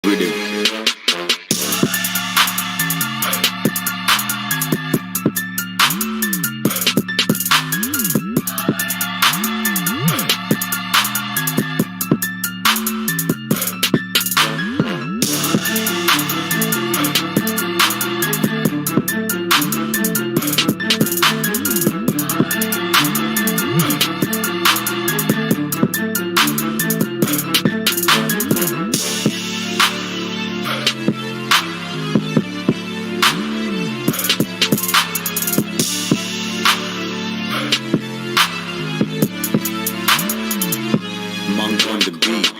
Rhythm. Monk on the beat.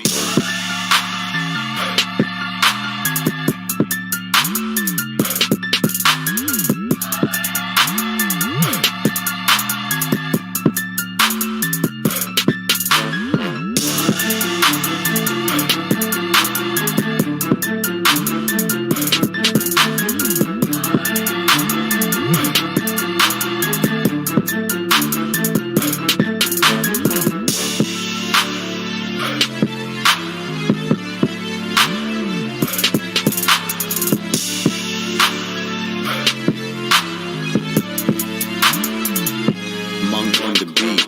Monk on the beat.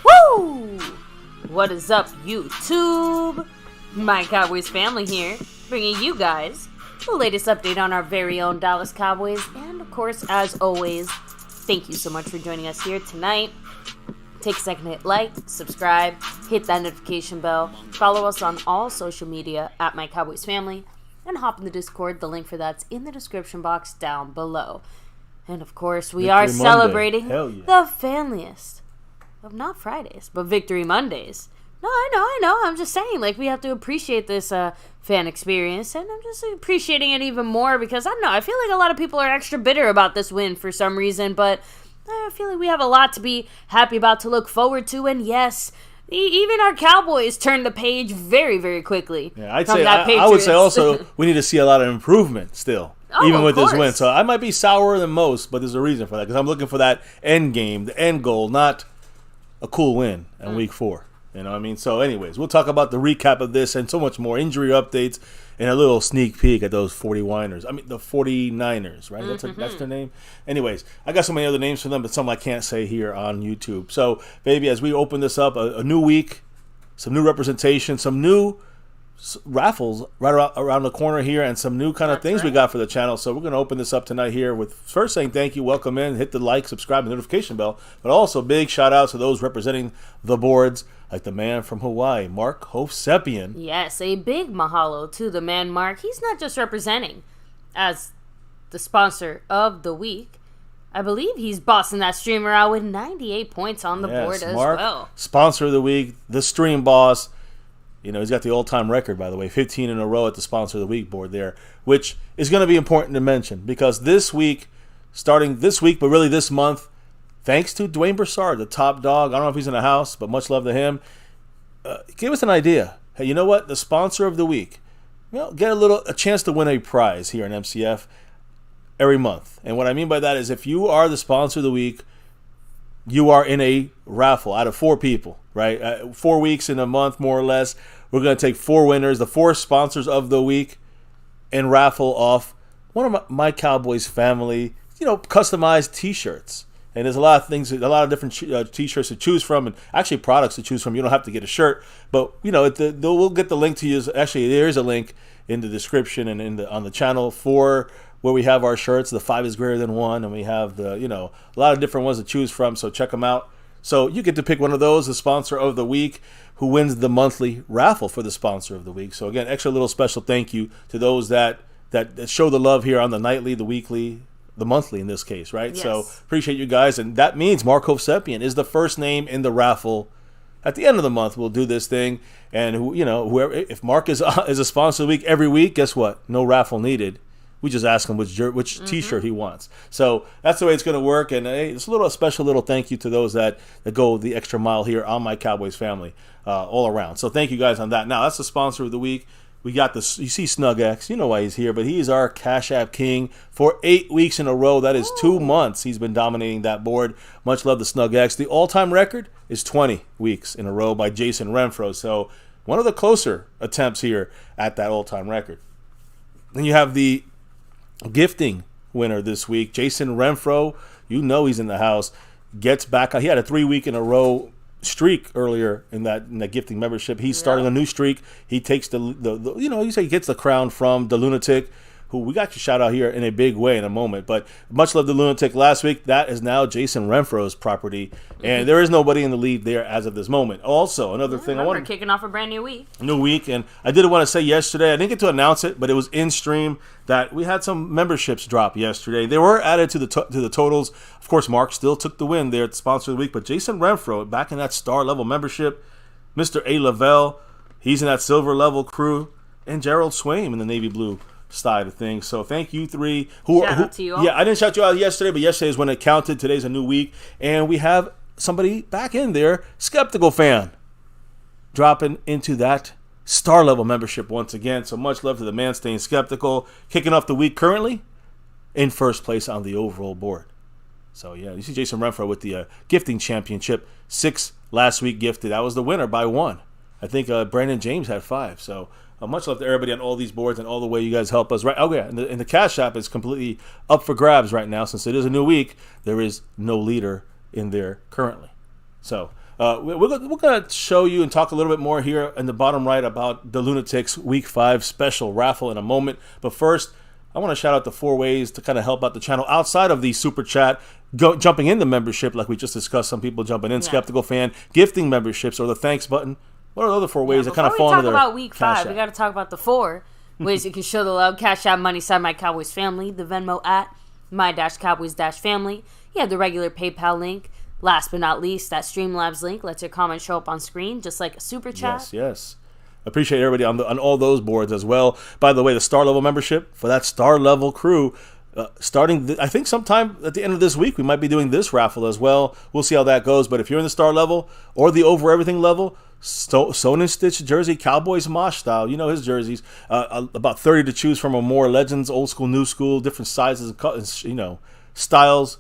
Woo! What is up, YouTube? My Cowboys family here, bringing you guys the latest update on our very own Dallas Cowboys. And of course, as always, thank you so much for joining us here tonight. Take a second to hit like, subscribe, hit that notification bell, follow us on all social media at MyCowboysFamily, and hop in the Discord. The link for that's in the description box down below. And of course, we are Victory Monday. celebrating Hell yeah. the familiest of not Fridays, but Victory Mondays. No, I know. I'm just saying, like, we have to appreciate this fan experience, and I'm just appreciating it even more because I don't know. I feel like a lot of people are extra bitter about this win for some reason, but I feel like we have a lot to be happy about, to look forward to, and yes, even our Cowboys turned the page very, very quickly. Yeah, I'd from say that I would say Patriots. also we need to see a lot of improvement still, Oh, even of with this win. course. So I might be sourer than most, but there's a reason for that because I'm looking for that end game, the end goal, not a cool win in week 4. You know what I mean? So anyways, we'll talk about the recap of this and so much more, injury updates, and a little sneak peek at those 49ers. I mean, the 49ers, right? That's their name? Anyways, I got so many other names for them, but some I can't say here on YouTube. So, baby, as we open this up, a new week, some new representation, some new raffles right around the corner here, and some new kind of things we got for the channel. So we're going to open this up tonight here with first saying thank you, welcome in, hit the like, subscribe, and notification bell, but also big shout out to those representing the boards, like the man from Hawaii, Mark Hovsepian. Yes, a big mahalo to the man Mark. He's not just representing as the sponsor of the week. I believe he's bossing that streamer out with 98 points on the board as Mark, well. sponsor of the week, the stream boss. You know, he's got the all-time record, by the way, 15 in a row at the Sponsor of the Week board there, which is going to be important to mention because this week, starting this week, but really this month, thanks to Dwayne Broussard, the top dog. I don't know if he's in the house, but much love to him. Give us an idea. Hey, you know what? The Sponsor of the Week. Get a chance to win a prize here in MCF every month. And what I mean by that is if you are the Sponsor of the Week, you are in a raffle out of 4 people, right? 4 weeks in a month, more or less. We're going to take 4 winners, the 4 sponsors of the week, and raffle off one of my Cowboys family, customized T-shirts. And there's a lot of things, a lot of different T-shirts to choose from, and actually products to choose from. You don't have to get a shirt, but we'll get the link to use. Actually, there is a link in the description and on the channel for where we have our shirts. The 5 is greater than 1, and we have a lot of different ones to choose from. So check them out. So you get to pick one of those, the sponsor of the week, who wins the monthly raffle for the sponsor of the week. So again, extra little special thank you to those that show the love here on the nightly, the weekly, the monthly in this case, right? Yes. So appreciate you guys, and that means Mark Hovsepian is the first name in the raffle. At the end of the month, we'll do this thing, and whoever, if Mark is a sponsor of the week every week, guess what? No raffle needed. We just ask him which T-shirt he wants. So that's the way it's going to work. And it's a special little thank you to those that go the extra mile here on My Cowboys Family all around. So thank you guys on that. Now, that's the sponsor of the week. We got this. You see Snug X. You know why he's here, but he's our Cash App king for 8 weeks in a row. That is 2 months he's been dominating that board. Much love to Snug X. The all-time record is 20 weeks in a row by Jason Renfro. So one of the closer attempts here at that all-time record. Then you have the gifting winner this week, Jason Renfro. You know he's in the house. Gets back. He had a 3-week in a row streak earlier in that gifting membership. He's starting a new streak. He takes he gets the crown from the Lunatic, who we got you shout out here in a big way in a moment. But much love to Lunatic last week. That is now Jason Renfro's property, and there is nobody in the lead there as of this moment. Also, another thing we're kicking off a brand new week. And I did want to say yesterday, I didn't get to announce it, but it was in stream that we had some memberships drop yesterday. They were added to the totals. Of course, Mark still took the win there at the sponsor of the week, but Jason Renfro back in that star level membership. Mr. A. Lavelle, he's in that silver level crew, and Gerald Swaim in the navy blue side of things. So thank you three. Shout out to you all. Yeah, I didn't shout you out yesterday, but yesterday is when it counted. Today's a new week, and we have somebody back in there, Skeptical Fan, dropping into that star level membership once again. So much love to the man staying skeptical, kicking off the week currently in first place on the overall board. So yeah, you see Jason Renfro with the gifting championship, 6 last week gifted. That was the winner by 1. I think Brandon James had 5. So much love to everybody on all these boards and all the way you guys help us. Right? Oh yeah, and the Cash App is completely up for grabs right now since it is a new week. There is no leader in there currently. So we're going to show you and talk a little bit more here in the bottom right about the Lunatics Week 5 special raffle in a moment. But first, I want to shout out the 4 ways to kind of help out the channel outside of the super chat, jumping in the membership like we just discussed. Some people jumping in, Skeptical Fan, gifting memberships, or the thanks button. What are the other 4 ways that kind of fall into their Before we talk about Week 5, we got to talk about the 4 ways you can show the love. Cash App, money side, My Cowboys Family, the Venmo at My-Cowboys-Family. You have the regular PayPal link. Last but not least, that Streamlabs link lets your comment show up on screen, just like a super chat. Yes. Appreciate everybody on all those boards as well. By the way, the star level membership for that star level crew, starting, I think sometime at the end of this week, we might be doing this raffle as well. We'll see how that goes. But if you're in the star level or the over everything level, sewn and stitched jersey, Cowboys Mosh style, you know his jerseys, about 30 to choose from, or more legends, old school, new school, different sizes, styles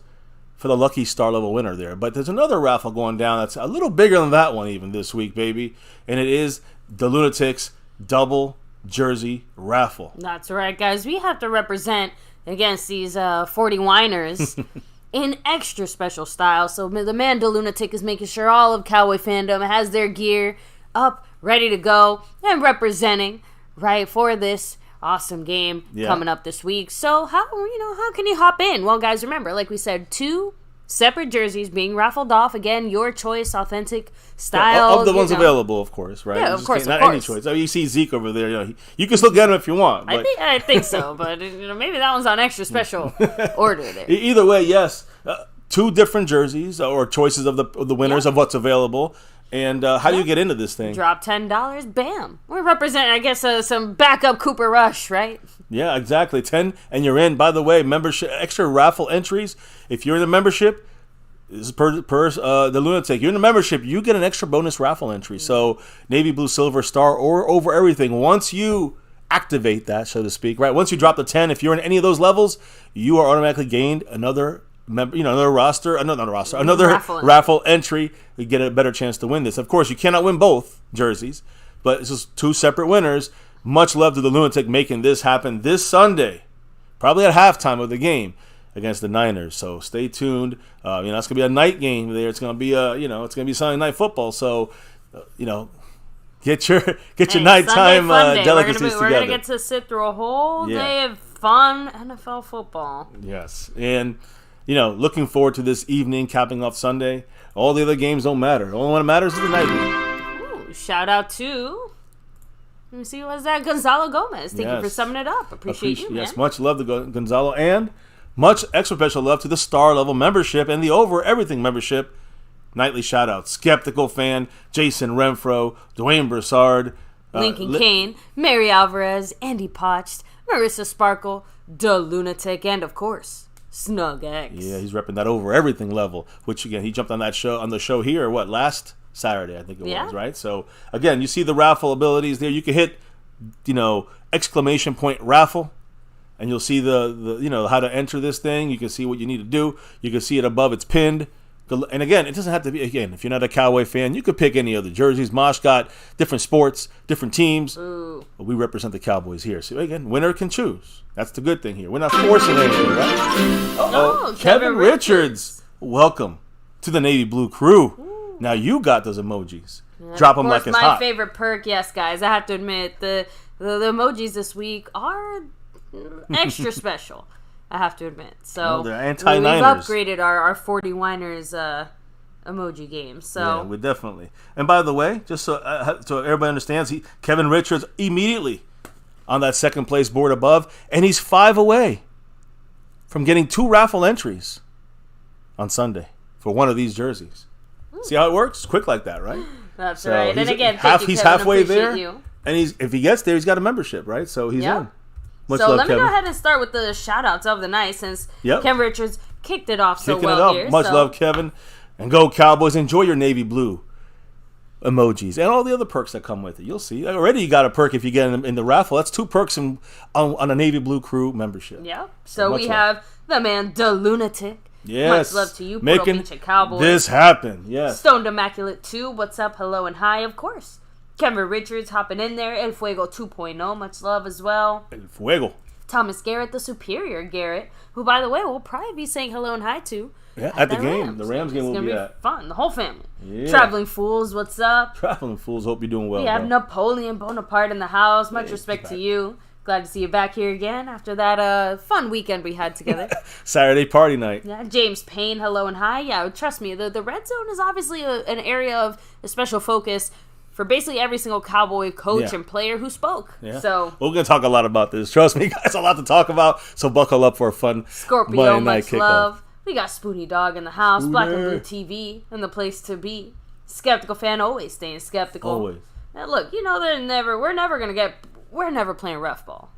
for the lucky star level winner there. But there's another raffle going down that's a little bigger than that one even this week, baby, and it is the Lunatics double jersey raffle. That's right, guys. We have to represent against these 40 whiners in extra special style. So the man, the Lunatic, is making sure all of Cowboy fandom has their gear up, ready to go, and representing right for this awesome game coming up this week. So how can you hop in? Well, guys, remember, like we said, 2 separate jerseys being raffled off. Again, your choice, authentic style. Of the ones available, of course, right? Yeah, of course. Not any choice. I mean, you see Zeke over there. You can still get him if you want. But I think so, but maybe that one's on extra special order there. Either way, yes. 2 different jerseys or choices of the winners of what's available. And how do you get into this thing? Drop $10, bam. We're representing, I guess, some backup Cooper Rush, right? Yeah, exactly. 10 and you're in. By the way, membership, extra raffle entries. If you're in the membership, this is per the Lunatic. You're in the membership, you get an extra bonus raffle entry. So navy blue, silver, star, or over everything. Once you activate that, so to speak, right? Once you drop the 10, if you're in any of those levels, you are automatically gained another another raffle entry. You get a better chance to win this. Of course, you cannot win both jerseys, but it's just 2 separate winners. Much love to the Lunatic making this happen this Sunday, probably at halftime of the game against the Niners. So stay tuned. It's going to be a night game there. It's going to be it's going to be Sunday night football. So get your nighttime delicacies together. We're going to get to sit through a whole day of fun NFL football. Yes, and looking forward to this evening, capping off Sunday. All the other games don't matter. The only one that matters is the night game. Ooh, shout out to, let me see, what's that? Gonzalo Gomez. Thank you for summing it up. Appreciate you, man. Yes, much love to Gonzalo. And Much extra special love to the star level membership and the Over Everything membership. Nightly shout out. Skeptical Fan, Jason Renfro, Dwayne Broussard, Lincoln Kane, Mary Alvarez, Andy Potched, Marissa Sparkle, Da Lunatic, and of course, Snug X. Yeah, he's repping that Over Everything level, which again, he jumped on the show here, last Saturday, I think it was, right? So again, you see the raffle abilities there. You can hit, exclamation point raffle, and you'll see the how to enter this thing. You can see what you need to do. You can see it above. It's pinned. And again, it doesn't have to be, if you're not a Cowboy fan, you could pick any other jerseys. Mosh got different sports, different teams. Ooh. But we represent the Cowboys here. So again, winner can choose. That's the good thing here. We're not forcing anything, right? Oh, Kevin Richards. Welcome to the Navy Blue crew. Ooh. Now you got those emojis. Yeah, Drop them like it's hot. My favorite perk, yes, guys. I have to admit, the emojis this week are extra special. I have to admit. So they're anti-Niners. We've upgraded our 40 Winers emoji game. So yeah, we definitely. And by the way, just so everybody understands, Kevin Richards immediately on that second place board above, and he's 5 away from getting 2 raffle entries on Sunday for one of these jerseys. See how it works? It's quick like that, right? That's right. And again, he's halfway there, and if he gets there, he's got a membership, right? So he's in. Much so love, let me Kevin. go ahead and start with the shout-outs of the night since Kevin Richards kicked it off so well here. Much love, Kevin. And go Cowboys. Enjoy your navy blue emojis and all the other perks that come with it. You'll see. Already you got a perk if you get in the raffle. That's 2 perks on a Navy Blue Crew membership. Yeah. So we have the man, Da Lunatic. Yes. Much love to you, making Beach Cowboys. this happen. Yes. Stoned Immaculate 2. What's up? Hello and hi, of course. Kevin Richards hopping in there. El Fuego 2.0. Much love as well. El Fuego. Thomas Garrett, the superior Garrett, who, by the way, we'll probably be saying hello and hi to. Yeah, at the game. Rams. The Rams game will be at. Fun. The whole family. Yeah. Traveling Fools, what's up? Traveling Fools, hope you're doing well. We have Napoleon Bonaparte in the house. Much respect to you. Glad to see you back here again after that fun weekend we had together. Saturday party night. Yeah, James Payne, hello and hi. Yeah, trust me, the red zone is obviously an area of a special focus for basically every single Cowboy coach and player who spoke. Yeah. So we're going to talk a lot about this. Trust me, guys, a lot to talk about. So buckle up for a fun Scorpio, Monday night much kickoff. love. We got Spoony Dog in the house. Spooner. Black and Blue TV and the place to be. Skeptical Fan always staying skeptical. Always. Now look, we're never playing rough ball.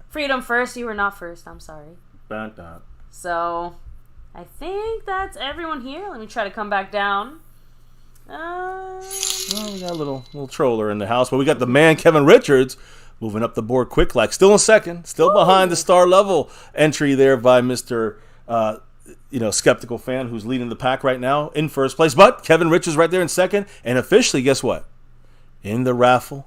Freedom first, you were not first. I'm sorry. Dun, dun. So, I think that's everyone here. Let me try to come back down. Well, we got a little troller in the house, but we got the man Kevin Richards moving up the board quick, like still in second, still behind the star level entry there by Mr. Skeptical Fan, who's leading the pack right now in first place. But Kevin Richards right there in second, and officially, guess what? In the raffle,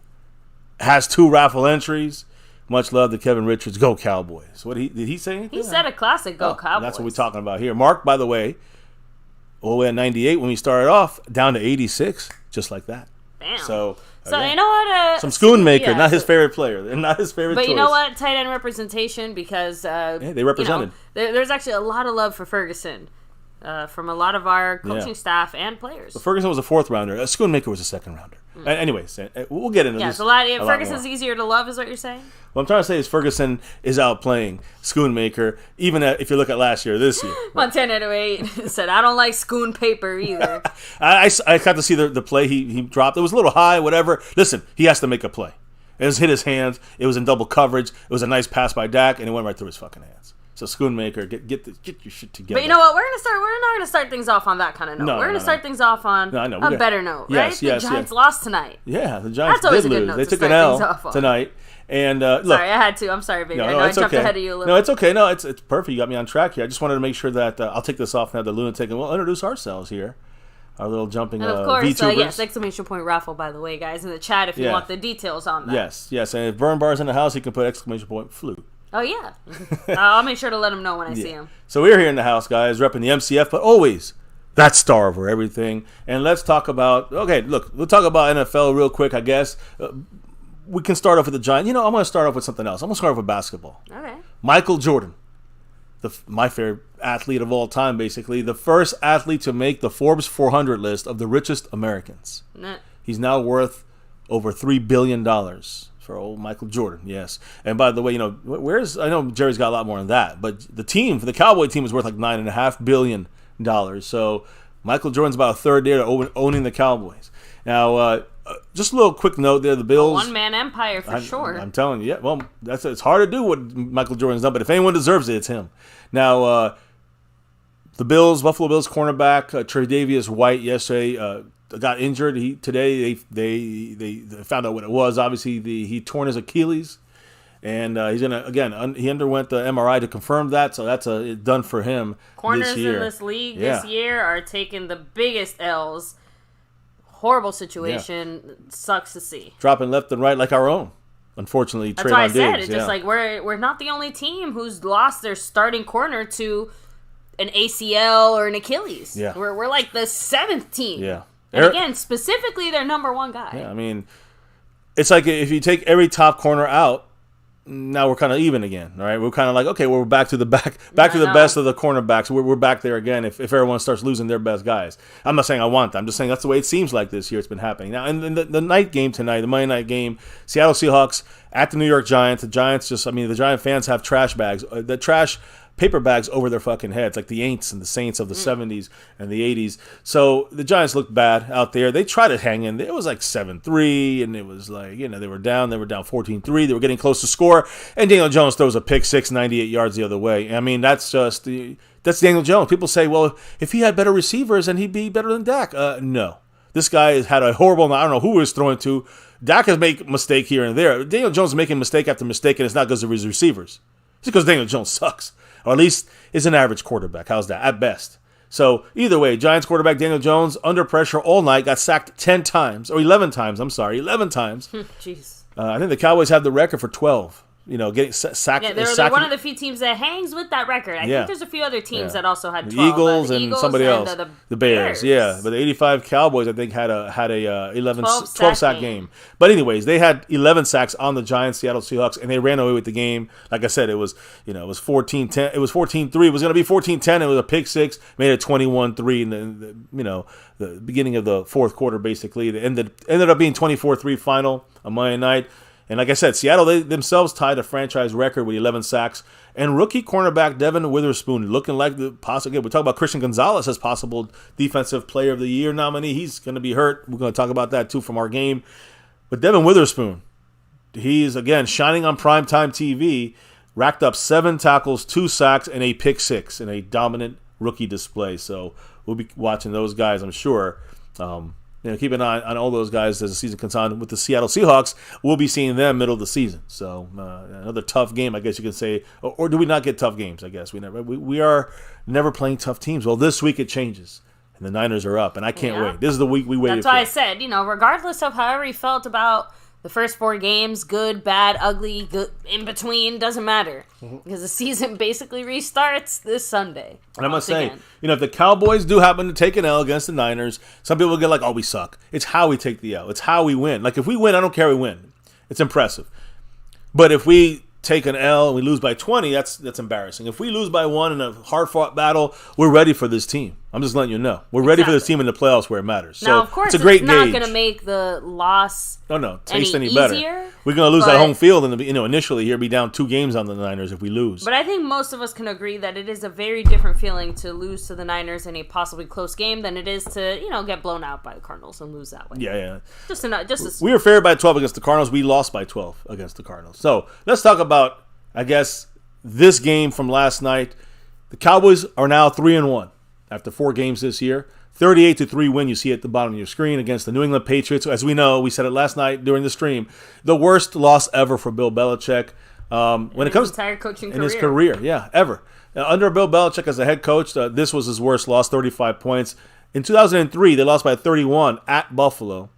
has 2 raffle entries. Much love to Kevin Richards. Go Cowboys. Did he say anything? He said a classic Go Cowboys. That's what we're talking about here. Mark, by the way, all the way at 98 when we started off, down to 86, just like that. Damn. So again, you know what? Some Schoonmaker, not his favorite player, and not his favorite choice. But you know what? Tight end representation, because they represented. There's actually a lot of love for Ferguson from a lot of our coaching staff and players. But Ferguson was a 4th rounder. Schoonmaker was a 2nd rounder. Anyways, we'll get into this. Yeah, Ferguson's easier to love, is what you're saying? What I'm trying to say is Ferguson is outplaying Schoonmaker, even if you look at last year, this year. Montana 8 said, I don't like Schoon paper either. I got to see the play he dropped. It was a little high, whatever. Listen, he has to make a play. It was hit his hands. It was in double coverage. It was a nice pass by Dak, and it went right through his fucking hands. So Schoonmaker, get your shit together. But you know what? We're not gonna start things off on that kind of note. We're gonna start things off on a better note, right? The Giants lost tonight. Yeah, the Giants That's always did a good lose. note They to took an start things L off on. tonight. And look, sorry, I had to. I'm sorry, baby. I know I jumped ahead of you a little. No, it's okay. No, it's perfect. You got me on track here. I just wanted to make sure that I'll take this off now, the Lunatic, and we'll introduce ourselves here. Our little jumping and of course, VTubers. yes, exclamation point raffle, by the way, guys, in the chat if you want the details on that. Yes. And if Burn Bar's in the house, he can put exclamation point flute. Oh, yeah. I'll make sure to let him know when I see him. So we're here in the house, guys, repping the MCF, but always that star over everything. And let's talk about, we'll talk about NFL real quick, I guess. We can start off with the Giants. I'm going to start off with something else. I'm going to start off with basketball. Okay. Michael Jordan, my favorite athlete of all time, basically. The first athlete to make the Forbes 400 list of the richest Americans. Nah. He's now worth over $3 billion. For old Michael Jordan, yes. And by the way, I know Jerry's got a lot more than that, but the Cowboy team is worth like $9.5 billion. So Michael Jordan's about a third there to owning the Cowboys. Now, just a little quick note there. The Bills, one-man empire for sure. I'm telling you, yeah. Well, it's hard to do what Michael Jordan's done, but if anyone deserves it, it's him. Now, the Buffalo Bills cornerback Tre'Davious White yesterday got injured. Today they found out what it was. Obviously, he torn his Achilles, and he's gonna he underwent the MRI to confirm that. So that's done for him. Corners this year. in this league this year are taking the biggest L's. Horrible situation. Yeah. Sucks to see. Dropping left and right like our own. Unfortunately, that's why I said it's just like we're not the only team who's lost their starting corner to an ACL or an Achilles. Yeah, we're like the 7th team. Yeah, and again, specifically their number one guy. Yeah, I mean, it's like if you take every top corner out, now we're kind of even again, all right? We're kind of like, okay, we're back to the best of the cornerbacks. We're back there again if everyone starts losing their best guys. I'm not saying I want that. I'm just saying that's the way it seems like this year it's been happening. Now, and the night game tonight, the Monday night game, Seattle Seahawks at the New York Giants. The Giants the Giant fans have trash bags. Paper bags over their fucking heads, like the Aints and the Saints of the 70s and the 80s. So the Giants looked bad out there. They tried to hang in. It was like 7-3, and it was like, they were down 14-3. They were getting close to score, and Daniel Jones throws a pick six, 98 yards the other way. I mean, that's Daniel Jones. People say, well, if he had better receivers, then he'd be better than Dak. No. This guy has had a horrible, I don't know who he was throwing to. Dak has made a mistake here and there. Daniel Jones is making mistake after mistake, and it's not because of his receivers. It's because Daniel Jones sucks. Or at least is an average quarterback. How's that? At best. So either way, Giants quarterback Daniel Jones under pressure all night, got sacked 11 times. 11 times. Jeez. I think the Cowboys have the record for 12. Getting sacked. Yeah, they're one of the few teams that hangs with that record. I think there's a few other teams that also had 12. The Eagles and somebody else. The Bears. Yeah, but the 85 Cowboys I think had a 12 sack game. But anyways, they had 11 sacks on the Giants, Seattle Seahawks, and they ran away with the game. Like I said, it was 14-10. It was 14-3. It was going to be 14-10. It was a pick six, made it 21-3 in the beginning of the fourth quarter. Basically, it ended up being 24-3 final on Monday night. And like I said, Seattle, they themselves tied a franchise record with 11 sacks. And rookie cornerback Devin Witherspoon looking like the possible. We talk about Christian Gonzalez as possible Defensive Player of the Year nominee. He's going to be hurt. We're going to talk about that too from our game. But Devin Witherspoon, he's again shining on primetime TV. Racked up 7 tackles, 2 sacks, and a pick six in a dominant rookie display. So we'll be watching those guys, I'm sure. Keep an eye on all those guys as the season comes on. With the Seattle Seahawks, we'll be seeing them middle of the season. So another tough game, I guess you can say. Or do we not get tough games? I guess we are never playing tough teams. Well, this week it changes, and the Niners are up, and I can't wait. This is the week we waited for. That's why I said, regardless of however you felt about the first 4 games, good, bad, ugly, good, in between, doesn't matter. Because the season basically restarts this Sunday. And I must say, if the Cowboys do happen to take an L against the Niners, some people get like, oh, we suck. It's how we take the L. It's how we win. Like, if we win, I don't care we win. It's impressive. But if we take an L and we lose by 20, that's embarrassing. If we lose by 1 in a hard-fought battle, we're ready for this team. I'm just letting you know. We're ready for this team in the playoffs where it matters. Now, so of course, it's a great not gauge. going to make the loss taste any easier, better. We're going to lose at home field, and initially here be down 2 games on the Niners if we lose. But I think most of us can agree that it is a very different feeling to lose to the Niners in a possibly close game than it is to get blown out by the Cardinals and lose that way. Yeah. We were favored by 12 against the Cardinals. We lost by 12 against the Cardinals. So let's talk about, I guess, this game from last night. The Cowboys are now 3-1 after 4 games this year. 38-3 win, you see at the bottom of your screen, against the New England Patriots. As we know, we said it last night during the stream, the worst loss ever for Bill Belichick. When it comes entire coaching in his career, ever. Under Bill Belichick as a head coach, this was his worst loss, 35 points. In 2003, they lost by 31 at Buffalo.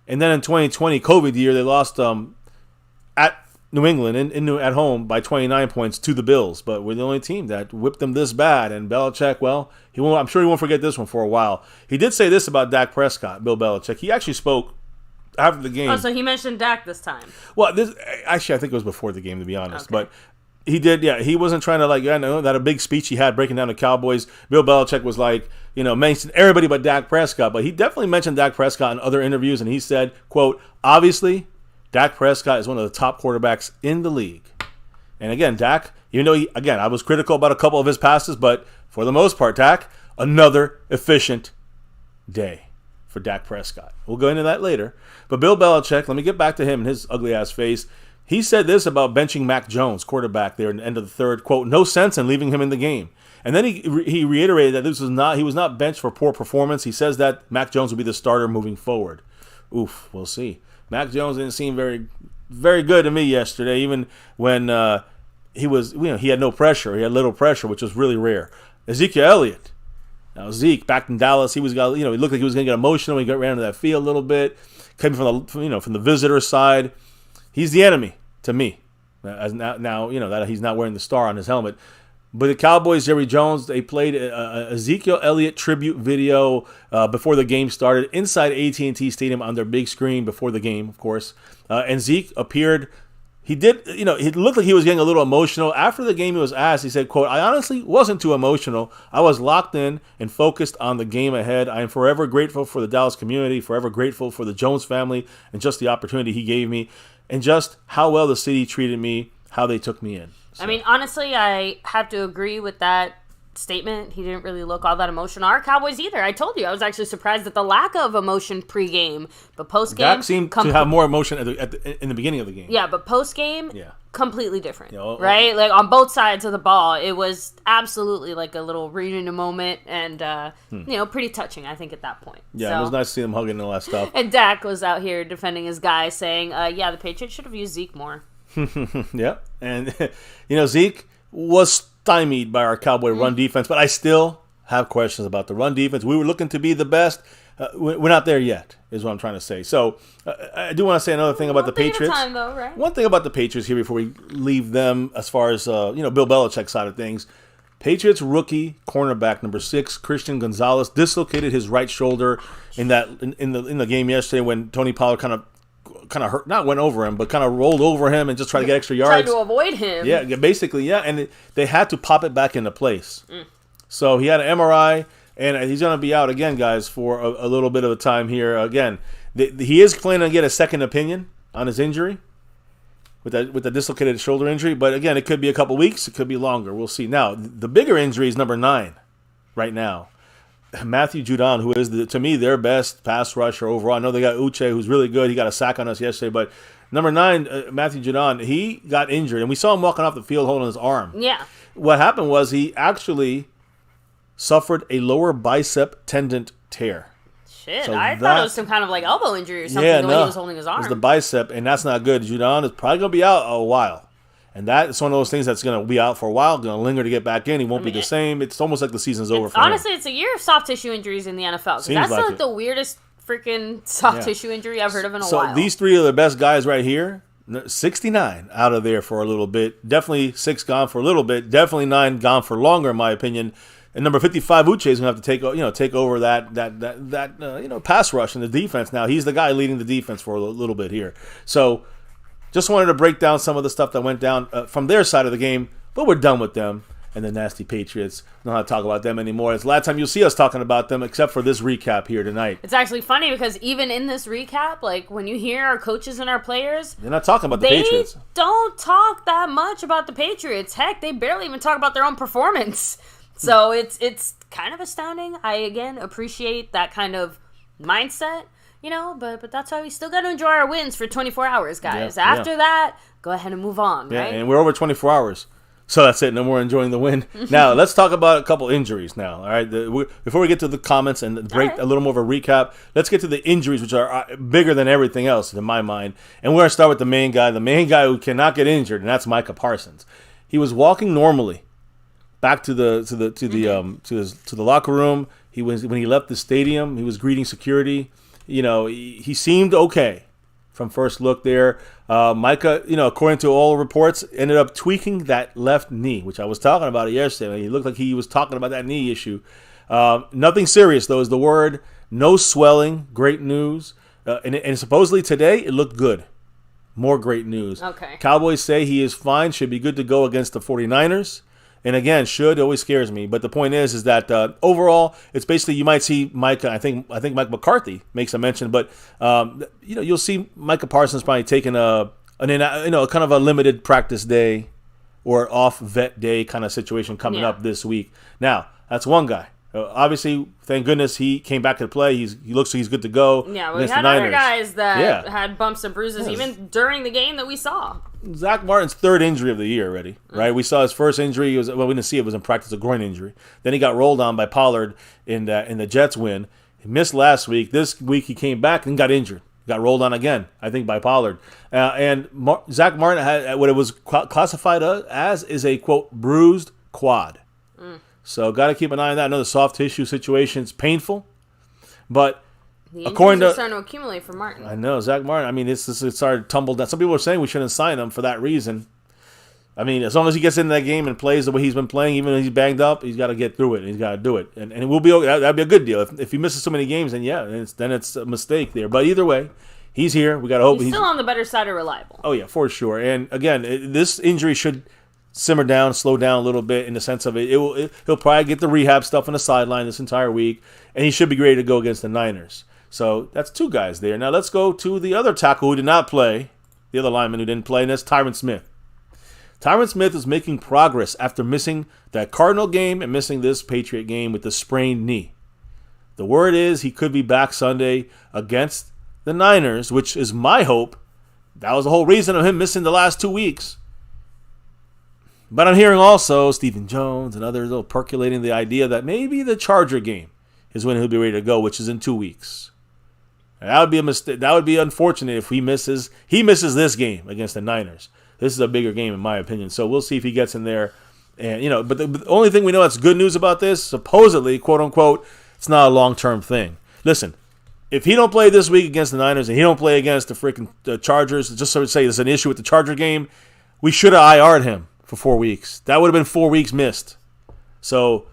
And then in 2020, COVID year, they lost at New England at home by 29 points to the Bills, but we're the only team that whipped them this bad. And Belichick, well, I'm sure he won't forget this one for a while. He did say this about Dak Prescott, Bill Belichick. He actually spoke after the game. Oh, so he mentioned Dak this time. Well, I think it was before the game, to be honest. Okay. But he did, he wasn't trying to that a big speech he had breaking down the Cowboys. Bill Belichick was like, mentioned everybody but Dak Prescott, but he definitely mentioned Dak Prescott in other interviews, and he said, quote, obviously, Dak Prescott is one of the top quarterbacks in the league. And again, Dak, even though I was critical about a couple of his passes, but for the most part, Dak, another efficient day for Dak Prescott. We'll go into that later. But Bill Belichick, let me get back to him and his ugly-ass face. He said this about benching Mac Jones, quarterback there in the end of the third, quote, no sense in leaving him in the game. And then he reiterated that he was not benched for poor performance. He says that Mac Jones will be the starter moving forward. Oof, we'll see. Mac Jones didn't seem very, very good to me yesterday, even when he had no pressure. He had little pressure, which was really rare. Ezekiel Elliott. Now Zeke back in Dallas, he looked like he was going to get emotional when he ran into that field a little bit. Coming from the visitor side, he's the enemy to me. As now that he's not wearing the star on his helmet. But the Cowboys, Jerry Jones, they played a Ezekiel Elliott tribute video before the game started inside AT&T Stadium on their big screen before the game, of course. And Zeke appeared. He looked like he was getting a little emotional. After the game, he was asked, he said, quote, I honestly wasn't too emotional. I was locked in and focused on the game ahead. I am forever grateful for the Dallas community, forever grateful for the Jones family, and just the opportunity he gave me, and just how well the city treated me, how they took me in. So. I mean, honestly, I have to agree with that statement. He didn't really look all that emotional. Our Cowboys either. I told you, I was actually surprised at the lack of emotion pre-game, but post-game... Dak seemed to have more emotion in the beginning of the game. Yeah, but post-game, completely different, Yeah, right? Like, on both sides of the ball, it was absolutely like a little reading a moment and, pretty touching, I think, at that point. Yeah, so, it was nice to see them hugging and all that stuff. And Dak was out here defending his guy, saying, the Patriots should have used Zeke more. Yeah, and, Zeke was stymied by our Cowboy run defense, but I still have questions about the run defense. We were looking to be the best. We're not there yet, is what I'm trying to say. So I do want to say another thing about the Patriots. One thing at a time, though, right? One thing about the Patriots here before we leave them as far as, Bill Belichick's side of things. Patriots rookie cornerback number 6, Christian Gonzalez, dislocated his right shoulder in the game yesterday when Tony Pollard kind of hurt, not went over him, but kind of rolled over him and just tried to get extra yards. Tried to avoid him. Yeah, basically, yeah. And they had to pop it back into place. So he had an MRI, and he's going to be out again, guys, for a little bit of a time here. Again, he is planning to get a second opinion on his injury with the dislocated shoulder injury. But again, it could be a couple weeks. It could be longer. We'll see. Now, the bigger injury is number 9 right now. Matthew Judon, who is, to me, their best pass rusher overall. I know they got Uche, who's really good. He got a sack on us yesterday. But number 9, Matthew Judon, he got injured. And we saw him walking off the field holding his arm. Yeah. What happened was he actually suffered a lower bicep tendon tear. Shit, I thought it was some kind of like elbow injury or something the way he was holding his arm. It was the bicep, and that's not good. Judon is probably going to be out a while. And that's one of those things that's going to be out for a while, going to linger to get back in. He won't be the same. It's almost like the season's over for him. Honestly, it's a year of soft tissue injuries in the NFL. That's like the weirdest freaking soft tissue injury I've heard of in a while. So these 3 are the best guys right here. 69 out of there for a little bit. Definitely 6 gone for a little bit. Definitely 9 gone for longer, in my opinion. And number 55, Uche, is going to have to take over that pass rush in the defense. Now he's the guy leading the defense for a little bit here. So just wanted to break down some of the stuff that went down from their side of the game, but we're done with them. And the nasty Patriots, don't know how to talk about them anymore. It's the last time you'll see us talking about them, except for this recap here tonight. It's actually funny because even in this recap, like when you hear our coaches and our players, they're not talking about the Patriots. They don't talk that much about the Patriots. Heck, they barely even talk about their own performance. So it's kind of astounding. I, again, appreciate that kind of mindset. But that's why we still got to enjoy our wins for 24 hours, guys. After that, go ahead and move on, right? And we're over 24 hours. So that's it. No more enjoying the win. Now, let's talk about a couple injuries now, all right? Before we get to the comments and break a little more of a recap, let's get to the injuries, which are bigger than everything else, in my mind. And we're going to start with the main guy who cannot get injured, and that's Micah Parsons. He was walking normally back to the locker room. When he left the stadium, he was greeting security. He seemed okay from first look there. Micah, according to all reports, ended up tweaking that left knee, which I was talking about it yesterday. He looked like he was talking about that knee issue. Nothing serious, though, is the word. No swelling. Great news. And supposedly today, it looked good. More great news. Okay. Cowboys say he is fine, should be good to go against the 49ers. And again, should always scares me. But the point is that overall, it's basically you might see Micah. I think Mike McCarthy makes a mention, but you'll see Micah Parsons probably taking kind of a limited practice day or off vet day kind of situation coming up this week. Now that's one guy. Obviously, thank goodness he came back to play. He looks like he's good to go. Yeah, we had other guys that had bumps and bruises even during the game that we saw. Zach Martin's third injury of the year already, right? We saw his first injury. We didn't see it. It was in practice, a groin injury. Then he got rolled on by Pollard in the Jets win. He missed last week. This week he came back and got injured. Got rolled on again, I think, by Pollard. Zach Martin had what it was classified as is a, quote, bruised quad. So got to keep an eye on that. I know the soft tissue situation is painful, but according to starting to accumulate for Martin. I know Zach Martin. I mean, it's started to tumble down. Some people are saying we shouldn't sign him for that reason. I mean, as long as he gets into that game and plays the way he's been playing, even though he's banged up, he's got to get through it. He's got to do it, and it will be okay. That'd be a good deal. If he misses so many games, then it's a mistake there. But either way, he's here. We got to hope he's still on the better side of reliable. Oh yeah, for sure. And again, this injury should simmer down, slow down a little bit in the sense of he'll probably get the rehab stuff on the sideline this entire week, and he should be ready to go against the Niners. So that's two guys there. Now let's go to the other tackle who did not play, the other lineman who didn't play, and that's Tyron Smith. Tyron Smith is making progress after missing that Cardinal game and missing this Patriot game with the sprained knee. The word is he could be back Sunday against the Niners, which is my hope. That was the whole reason of him missing the last 2 weeks. But I'm hearing also Stephen Jones and others percolating the idea that maybe the Charger game is when he'll be ready to go, which is in 2 weeks. And that would be a mistake. That would be unfortunate if he misses this game against the Niners. This is a bigger game in my opinion. So we'll see if he gets in there. And but the only thing we know that's good news about this, supposedly, quote unquote, it's not a long-term thing. Listen, if he don't play this week against the Niners and he don't play against the freaking Chargers, just so to say there's an issue with the Charger game, we should have IR'd him for 4 weeks. That would have been 4 weeks missed. So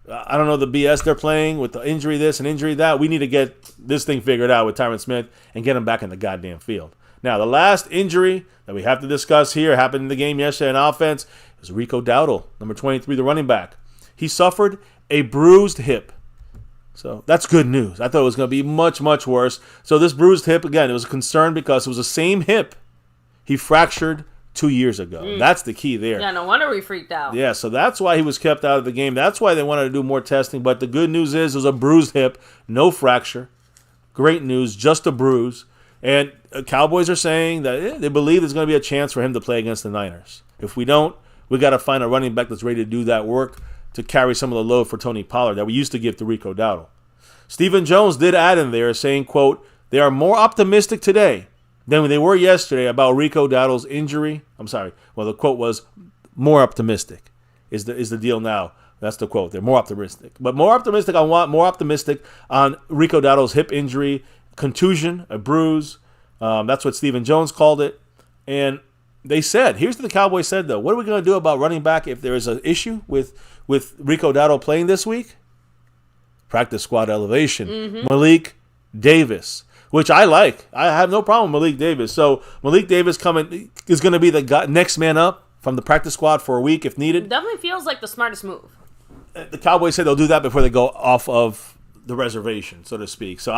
I don't know the BS they're playing with the injury this and injury that. We need to get this thing figured out with Tyron Smith and get him back in the goddamn field. Now, the last injury that we have to discuss here happened in the game yesterday on offense. It was Rico Dowdle, number 23, the running back. He suffered a bruised hip. So that's good news. I thought it was going to be much, much worse. So this bruised hip, again, it was a concern because it was the same hip he fractured 2 years ago. That's the key there. Yeah, no wonder we freaked out. Yeah, so that's why he was kept out of the game. That's why they wanted to do more testing. But the good news is it was a bruised hip, no fracture. Great news, just a bruise. And Cowboys are saying that they believe there's going to be a chance for him to play against the Niners. If we don't, we got to find a running back that's ready to do that work to carry some of the load for Tony Pollard that we used to give to Rico Dowdle. Stephen Jones did add in there saying, quote, they are more optimistic today than they were yesterday about Rico Dowdle's injury. I'm sorry. Well, the quote was more optimistic is the deal now. That's the quote. They're more optimistic. But more optimistic on Rico Dowdle's hip injury, contusion, a bruise. That's what Stephen Jones called it. And they said, here's what the Cowboys said, though. What are we going to do about running back if there is an issue with Rico Dowdle playing this week? Practice squad elevation. Malik Davis, which I like. I have no problem with Malik Davis. So Malik Davis is going to be the next man up from the practice squad for a week if needed. It definitely feels like the smartest move. The Cowboys said they'll do that before they go off of the reservation, so to speak. So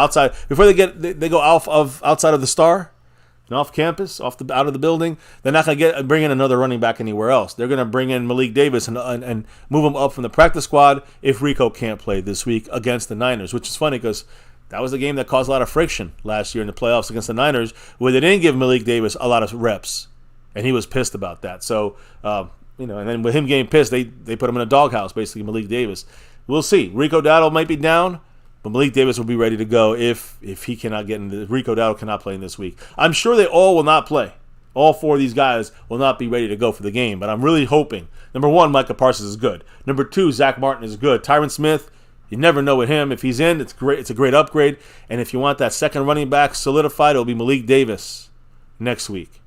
before they go outside of the Star and off campus, out of the building, they're not going to bring in another running back anywhere else. They're going to bring in Malik Davis and move him up from the practice squad if Rico can't play this week against the Niners, which is funny because that was the game that caused a lot of friction last year in the playoffs against the Niners, where they didn't give Malik Davis a lot of reps, and he was pissed about that. So, and then with him getting pissed, they put him in a doghouse, basically, Malik Davis. We'll see. Rico Dowdle might be down, but Malik Davis will be ready to go if he cannot get in. Rico Dowdle cannot play in this week. I'm sure they all will not play. All four of these guys will not be ready to go for the game, but I'm really hoping. Number one, Micah Parsons is good. Number two, Zach Martin is good. Tyron Smith, you never know with him. If he's in, it's great. It's a great upgrade. And if you want that second running back solidified, it'll be Malik Davis next week,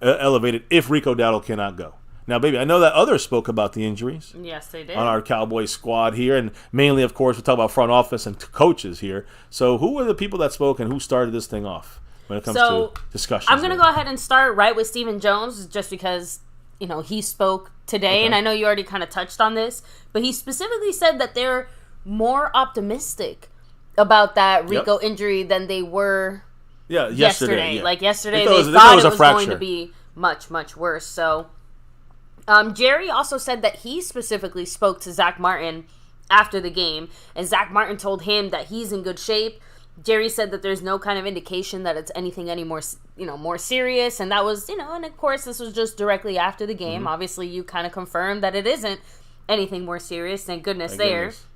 elevated if Rico Dowdle cannot go. Now, baby, I know that others spoke about the injuries. Yes, they did. On our Cowboys squad here. And mainly, of course, we talk about front office and coaches here. So who were the people that spoke and who started this thing off when it comes to discussions? I'm going to go ahead and start right with Stephen Jones just because, he spoke today, Okay. and I know you already kind of touched on this, but he specifically said that they're more optimistic about that Rico injury than they were yesterday. Yeah. Like yesterday, They they thought thought it was it a was going fracture. to be much, much worse. So, Jerry also said that he specifically spoke to Zach Martin after the game, and Zach Martin told him that he's in good shape. Jerry said that there's no kind of indication that it's anything any more, more serious, and that was, and of course this was just directly after the game. Mm-hmm. Obviously, you kind of confirmed that it isn't anything more serious. Thank goodness there. Goodness.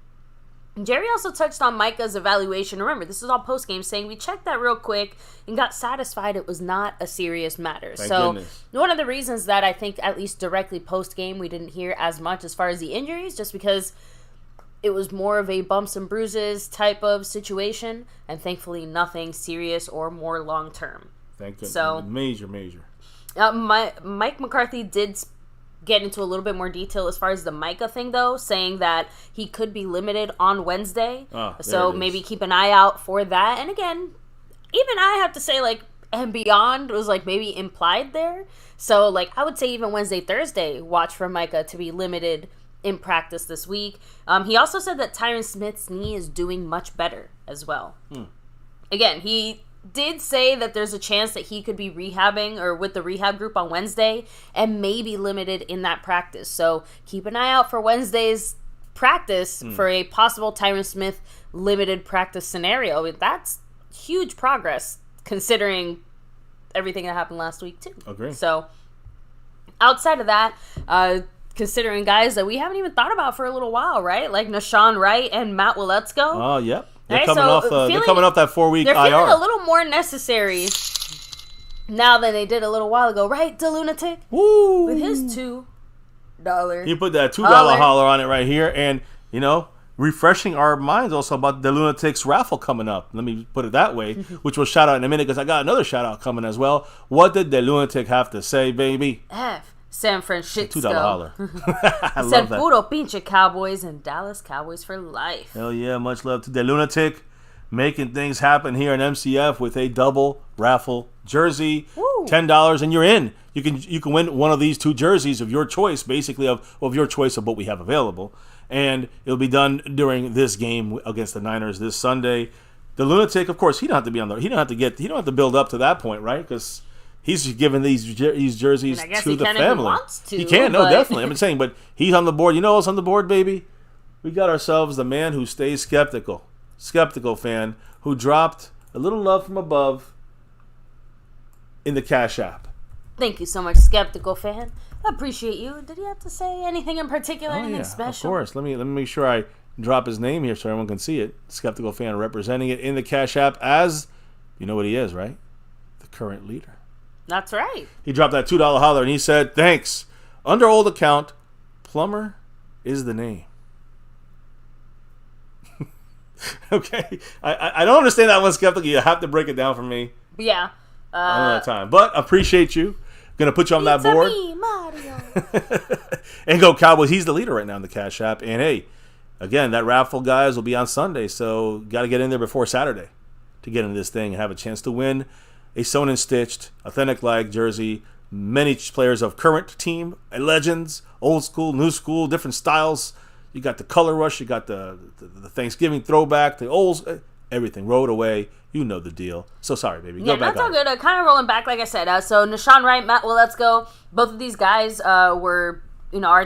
Jerry also touched on Micah's evaluation. Remember, this is all post-game, saying we checked that real quick and got satisfied it was not a serious matter. Thank so goodness. one of the reasons that I think at least directly post-game we didn't hear as much as far as the injuries, just because it was more of a bumps and bruises type of situation, and thankfully nothing serious or more long-term. Thank goodness. So, Major. Mike McCarthy did get into a little bit more detail as far as the Micah thing, though, saying that he could be limited on Wednesday. So maybe keep an eye out for that. And again, even I have to say, like, and beyond was, like, maybe implied there. So, like, I would say even Wednesday, Thursday, watch for Micah to be limited in practice this week. He also said that Tyron Smith's knee is doing much better as well. Again, he did say that there's a chance that he could be rehabbing or with the rehab group on Wednesday and maybe limited in that practice. So keep an eye out for Wednesday's practice for a possible Tyron Smith limited practice scenario. That's huge progress considering everything that happened last week too. Agree. So outside of that, considering guys that we haven't even thought about for a little while, right? Like Nashawn Wright and Matt Waletzko. Oh, yep. They're Right, coming so off. They're coming off that 4-week They're IR. feeling a little more necessary now than they did a little while ago, right? The lunatic Woo! with his $2. You put that $2 holler on it right here, and refreshing our minds also about the Lunatics raffle coming up. Let me put it that way, which we'll shout out in a minute because I got another shout out coming as well. What did the Lunatic have to say, baby? San Francisco. $2 holler. I Said love that. Puro pinche Cowboys and Dallas Cowboys for life. Hell yeah, much love to the Lunatic, making things happen here in MCF with a double raffle jersey. Woo. $10 and you're in. You can win one of these 2 jerseys of your choice, basically of your choice of what we have available, and it'll be done during this game against the Niners this Sunday. The Lunatic, of course, he don't have to be on there. He don't have to build up to that point, right? Because he's giving these jerseys I guess to he the can if he family. wants to, He can, no, but- definitely. I'm saying, but he's on the board. You know what's on the board, baby? We got ourselves the man who stays skeptical fan who dropped a little love from above in the Cash App. Thank you so much, Skeptical fan. I appreciate you. Did you have to say anything in particular? Anything special? Of course. Let me make sure I drop his name here so everyone can see it. Skeptical fan representing it in the Cash App as, you know what he is, right? The current leader. That's right. He dropped that $2 holler and he said, thanks. Under old account, Plumber is the name. Okay. I don't understand that one, Skeptical. You have to break it down for me. But yeah. I don't have time. But appreciate you. Gonna put you on that board. Me, Mario. And go Cowboys. He's the leader right now in the Cash App. And hey, again, that raffle, guys, will be on Sunday. So got to get in there before Saturday to get into this thing and have a chance to win a sewn and stitched, authentic lag jersey. Many players of current team, legends, old school, new school, different styles. You got the color rush. You got the Thanksgiving throwback, the old, everything. Rolled away. You know the deal. So sorry, baby. Go back that's all on. good. Kind of rolling back, like I said. So Nashawn Wright, Matt Waletzko, both of these guys are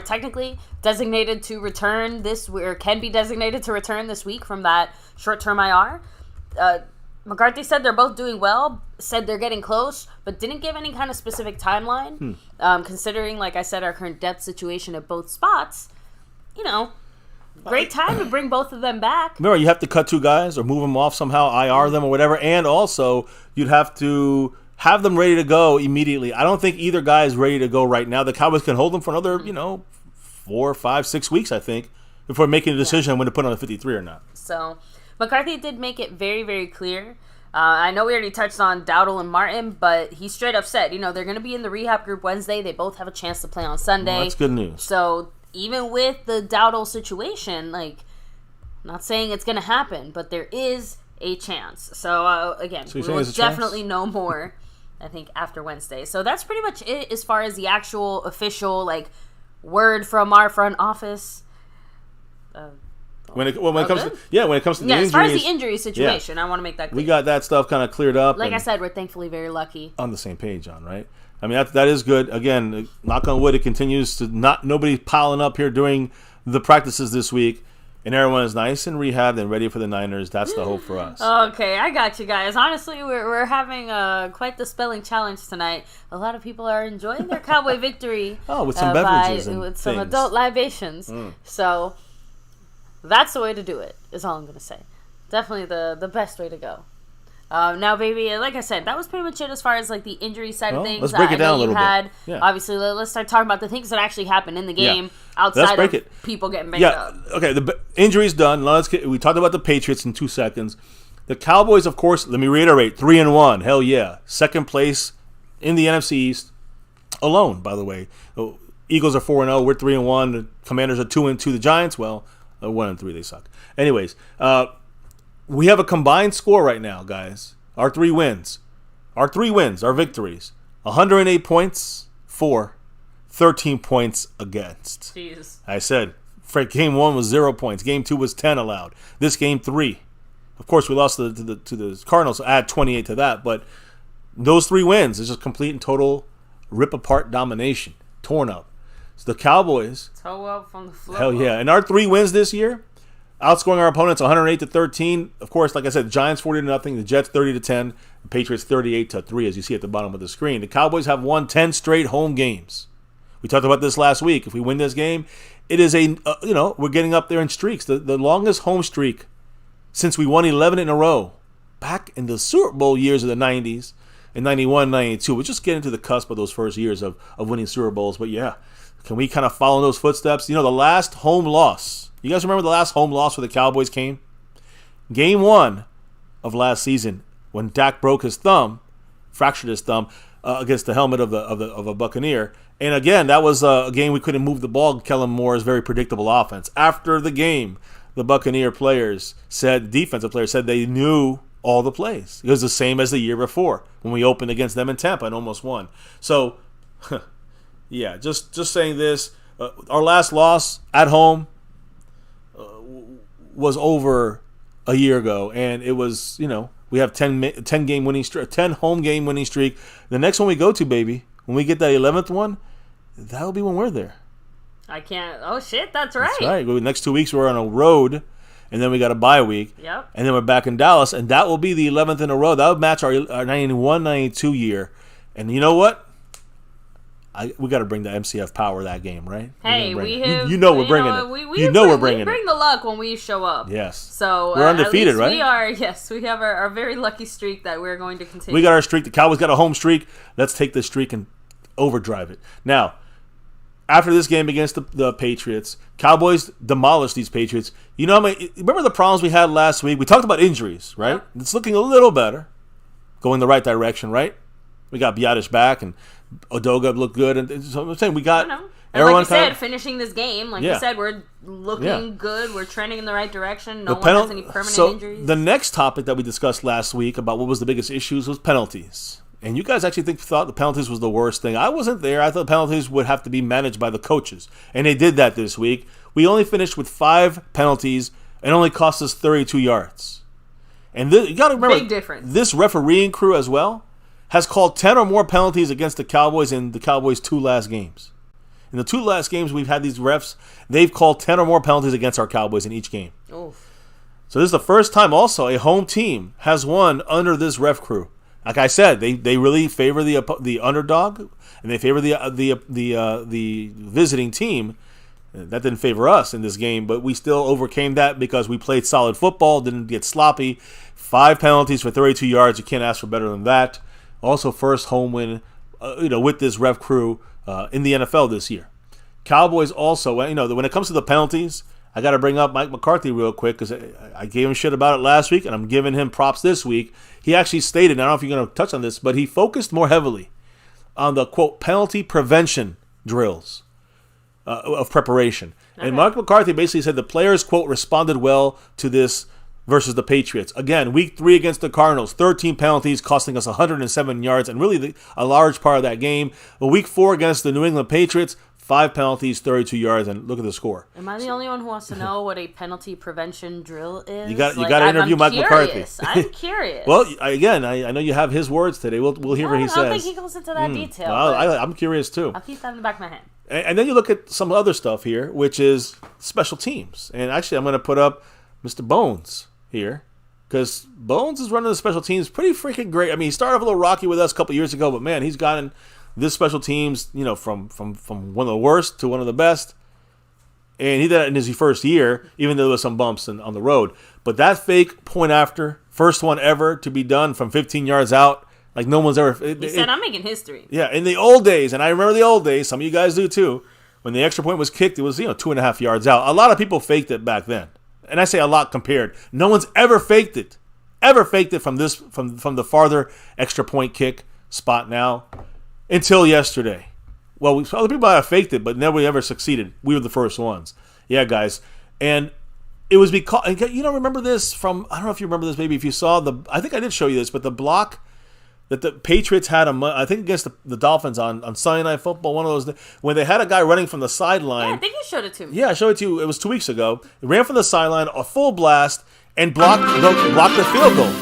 technically designated to return or can be designated to return this week from that short-term IR. McCarthy said they're both doing well, said they're getting close, but didn't give any kind of specific timeline. Considering, like I said, our current depth situation at both spots, great time to bring both of them back. Remember, you have to cut 2 guys or move them off somehow, IR them or whatever, and also you'd have to have them ready to go immediately. I don't think either guy is ready to go right now. The Cowboys can hold them for another, 4, 5, 6 weeks, I think, before making a decision on when to put on the 53 or not. So McCarthy did make it very, very clear. I know we already touched on Dowdle and Martin, but he straight up said, they're going to be in the rehab group Wednesday. They both have a chance to play on Sunday. Well, that's good news. So even with the Dowdle situation, not saying it's going to happen, but there is a chance. So, again, So we saying will there's a chance? definitely know more, I think, after Wednesday. So that's pretty much it as far as the actual official, word from our front office. When it comes to the injuries, as far as the injury situation, I want to make that clear. We got that stuff kind of cleared up. Like I said, we're thankfully very lucky. On the same page, right? I mean, that is good. Again, knock on wood, it continues to nobody piling up here during the practices this week, and everyone is nice and rehabbed and ready for the Niners. That's the hope for us. Okay, I got you guys. Honestly, we're having quite the spelling challenge tonight. A lot of people are enjoying their Cowboy victory. With some beverages and with some things. adult libations. So that's the way to do it, is all I'm going to say. Definitely the best way to go. Now, baby, like I said, that was pretty much it as far as like the injury side of things. Let's break it down a little bit. Yeah. Obviously, let's start talking about the things that actually happened in the game outside of people getting banged up. Okay, the injury's done. We talked about the Patriots in 2 seconds. The Cowboys, of course, let me reiterate, 3-1. Hell yeah. Second place in the NFC East alone, by the way. Eagles are 4-0. We're 3-1. The Commanders are 2-2. The Giants, 1-3. They suck. Anyways, we have a combined score right now, guys. Our three wins, our victories. 108 points for, 13 points against. Jeez. I said, game 1 was 0 points. Game 2 was 10 allowed. This game 3. Of course, we lost to the Cardinals. So add 28 to that. But those 3 wins is just complete and total rip-apart domination. Torn up. So the Cowboys. Toe up from the floor. Hell yeah. And our 3 wins this year, outscoring our opponents 108-13. Of course, like I said, Giants 40-0, the Jets 30-10, the Patriots 38-3, as you see at the bottom of the screen. The Cowboys have won 10 straight home games. We talked about this last week. If we win this game, it is we're getting up there in streaks. The longest home streak since we won 11 in a row back in the Super Bowl years of the 90s, in 91, 92. We're just getting to the cusp of those first years of winning Super Bowls. But yeah, can we kind of follow those footsteps? The last home loss. You guys remember the last home loss for the Cowboys came? Game 1 of last season when Dak broke his thumb, fractured his thumb against the helmet of a Buccaneer. And again, that was a game we couldn't move the ball. Kellen Moore's very predictable offense. After the game, the Buccaneer defensive players said they knew all the plays. It was the same as the year before when we opened against them in Tampa and almost won. So, yeah, just saying this. Our last loss at home was over a year ago, and it was, we have 10 game winning streak, 10 home game winning streak. The next one we go to, baby, when we get that 11th one, that'll be when we're there. I can't. Oh shit, that's right. That's right. The next 2 weeks we're on a road, and then we got a bye week. Yep. And then we're back in Dallas, and that will be the 11th in a row. That would match our 91-92 year. And you know what? We got to bring the MCF power that game, right? Hey, we're bringing it. We bring the luck when we show up. Yes. So we're undefeated, right? We are. Yes, we have our very lucky streak that we're going to continue. We got our streak. The Cowboys got a home streak. Let's take this streak and overdrive it. Now, after this game against the Patriots, Cowboys demolished these Patriots. Remember the problems we had last week? We talked about injuries, right? Yep. It's looking a little better, going the right direction, right? We got Biotish back, and Odoga looked good, and so I'm saying we got everyone. Like you said, finishing this game, you said, we're looking good. We're trending in the right direction. No one has any permanent injuries. The next topic that we discussed last week about what was the biggest issues was penalties. And you guys actually thought the penalties was the worst thing. I wasn't there. I thought penalties would have to be managed by the coaches, and they did that this week. We only finished with 5 penalties, and only cost us 32 yards. And you got to remember, big difference. This refereeing crew as well has called 10 or more penalties against the Cowboys in the Cowboys' 2 last games. In the 2 last games we've had these refs, they've called 10 or more penalties against our Cowboys in each game. Oof. So this is the first time also a home team has won under this ref crew. Like I said, they really favor the underdog, and they favor the visiting team. That didn't favor us in this game, but we still overcame that because we played solid football, didn't get sloppy. 5 penalties for 32 yards. You can't ask for better than that. Also, first home win, with this ref crew in the NFL this year. Cowboys also, when it comes to the penalties, I got to bring up Mike McCarthy real quick because I gave him shit about it last week, and I'm giving him props this week. He actually stated, I don't know if you're going to touch on this, but he focused more heavily on the, quote, penalty prevention drills of preparation. Okay. And Mike McCarthy basically said the players, quote, responded well to this versus the Patriots. Again, week 3 against the Cardinals, 13 penalties costing us 107 yards, and really a large part of that game. But week 4 against the New England Patriots, 5 penalties, 32 yards, and look at the score. Am I the only one who wants to know what a penalty prevention drill is? You got to interview Mike McCarthy. I'm curious. Well, again, I know you have his words today. We'll hear what he says. I don't think he goes into that detail. Well, I'm curious too. I'll keep that in the back of my head. And then you look at some other stuff here, which is special teams. And actually, I'm going to put up Mr. Bones here, because Bones is running the special teams pretty freaking great. I mean, he started off a little rocky with us a couple years ago, but man, he's gotten this special teams, from one of the worst to one of the best. And he did that in his first year, even though there was some bumps on the road. But that fake point after, first one ever to be done from 15 yards out, like no one's ever. He said, I'm making history. Yeah, in the old days, and I remember the old days, some of you guys do too, when the extra point was kicked, it was 2.5 yards out. A lot of people faked it back then. And I say a lot compared. No one's ever faked it. From the farther extra point kick spot now. Until yesterday. Well, other people have faked it, but never ever succeeded. We were the first ones. Yeah, guys. And it was because, remember this from, I don't know if you remember this, maybe if you saw I think I did show you this, but the block that the Patriots had, I think against the Dolphins on Sunday Night Football, one of those, when they had a guy running from the sideline. Yeah, I think you showed it to me. Yeah, I showed it to you. It was 2 weeks ago. He ran from the sideline, a full blast, and blocked the field goal.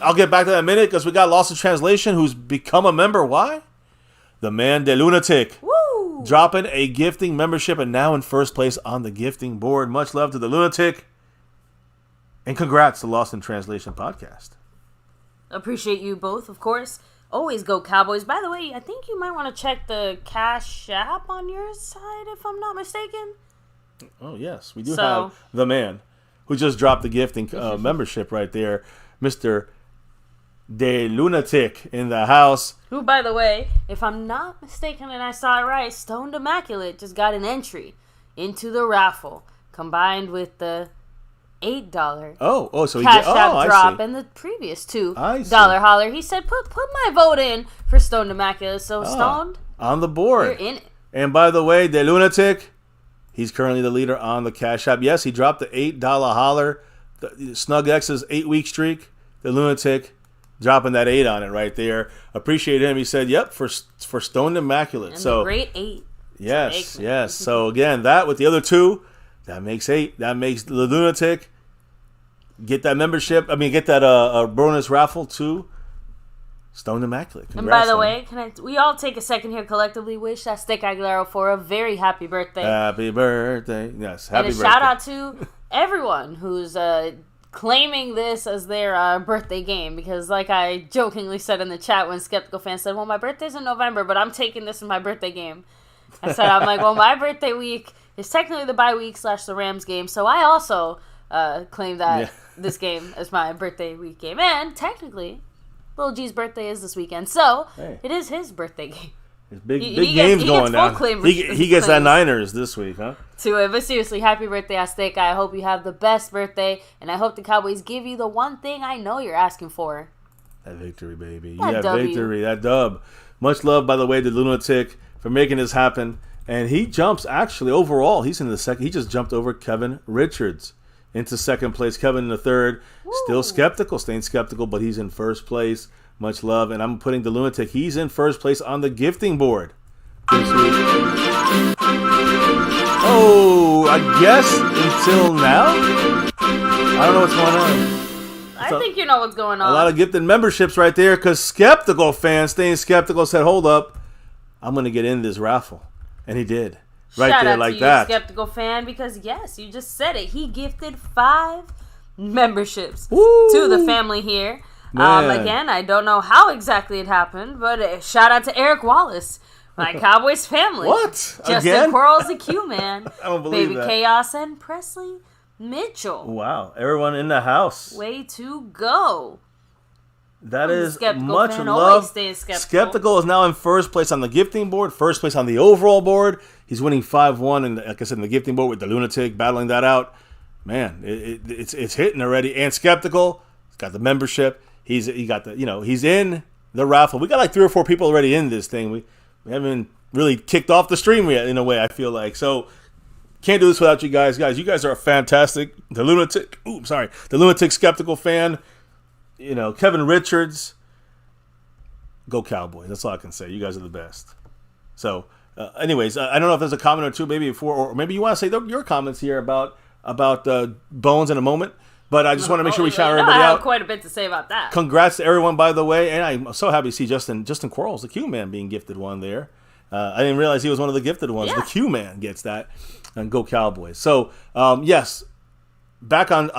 I'll get back to that in a minute because we got Lost in Translation, who's become a member. Why? The man, the lunatic, dropping a gifting membership and now in first place on the gifting board. Much love to the lunatic. And congrats to Lost in Translation podcast. Appreciate you both, of course. Always go Cowboys. By the way, I think you might want to check the Cash App on your side, if I'm not mistaken. Oh, yes. We do have the man who just dropped the gifting membership right there, Mr. De Lunatic in the house. Who, by the way, if I'm not mistaken and I saw it right, Stoned Immaculate just got an entry into the raffle, combined with the $8 so he Cash did. App drop see. and the previous $2 holler. He said, put my vote in for Stoned Immaculate. So Stoned, on the board. you're in it. And by the way, De Lunatic, he's currently the leader on the Cash App. Yes, he dropped the $8 holler, the Snug X's 8-week streak. The Lunatic dropping that 8 on it right there. Appreciate him. He said, yep, for Stoned Immaculate. And so the great 8. Yes. So again, that with the other 2, that makes 8. That makes the Lunatic get that membership. Get that bonus raffle too. Stoned Immaculate. Congrats, and by the way, we all take a second here collectively wish that Stick Aguilera for a very happy birthday. Happy birthday. Yes, happy birthday. And a shout out to everyone who's claiming this as their birthday game, because like I jokingly said in the chat when Skeptical Fan said, well, my birthday's in November, but I'm taking this in my birthday game. I'm like, well, my birthday week is technically the bye week / the Rams game, so I also claim that this game as my birthday week game. And technically, Lil G's birthday is this weekend, so it is his birthday game. His big games going down. He gets that Niners this week, huh? To it. But seriously, happy birthday, Azteca. I hope you have the best birthday, and I hope the Cowboys give you the one thing I know you're asking for. That victory, baby. Victory. That dub. Much love, by the way, to Lunatic for making this happen. And he jumps, actually, overall, he's in the second. He just jumped over Kevin Richards into second place. Kevin in the third. Woo. Still skeptical, staying skeptical, but he's in first place. Much love. And I'm putting the Lunatic. He's in first place on the gifting board this week. Oh, I guess until now? I don't know what's going on. I think you know what's going on. A lot of gifted memberships right there, because Skeptical Fan, staying skeptical, said, hold up, I'm going to get in this raffle. And he did. Right Shout there out like to that. You, Skeptical Fan, because yes, you just said it. He gifted 5 memberships Woo! to the family here. Man. Again, I don't know how exactly it happened, but shout out to Eric Wallace, my Cowboys family. What? Justin Again? Quarles, the Q-Man. I don't believe Baby that. Chaos, and Presley Mitchell. Wow. Everyone in the house. Way to go. That is Skeptical much Fan, love. always staying skeptical. Skeptical is now in first place on the gifting board, first place on the overall board. He's winning 5-1, and like I said, in the gifting board with the Lunatic, battling that out. Man, it's hitting already. And Skeptical, he's got the membership. He's in the raffle. We got like 3 or 4 people already in this thing. We haven't really kicked off the stream yet, in a way, I feel like. So can't do this without you guys. Guys, you guys are fantastic. The Lunatic Skeptical Fan. Kevin Richards. Go Cowboys. That's all I can say. You guys are the best. So anyways, I don't know if there's a comment or two maybe before, or maybe you want to say your comments here about Bones in a moment. But I just want to make sure we shout everybody I have out. quite a bit to say about that. Congrats to everyone, by the way. And I'm so happy to see Justin Quarles, the Q-Man, being gifted one there. I didn't realize he was one of the gifted ones. Yeah. The Q-Man gets that. And go Cowboys. So, yes, back on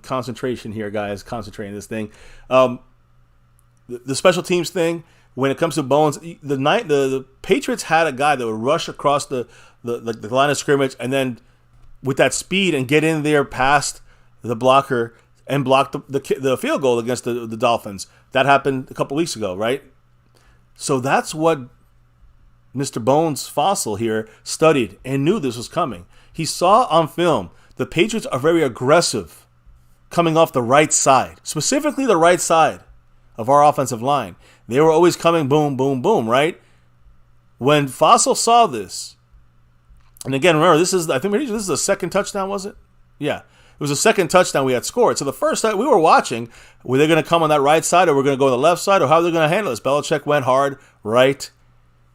concentration here, guys. Concentrating this thing. The special teams thing, when it comes to Bones, the Patriots had a guy that would rush across the line of scrimmage and then with that speed and get in there past the blocker and block the field goal against the Dolphins. That happened a couple weeks ago, right? So that's what Mr. Bones Fossil here studied and knew this was coming. He saw on film the Patriots are very aggressive coming off the right side, specifically the right side of our offensive line. They were always coming boom, boom, boom, right? When Fossil saw this, and again, remember, this is the second touchdown, was it? Yeah. It was the second touchdown we had scored. So the first time we were watching, were they going to come on that right side or we're going to go on the left side or how are they going to handle this? Belichick went hard, right?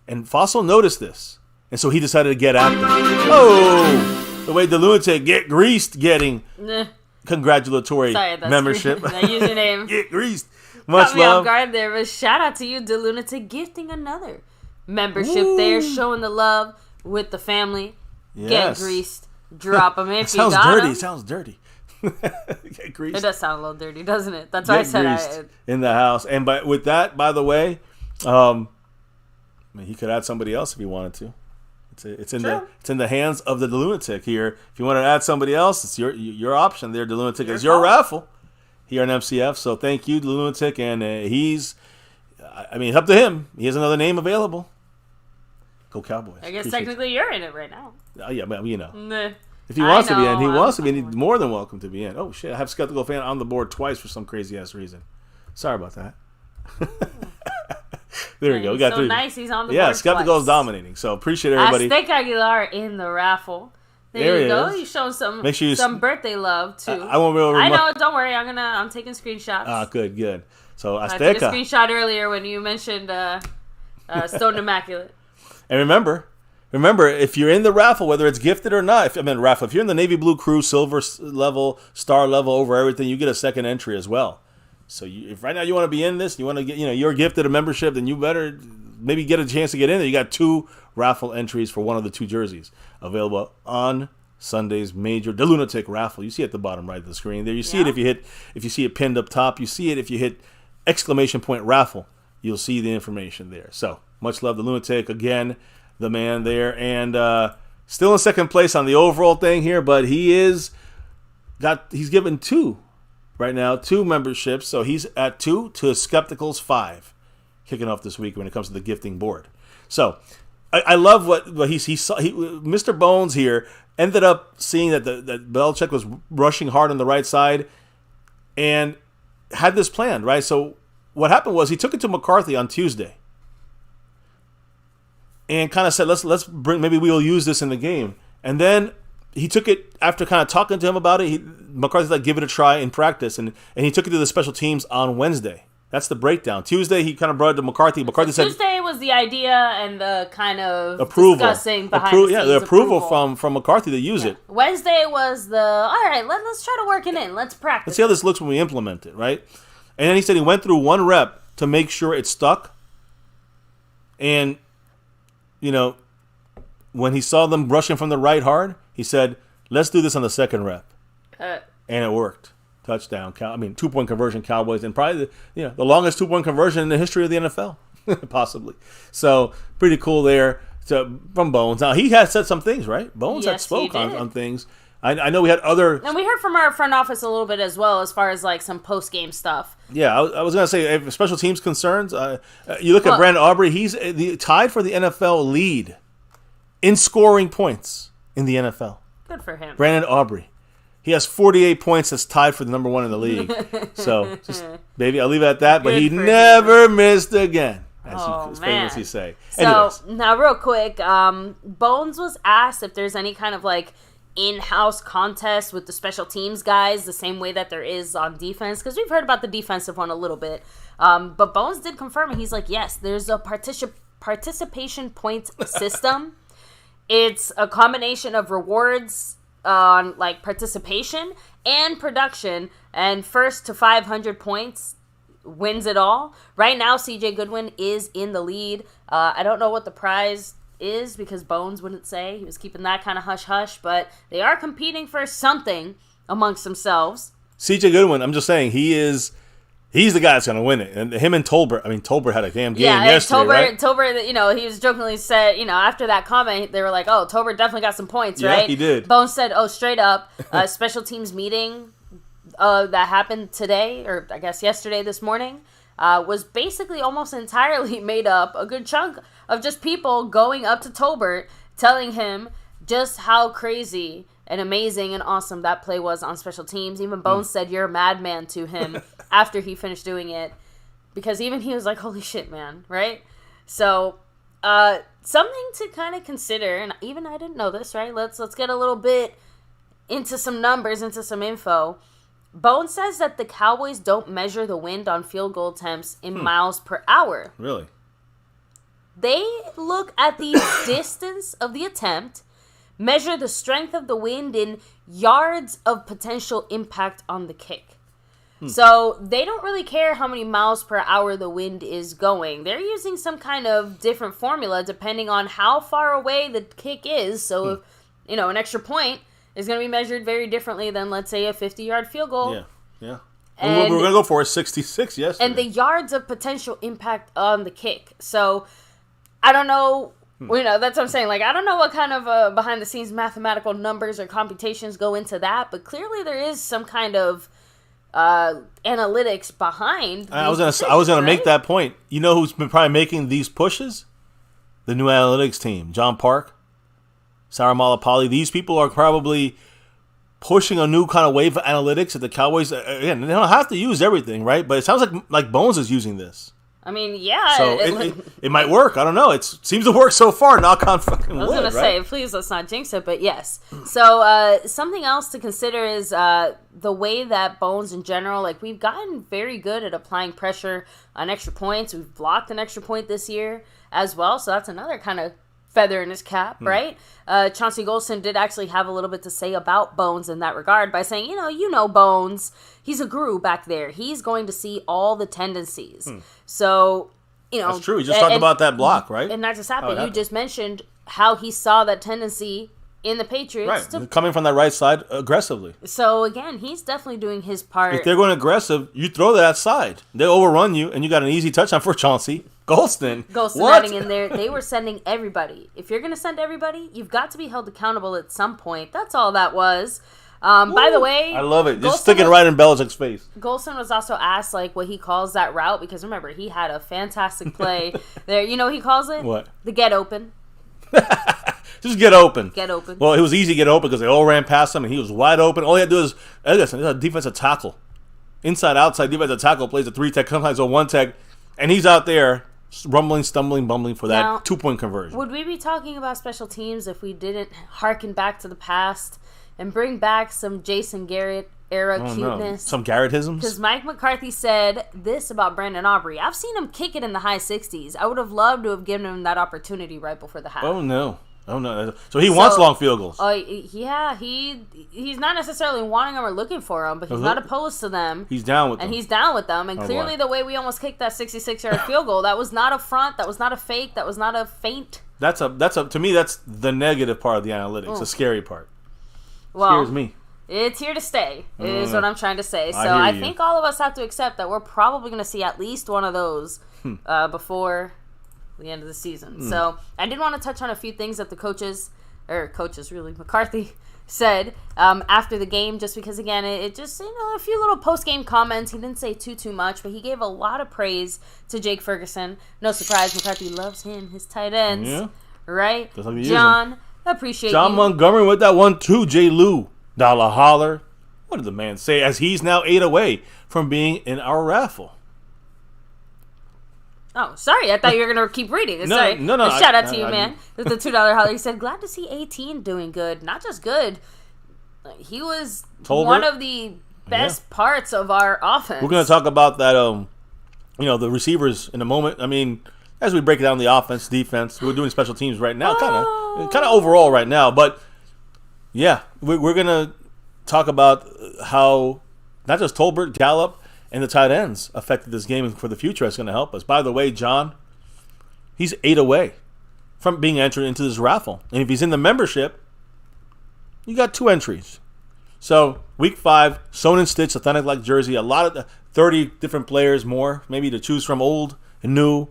And Fossil noticed this. And so he decided to get after it. Oh! The way the lunatic get greased getting congratulatory membership. That username. Get greased. Much Caught me love. off guard there, but shout out to you, the lunatic, gifting another membership there, showing the love with the family. Yes. Get greased. Drop them if you Sounds got dirty. them. Sounds dirty. Get greased. It does sound a little dirty, doesn't it? That's why I said in the house. And with that, by the way, he could add somebody else if he wanted to. It's in the hands of the lunatic here. If you want to add somebody else, it's your option there. The lunatic is your raffle here on MCF. So thank you, the lunatic, and it's up to him. He has another name available. Go Cowboys. I guess technically you're in it right now. Oh yeah, but Nah. if he wants to be in, he wants to be in. He's more than welcome to be in. Oh shit, I have Skeptical Fan on the board twice for some crazy ass reason. Sorry about that. There we go. We got three. Nice. He's on the board. Yeah, Skeptical twice. is dominating. So appreciate everybody. Aztec Aguilar in the raffle. There you go. Is. You showing some Make some birthday love too. I won't be able to I know. Don't worry. I'm taking screenshots. Ah, good. So I took a Azteca. screenshot earlier when you mentioned Stone Immaculate. And remember, if you're in the raffle, whether it's gifted or not, if you're in the navy blue crew, silver level, star level, over everything, you get a second entry as well. So if right now you want to be in this, you want to get, you're gifted a membership, then you better maybe get a chance to get in there. You got 2 raffle entries for one of the 2 jerseys available on Sunday's major The Lunatic raffle. You see at the bottom right of the screen there. You see it if you see it pinned up top. You see it if you hit ! raffle. You'll see the information there. So much love, The Lunatic, again, the man there, and still in second place on the overall thing here, but he's given 2 right now, 2 memberships, so he's at 2 to Skeptical's 5, kicking off this week when it comes to the gifting board. So I love what he saw. Mr. Bones here ended up seeing that that Belichick was rushing hard on the right side and had this planned, right? So what happened was he took it to McCarthy on Tuesday and kind of said, let's bring, maybe we'll use this in the game. And then he took it after kind of talking to him about it. McCarthy said, give it a try in practice. And he took it to the special teams on Wednesday. That's the breakdown. Tuesday, he kind of brought it to McCarthy. McCarthy said Tuesday was the idea and the kind of approval. Discussing behind the scenes. Yeah, the approval from McCarthy to use it. Wednesday was all right, let's try to work it in. Let's practice. Let's see how this looks when we implement it, right? And then he said he went through 1 rep to make sure it stuck. And, when he saw them rushing from the right hard, he said, let's do this on the 2nd rep. And it worked. Touchdown. 2-point conversion, Cowboys, and probably the longest 2-point conversion in the history of the NFL, possibly. So pretty cool there from Bones. Now he had said some things, right? Bones had spoke on things. I know we had other, and we heard from our front office a little bit as well as far as like some post game stuff. Yeah, I was gonna say if special teams concerns. You look at Brandon Aubrey; he's tied for the NFL lead in scoring points in the NFL. Good for him, Brandon Aubrey. He has 48 points. That's tied for the number 1 in the league. So, baby, I'll leave it at that. But he never missed again, as you famously say. So, now real quick, Bones was asked if there's any kind of like in-house contest with the special teams guys, the same way that there is on defense, because we've heard about the defensive one a little bit. But Bones did confirm, and he's like, yes, there's a participation points system. It's a combination of rewards on like participation and production, and first to 500 points wins it all. Right now, CJ Goodwin is in the lead. I don't know what the prize is because Bones wouldn't say. He was keeping that kind of hush-hush, but they are competing for something amongst themselves. CJ Goodwin, I'm just saying, he's the guy that's going to win it. And him and Tolbert, Tolbert had a damn game yesterday, right? Tolbert, he was jokingly said, after that comment, they were like, oh, Tolbert definitely got some points, right? Yeah, he did. Bones said, oh, straight up, special teams meeting that happened today, or I guess yesterday, this morning, was basically almost entirely made up, a good chunk of just people going up to Tolbert, telling him just how crazy and amazing and awesome that play was on special teams. Even Bones said, you're a madman to him after he finished doing it, because even he was like, holy shit, man, right? So, something to kind of consider, and even I didn't know this, right? Let's get a little bit into some numbers, into some info. Bones says that the Cowboys don't measure the wind on field goal attempts in miles per hour. Really? They look at the distance of the attempt, measure the strength of the wind in yards of potential impact on the kick. So they don't really care how many miles per hour the wind is going. They're using some kind of different formula depending on how far away the kick is. So, if, an extra point is going to be measured very differently than, let's say, a 50-yard field goal. Yeah. And we're going to go for a 66 yesterday. And the yards of potential impact on the kick. So, I don't know. That's what I'm saying. Like, I don't know what kind of behind-the-scenes mathematical numbers or computations go into that, but clearly there is some kind of analytics behind. I was gonna make that point. You know who's been probably making these pushes? The new analytics team, John Park, Sarah Malapalli. These people are probably pushing a new kind of wave of analytics at the Cowboys. Again, they don't have to use everything, right? But it sounds like Bones is using this. I mean, yeah. So it might work. I don't know. It seems to work so far. Knock on fucking wood. I was going to say, please let's not jinx it, but yes. So something else to consider is the way that Bones in general, like we've gotten very good at applying pressure on extra points. We've blocked an extra point this year as well. So that's another kind of feather in his cap, right? Chauncey Golston did actually have a little bit to say about Bones in that regard by saying, you know Bones, he's a guru back there. He's going to see all the tendencies. So, that's true. You just talked about that block, right? And that just happened. You just mentioned how he saw that tendency in the Patriots. Right, coming from that right side aggressively. So, again, he's definitely doing his part. If they're going aggressive, you throw that side. They overrun you, and you got an easy touchdown for Chauncey. Golston adding in there. They were sending everybody. If you're going to send everybody, you've got to be held accountable at some point. That's all that was. By the way, I love it. Just stick it right in Belichick's face. Golston was also asked what he calls that route, because remember, he had a fantastic play there. You know what he calls it? What? The get open. Just get open. Get open. Well, it was easy to get open because they all ran past him and he was wide open. All he had to do is, listen, it's a defensive tackle. Inside, outside, defensive tackle plays a 3-tech, sometimes a 1-tech, and he's out there rumbling, stumbling, bumbling for that now, 2-point conversion. Would we be talking about special teams if we didn't harken back to the past and bring back some Jason Garrett era cuteness? No. Some Garrettisms? Because Mike McCarthy said this about Brandon Aubrey. I've seen him kick it in the high 60s. I would have loved to have given him that opportunity right before the half. Oh, no. So he wants long field goals. Yeah, he's not necessarily wanting them or looking for them, but he's not opposed to them. He's down with them. And he's down with them. And clearly the way we almost kicked that 66-yard field goal, that was not a front, that was not a fake, that was not a feint. That's to me, that's the negative part of the analytics, the scary part. Well, scares me. It's here to stay, is what I'm trying to say. So I think all of us have to accept that we're probably going to see at least one of those before the end of the season. So I did want to touch on a few things that the coaches really, McCarthy said after the game, just because, again, it just, a few little post-game comments. He didn't say too much, but he gave a lot of praise to Jake Ferguson. No surprise, McCarthy loves him, his tight ends. Yeah. Right? John, appreciate John you. Montgomery with that 1-2, J. Lou. Dollar holler. What did the man say as he's now 8 away from being in our raffle? Oh, sorry. I thought you were going to keep reading. No. Shout out to you, man. With the $2 holler. He said, glad to see 18 doing good. Not just good. He was one of the best parts of our offense. We're going to talk about that, the receivers in a moment. I mean, as we break down the offense, defense. We're doing special teams right now, kind of overall right now. But yeah, we're gonna talk about how not just Tolbert, Gallup, and the tight ends affected this game, and for the future, it's going to help us. By the way, John, he's 8 away from being entered into this raffle, and if he's in the membership, you got 2 entries. So week 5, sewn and stitched, authentic like jersey, a lot of 30 different players more, maybe to choose from, old and new.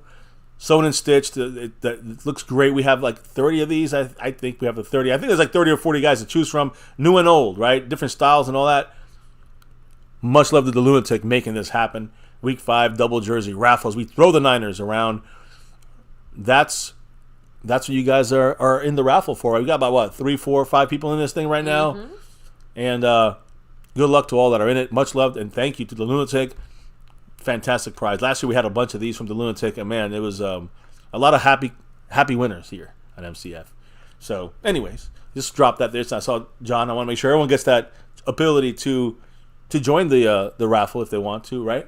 Sewn and stitched. It looks great. We have like 30 of these. I think we have the 30. I think there's like 30 or 40 guys to choose from, new and old, right? Different styles and all that. Much love to the Lunatic making this happen. Week 5, double jersey raffles. We throw the Niners around. That's what you guys are in the raffle for. We got about, 3, 4, 5 people in this thing right now. Mm-hmm. And good luck to all that are in it. Much love and thank you to the Lunatic. Fantastic prize. Last year we had a bunch of these from the Lunatic, and man, it was a lot of happy winners here at MCF. So, anyways, just drop that there. So I saw John. I want to make sure everyone gets that ability to join the raffle if they want to, right?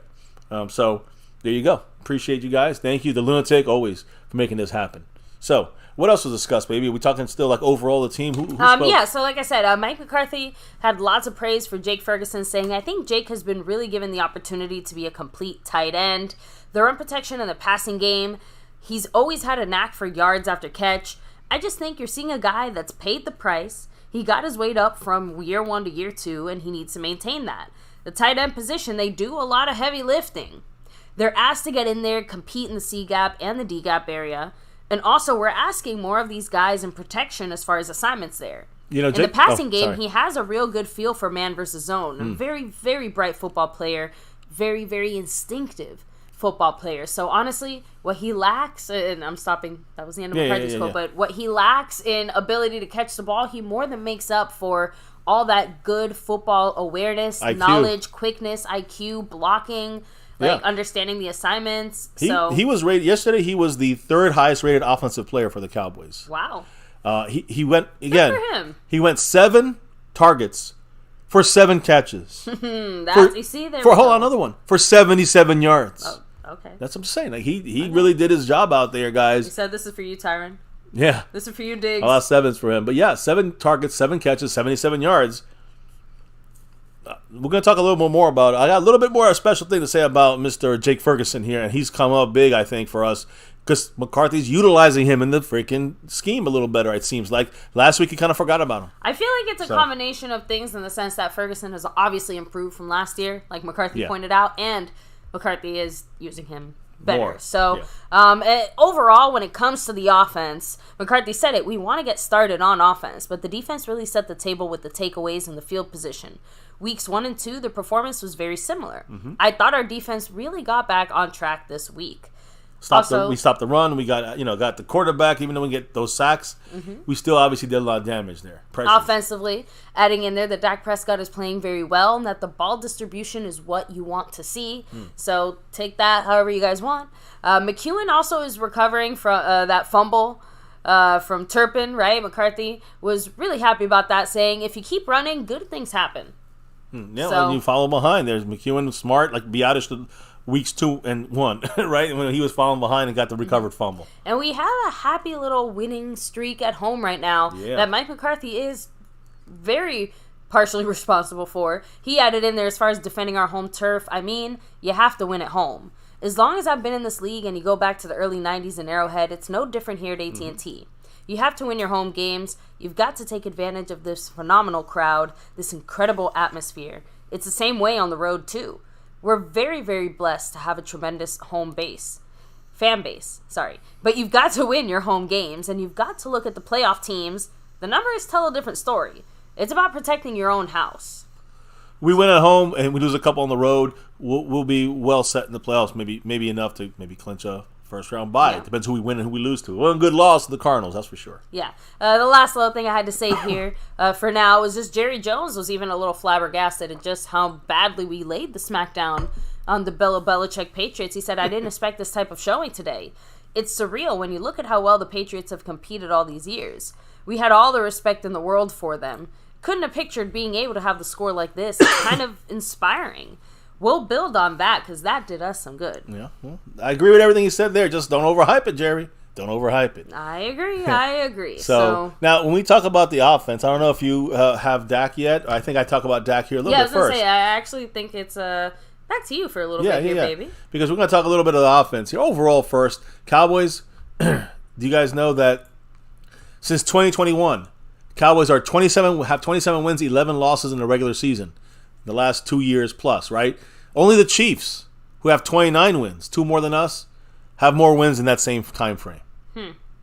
So there you go. Appreciate you guys. Thank you, the Lunatic, always for making this happen. So what else was discussed, baby? Are we talking still like overall the team? Who spoke? Yeah, so like I said, Mike McCarthy had lots of praise for Jake Ferguson, saying, I think Jake has been really given the opportunity to be a complete tight end. The run protection and the passing game, he's always had a knack for yards after catch. I just think you're seeing a guy that's paid the price. He got his weight up from year 1 to year 2, and he needs to maintain that. The tight end position, they do a lot of heavy lifting. They're asked to get in there, compete in the C-gap and the D-gap area. And also, we're asking more of these guys in protection as far as assignments there. You know, in the passing game, he has a real good feel for man versus zone. A very, very bright football player. Very, very instinctive football player. So, honestly, what he lacks, and I'm stopping, that was the end of McCarthy's quote, but what he lacks in ability to catch the ball, he more than makes up for all that good football awareness, IQ. Knowledge, quickness, IQ, blocking, understanding the assignments. He was rated yesterday. He was the 3rd highest rated offensive player for the Cowboys. Wow. He went again. Good for him. He went 7 targets for 7 catches. You see there. Hold on, another one for 77 yards. Oh, okay. That's what I'm saying. Like he really did his job out there, guys. You said this is for you, Tyron. Yeah. This is for you, Diggs. A lot of 7s for him, but yeah, 7 targets, 7 catches, 77 yards. We're going to talk a little bit more about it. I got a little bit more a special thing to say about Mr. Jake Ferguson here, and he's come up big, I think, for us because McCarthy's utilizing him in the freaking scheme a little better, it seems like. Last week, he kind of forgot about him. I feel like it's a combination of things in the sense that Ferguson has obviously improved from last year, like McCarthy pointed out, and McCarthy is using him better. More. So, overall, when it comes to the offense, McCarthy said it, we want to get started on offense, but the defense really set the table with the takeaways and the field position. Weeks 1 and 2, the performance was very similar. Mm-hmm. I thought our defense really got back on track this week. We stopped the run. We got the quarterback. Even though we get those sacks, we still obviously did a lot of damage there. Offensively, adding in there that Dak Prescott is playing very well and that the ball distribution is what you want to see. So take that however you guys want. McEwen also is recovering from that fumble from Turpin, right? McCarthy was really happy about that, saying, if you keep running, good things happen. Yeah, and you follow behind. There's McEwen, smart, like Biotish weeks 2 and 1, right? When he was following behind and got the recovered fumble. And we have a happy little winning streak at home right now that Mike McCarthy is very partially responsible for. He added in there as far as defending our home turf. I mean, you have to win at home. As long as I've been in this league and you go back to the early 90s in Arrowhead, it's no different here at AT&T. You have to win your home games. You've got to take advantage of this phenomenal crowd, this incredible atmosphere. It's the same way on the road, too. We're very, very blessed to have a tremendous fan base. But you've got to win your home games, and you've got to look at the playoff teams. The numbers tell a different story. It's about protecting your own house. We win at home, and we lose a couple on the road. We'll be well set in the playoffs, maybe enough to maybe clinch a first-round bye. It depends who we win and who we lose to. One good loss to the Cardinals, that's for sure. Yeah. The last little thing I had to say here for now was just Jerry Jones was even a little flabbergasted at just how badly we laid the smackdown on the Belichick Patriots. He said, I didn't expect this type of showing today. It's surreal when you look at how well the Patriots have competed all these years. We had all the respect in the world for them. Couldn't have pictured being able to have the score like this. It's kind of inspiring. we'll build on that because that did us some good. Yeah, well, I agree with everything you said there. Just don't overhype it, Jerry. Don't overhype it. I agree. So now, when we talk about the offense, I don't know if you have Dak yet. I think I talk about Dak here a little bit first. I was going to say, I actually think it's back to you for a little bit here, baby. Because we're going to talk a little bit of the offense here. Overall first, Cowboys, do you guys know that since 2021, Cowboys have 27 wins, 11 losses in the regular season. The last 2 years plus, right? Only the Chiefs, who have 29 wins, 2 more than us, have more wins in that same time frame.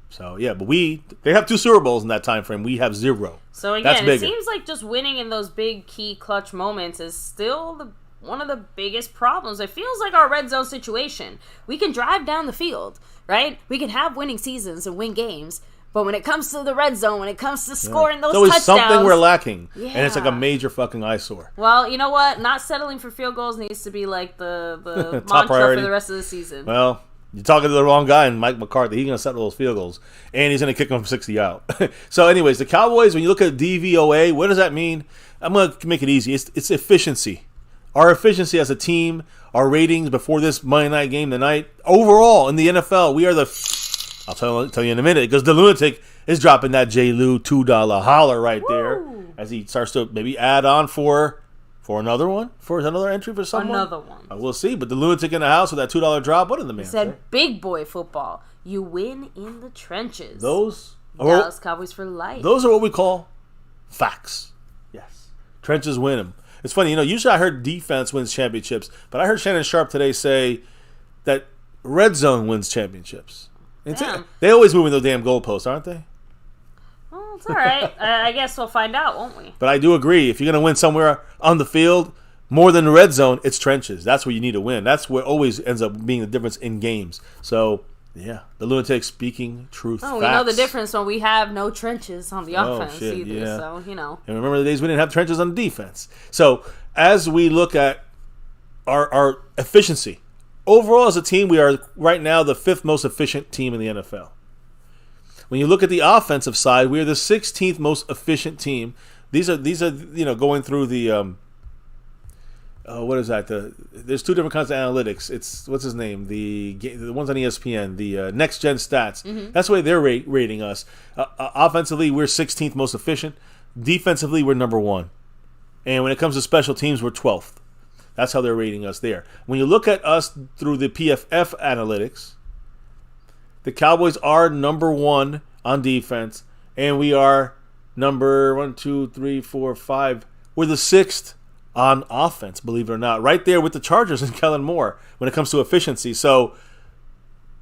So, yeah, but they have 2 Super Bowls in that time frame. We have 0. So, again, it seems like just winning in those big, key, clutch moments is still one of the biggest problems. It feels like our red zone situation. We can drive down the field, right? We can have winning seasons and win games. But when it comes to the red zone, when it comes to scoring those touchdowns... There's always something we're lacking. Yeah. And it's like a major fucking eyesore. Well, you know what? Not settling for field goals needs to be like the mantra priority for the rest of the season. Well, you're talking to the wrong guy, and Mike McCarthy, he's going to settle those field goals. And he's going to kick them from 60 out. So anyways, the Cowboys, when you look at DVOA, what does that mean? I'm going to make it easy. It's efficiency. Our efficiency as a team, our ratings before this Monday night game tonight, overall in the NFL, we are I'll tell you in a minute, because the lunatic is dropping that J. Lou $2 holler right there as he starts to maybe add on for another one, for another entry for someone. Another one. We'll see. But the lunatic in the house with that $2 drop, what did the man say? Said big boy football. You win in the trenches. Those Dallas Cowboys for life. Those are what we call facts. Yes. Trenches win them. It's funny, usually I heard defense wins championships, but I heard Shannon Sharp today say that red zone wins championships. They always move in those damn goalposts, aren't they? Well, it's all right. I guess we'll find out, won't we? But I do agree. If you're going to win somewhere on the field, more than the red zone, it's trenches. That's where you need to win. That's what always ends up being the difference in games. So, yeah, the lunatic speaking truth. Oh, facts. We know the difference when we have no trenches on the offense either. Yeah. So, And remember the days we didn't have trenches on the defense. So, as we look at our efficiency, overall, as a team, we are right now the 5th most efficient team in the NFL. When you look at the offensive side, we are the 16th most efficient team. These are going through the what is that? There's 2 different kinds of analytics. It's what's his name? The ones on ESPN, the Next Gen Stats. Mm-hmm. That's the way they're rating us. Offensively, we're 16th most efficient. Defensively, we're number 1. And when it comes to special teams, we're 12th. That's how they're rating us there. When you look at us through the PFF analytics, the Cowboys are number 1 on defense, and we are number 1, 2, 3, 4, 5. We're the 6th on offense, believe it or not, right there with the Chargers and Kellen Moore when it comes to efficiency. So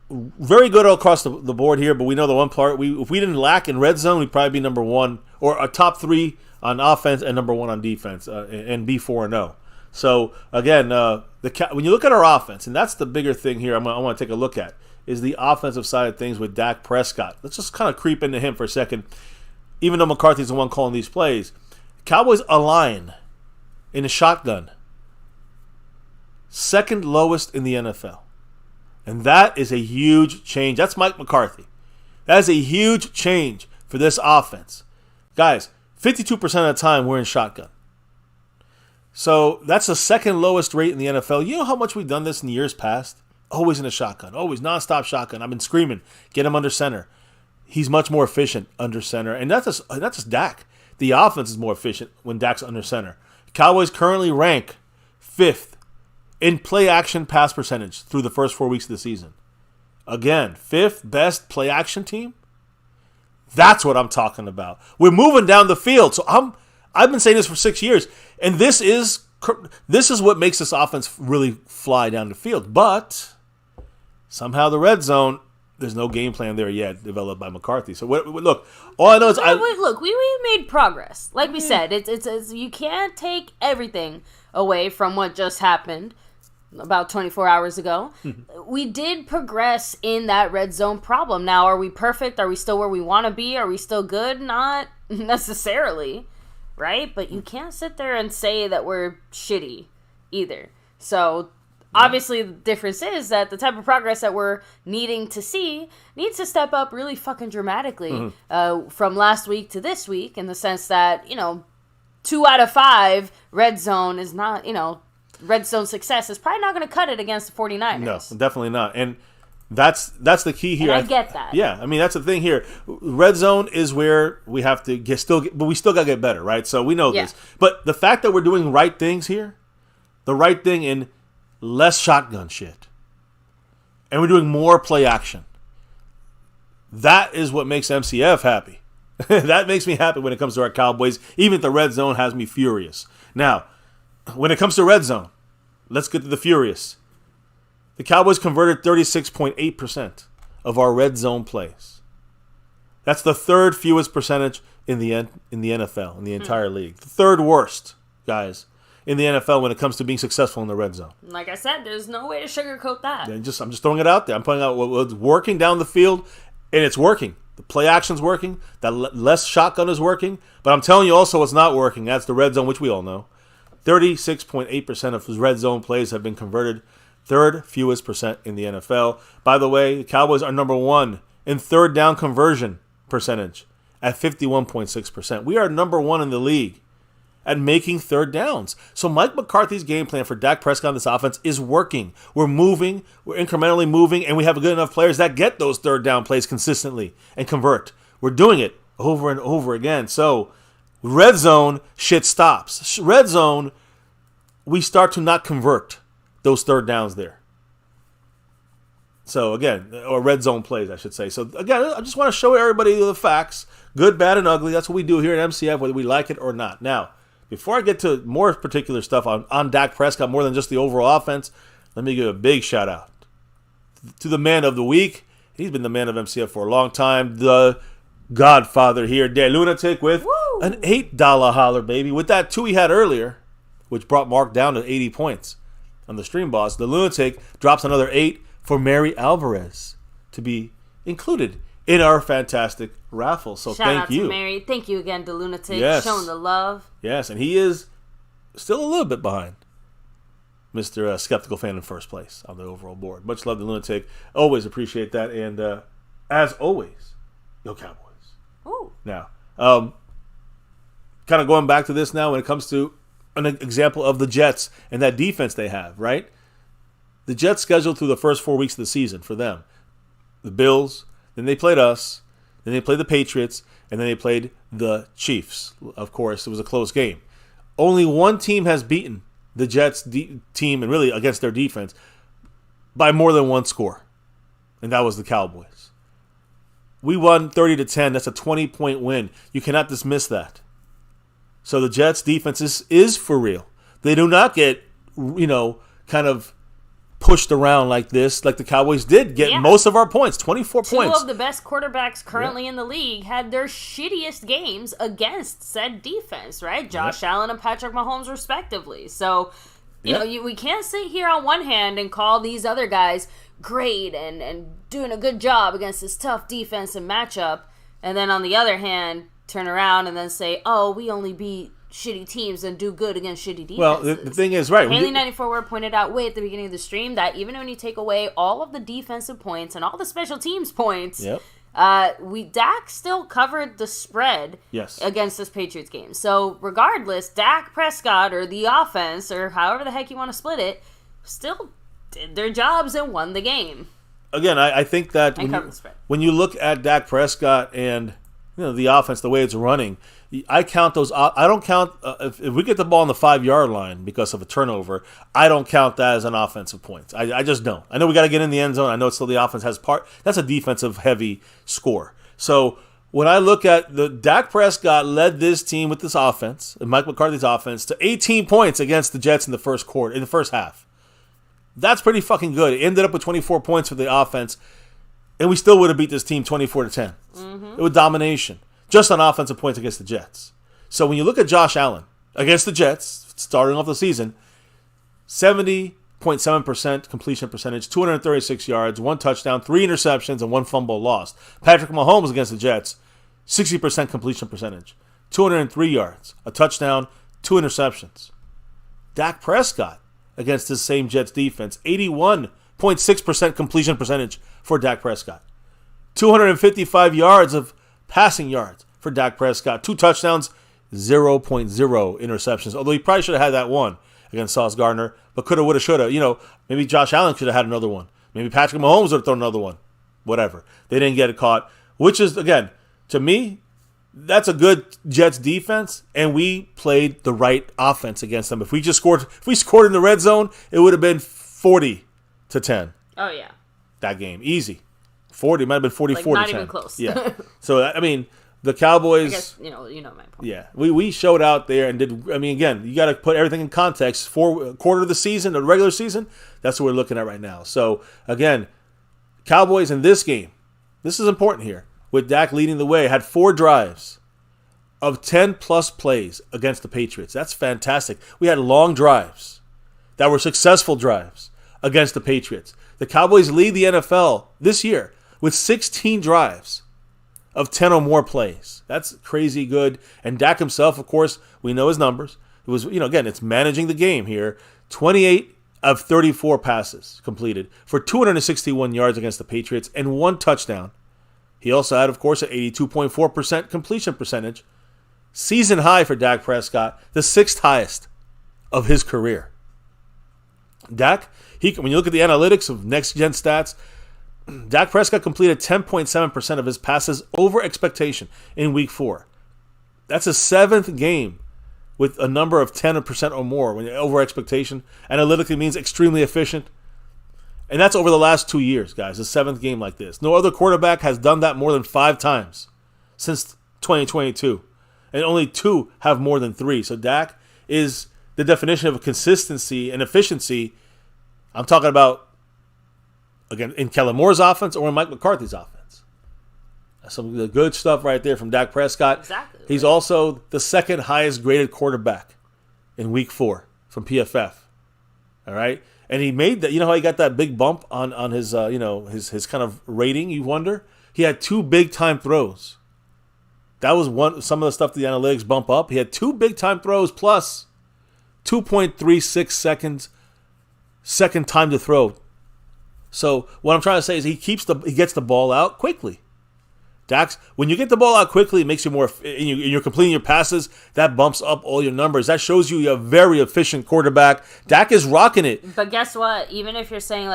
very good all across the board here, but we know the one part, if we didn't lack in red zone, we'd probably be number 1 or a top 3 on offense and number 1 on defense and be 4-0. So, again, when you look at our offense, and that's the bigger thing here I want to take a look at, is the offensive side of things with Dak Prescott. Let's just kind of creep into him for a second. Even though McCarthy's the one calling these plays, Cowboys align in a shotgun. 2nd lowest in the NFL. And that is a huge change. That's Mike McCarthy. That is a huge change for this offense. Guys, 52% of the time we're in shotgun. So that's the 2nd lowest rate in the NFL. You know how much we've done this in years past? Always in a shotgun. Always nonstop shotgun. I've been screaming, get him under center. He's much more efficient under center. And not just Dak. The offense is more efficient when Dak's under center. Cowboys currently rank 5th in play action pass percentage through the first 4 weeks of the season. Again, 5th best play action team. That's what I'm talking about. We're moving down the field. So I've been saying this for 6 years, and this is what makes this offense really fly down the field. But somehow the red zone, there's no game plan there yet developed by McCarthy. So look, all I know is we made progress. Like we said, it's you can't take everything away from what just happened about 24 hours ago. We did progress in that red zone problem. Now, are we perfect? Are we still where we want to be? Are we still good? Not necessarily, right? But you can't sit there and say that we're shitty either. So obviously the difference is that the type of progress that we're needing to see needs to step up really fucking dramatically from last week to this week, in the sense that, 2 out of 5 red zone is not, red zone success is probably not going to cut it against the 49ers. No, definitely not. And that's the key here. And I get that. Yeah, I mean, that's the thing here. Red zone is where we have to but we still got to get better, right? So we know this. But the fact that we're doing right things here, the right thing in less shotgun shit, and we're doing more play action, that is what makes MCF happy. That makes me happy when it comes to our Cowboys. Even if the red zone has me furious. Now, when it comes to red zone, let's get to the furious. The Cowboys converted 36.8% of our red zone plays. That's the third fewest percentage in the NFL, in the entire league. The third worst, guys, in the NFL when it comes to being successful in the red zone. Like I said, there's no way to sugarcoat that. I'm just throwing it out there. I'm putting out what's working down the field, and it's working. The play action's working. That less shotgun is working. But I'm telling you also what's not working. That's the red zone, which we all know. 36.8% of his red zone plays have been converted. Third fewest percent in the NFL. By the way, the Cowboys are number one in third down conversion percentage at 51.6%. We are number one in the league at making third downs. So Mike McCarthy's game plan for Dak Prescott on this offense is working. We're moving, we're incrementally moving, and we have good enough players that get those third down plays consistently and convert. We're doing it over and over again. So red zone, shit stops. Red zone, we start to not convert those third downs there. So again, or red zone plays, I should say. So again, I just want to show everybody the facts, good, bad, and ugly. That's what we do here at MCF, whether we like it or not. Now, before I get to more particular stuff on Dak Prescott, more than just the overall offense, let me give a big shout out to the man of the week. He's been the man of MCF for a long time. The Godfather here, De Lunatic, with an $8 holler, baby. With that 2 he had earlier, which brought Mark down to 80 points on the stream boss. The Lunatic drops another 8 for Mary Alvarez to be included in our fantastic raffle. So Shout thank out you. to Mary. Thank you again to Lunatic, Yes. showing the love. Yes, and he is still a little bit behind Mr. Skeptical Fan in first place on the overall board. Much love to Lunatic. Always appreciate that. And as always, go Cowboys. Ooh. Now, kind of going back to this now when it comes to an example of the Jets and that defense they have, right? The Jets scheduled through the first 4 weeks of the season for them. The Bills, then they played us, then they played the Patriots, and then they played the Chiefs. Of course, it was a close game. Only one team has beaten the Jets team, and really against their defense, by more than one score, and that was the Cowboys. We won 30-10. That's a 20-point win. You cannot dismiss that. So the Jets' defense is for real. They do not get, kind of pushed around like this, like the Cowboys did get most of our points, 24 points. Two of the best quarterbacks currently in the league had their shittiest games against said defense, right? Josh Allen and Patrick Mahomes, respectively. So, we can't sit here on one hand and call these other guys great and doing a good job against this tough defense and matchup, and then on the other hand, turn around and then say, oh, we only beat shitty teams and do good against shitty defenses. Well, the thing is, right. Haley94 Word pointed out way at the beginning of the stream that even when you take away all of the defensive points and all the special teams points, Dak still covered the spread against this Patriots game. So regardless, Dak Prescott or the offense or however the heck you want to split it, still did their jobs and won the game. Again, I think that when you look at Dak Prescott and the offense, the way it's running, I count those. I don't count if we get the ball on the 5-yard line because of a turnover. I don't count that as an offensive point. I just don't. I know we got to get in the end zone. I know it's still the offense has part. That's a defensive heavy score. So when I look at the Dak Prescott led this team with this offense, and Mike McCarthy's offense, to 18 points against the Jets in the first quarter, in the first half. That's pretty fucking good. It ended up with 24 points for the offense, and we still would have beat this team 24-10. It was domination. Just on offensive points against the Jets. So when you look at Josh Allen against the Jets, starting off the season, 70.7% completion percentage, 236 yards, 1 touchdown, 3 interceptions, and 1 fumble lost. Patrick Mahomes against the Jets, 60% completion percentage, 203 yards, a touchdown, 2 interceptions. Dak Prescott against this same Jets defense, 81.6% completion percentage for Dak Prescott. 255 yards of passing yards for Dak Prescott. 2 touchdowns, 0.0 interceptions. Although he probably should have had that one against Sauce Gardner, but coulda, woulda, shoulda. Maybe Josh Allen should have had another one. Maybe Patrick Mahomes would have thrown another one. Whatever. They didn't get it caught, which is, again, to me, that's a good Jets defense, and we played the right offense against them. If we scored in the red zone, it would have been 40-10. Oh, yeah. That game. Easy. 40. It might have been 44-10. Not even close. Yeah. So, I mean, the Cowboys. I guess, you know my point. Yeah. We showed out there and did. I mean, again, you got to put everything in context. Quarter of the season, the regular season, that's what we're looking at right now. So, again, Cowboys in this game, this is important here, with Dak leading the way, had 4 drives of 10-plus plays against the Patriots. That's fantastic. We had long drives that were successful drives against the Patriots. The Cowboys lead the NFL this year with 16 drives of 10 or more plays. That's crazy good. And Dak himself, of course, we know his numbers. It was, again, it's managing the game here. 28 of 34 passes completed for 261 yards against the Patriots and 1 touchdown. He also had, of course, an 82.4% completion percentage. Season high for Dak Prescott, the 6th highest of his career. Dak, when you look at the analytics of next-gen stats, Dak Prescott completed 10.7% of his passes over expectation in Week 4. That's a 7th game with a number of 10% or more when over expectation. Analytically means extremely efficient. And that's over the last 2 years, guys, the 7th game like this. No other quarterback has done that more than 5 times since 2022. And only 2 have more than 3. So Dak is the definition of consistency and efficiency. I'm talking about, again, in Kellen Moore's offense or in Mike McCarthy's offense. That's some of the good stuff right there from Dak Prescott. Exactly. He's also the 2nd highest graded quarterback in Week 4 from PFF. All right? And he made that, how he got that big bump on his, his kind of rating, you wonder? He had 2 big-time throws. That was some of the stuff the analytics bump up. He had 2 big-time throws plus 2.36 seconds second time to throw. So what I'm trying to say is he gets the ball out quickly. Dax, when you get the ball out quickly, it makes you more, and you're completing your passes, that bumps up all your numbers. That shows you're a very efficient quarterback. Dak is rocking it. But guess what? Even if you're saying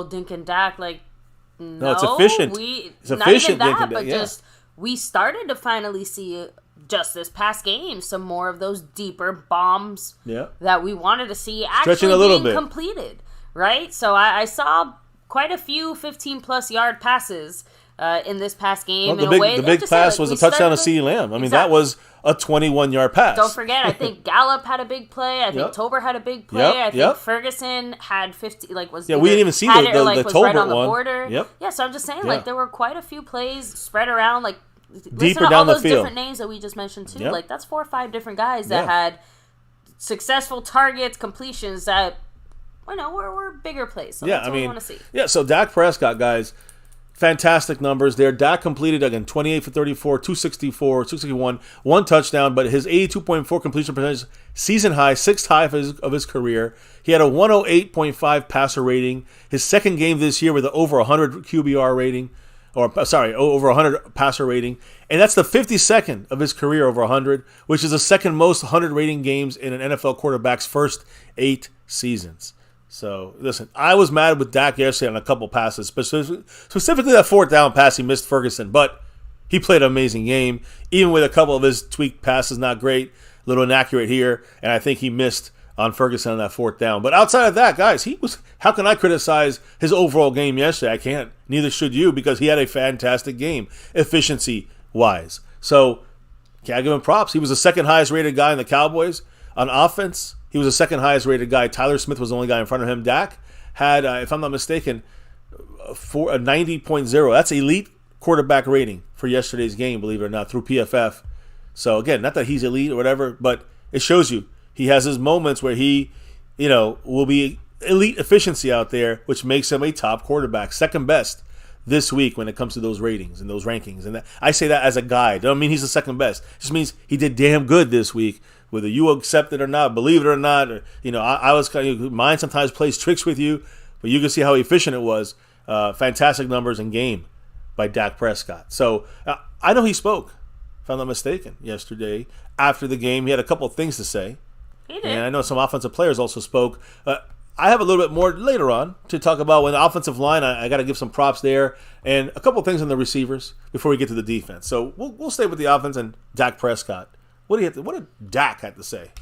Dink and Dak, no, it's efficient. It's not efficient, even that, but just we started to finally see just this past game some more of those deeper bombs that we wanted to see actually a little being bit completed, right? So I saw quite a few 15-plus yard passes in this past game. Well, the big pass was a touchdown to CeeDee Lamb. I mean, that was a 21-yard pass. Don't forget, I think Gallup had a big play. I think Tober had a big play. I think Ferguson had 50. Was we didn't even see the Tolbert right on the one. Border. Yep. Yeah, so I'm just saying, there were quite a few plays spread around, deeper down the field. All those different names that we just mentioned too. That's 4 or 5 different guys that had successful targets, completions that were bigger plays. So that's what we want to see. Yeah, so Dak Prescott, guys, fantastic numbers there. Dak completed, again, 28 for 34, 264, 261, 1 touchdown, but his 82.4 completion percentage, season high, 6th high of his career. He had a 108.5 passer rating. His 2nd game this year with an over 100 QBR rating, over 100 passer rating. And that's the 52nd of his career over 100, which is the 2nd most 100 rating games in an NFL quarterback's first 8 seasons. So, listen, I was mad with Dak yesterday on a couple passes, specifically that 4th down pass he missed Ferguson, but he played an amazing game, even with a couple of his tweaked passes, not great, a little inaccurate here, and I think he missed on Ferguson on that 4th down. But outside of that, guys, how can I criticize his overall game yesterday? I can't. Neither should you, because he had a fantastic game, efficiency-wise. So, can I give him props? He was the 2nd highest rated guy in the Cowboys on offense. He was the 2nd highest rated guy. Tyler Smith was the only guy in front of him. Dak had, if I'm not mistaken, a 90.0. That's elite quarterback rating for yesterday's game, believe it or not, through PFF. So, again, not that he's elite or whatever, but it shows you he has his moments where he, will be elite efficiency out there, which makes him a top quarterback, 2nd best this week when it comes to those ratings and those rankings. And I say that as a guide. I don't mean he's the 2nd best. It just means he did damn good this week. Whether you accept it or not, believe it or not, or, I was kind of, mine sometimes plays tricks with you, but you can see how efficient it was. Fantastic numbers in game by Dak Prescott. So I know he spoke, if I'm not mistaken, yesterday after the game. He had a couple of things to say. He did. And I know some offensive players also spoke. I have a little bit more later on to talk about when the offensive line. I got to give some props there, and a couple things on the receivers before we get to the defense. So we'll stay with the offense and Dak Prescott. What did Dak have to say?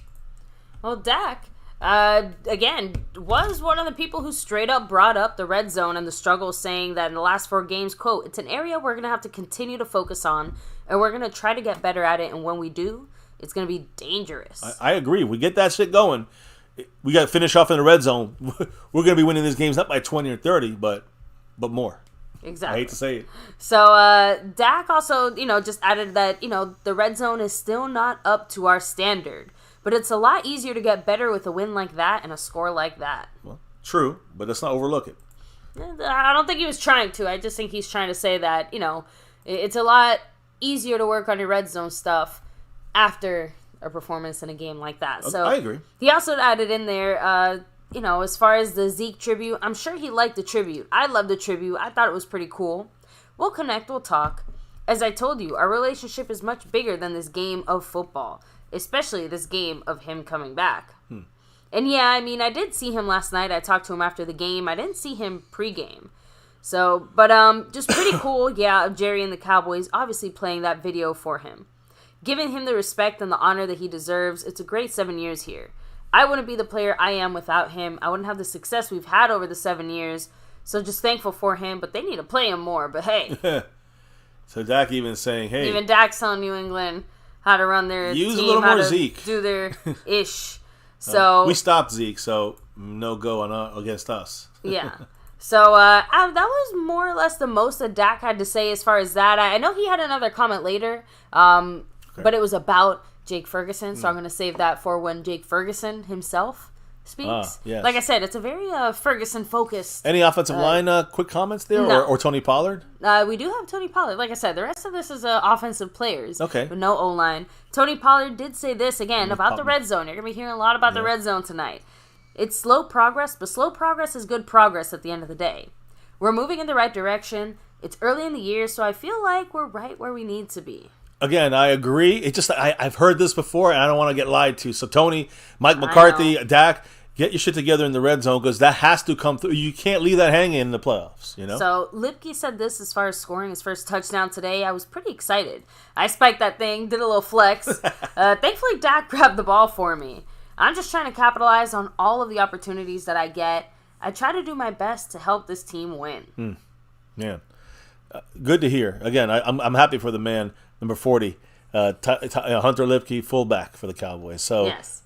Well, Dak, again, was one of the people who straight up brought up the red zone and the struggles, saying that in the last 4 games, quote, "It's an area we're going to have to continue to focus on, and we're going to try to get better at it, and when we do, it's going to be dangerous." I agree. We get that shit going. We got to finish off in the red zone. We're going to be winning these games not by 20 or 30, but more. Exactly. I hate to say it. So Dak also, just added that, the red zone is still not up to our standard, but it's a lot easier to get better with a win like that and a score like that. Well, true, but let's not overlook it. I don't think he was trying to. I just think he's trying to say that, it's a lot easier to work on your red zone stuff after a performance in a game like that. So I agree. He also added in there, as far as the Zeke tribute, I'm sure he liked the tribute. I loved the tribute. I thought it was pretty cool. We'll connect. We'll talk. As I told you, our relationship is much bigger than this game of football, especially this game of him coming back. And yeah, I did see him last night. I talked to him after the game. I didn't see him pregame. So, but just pretty cool, yeah, of Jerry and the Cowboys obviously playing that video for him. Giving him the respect and the honor that he deserves. It's a great 7 years here. I wouldn't be the player I am without him. I wouldn't have the success we've had over the 7 years. So just thankful for him, but they need to play him more. But hey. So Dak even saying, hey. Even Dak's telling New England how to run their use team, a little how more to Zeke. do their ish. So we stopped Zeke, so no go against us. Yeah. So that was more or less the most that Dak had to say as far as that. I know he had another comment later, but it was about Jake Ferguson, so I'm going to save that for when Jake Ferguson himself speaks. Yes. Like I said, it's a very Ferguson-focused... Any offensive line quick comments there? No. Or Tony Pollard? We do have Tony Pollard. Like I said, the rest of this is offensive players. Okay. But no O-line. Tony Pollard did say this, again, about the red zone. You're going to be hearing a lot about the red zone tonight. It's slow progress, but slow progress is good progress at the end of the day. We're moving in the right direction. It's early in the year, so I feel like we're right where we need to be. Again, I agree. It just I've heard this before, and I don't want to get lied to. So Tony, Mike McCarthy, Dak, get your shit together in the red zone because that has to come through. You can't leave that hanging in the playoffs, So Lipke said this as far as scoring his first touchdown today. I was pretty excited. I spiked that thing, did a little flex. Thankfully, Dak grabbed the ball for me. I'm just trying to capitalize on all of the opportunities that I get. I try to do my best to help this team win. Man, good to hear. Again, I'm happy for the man, number 40, Hunter Lipke, fullback for the Cowboys. So yes.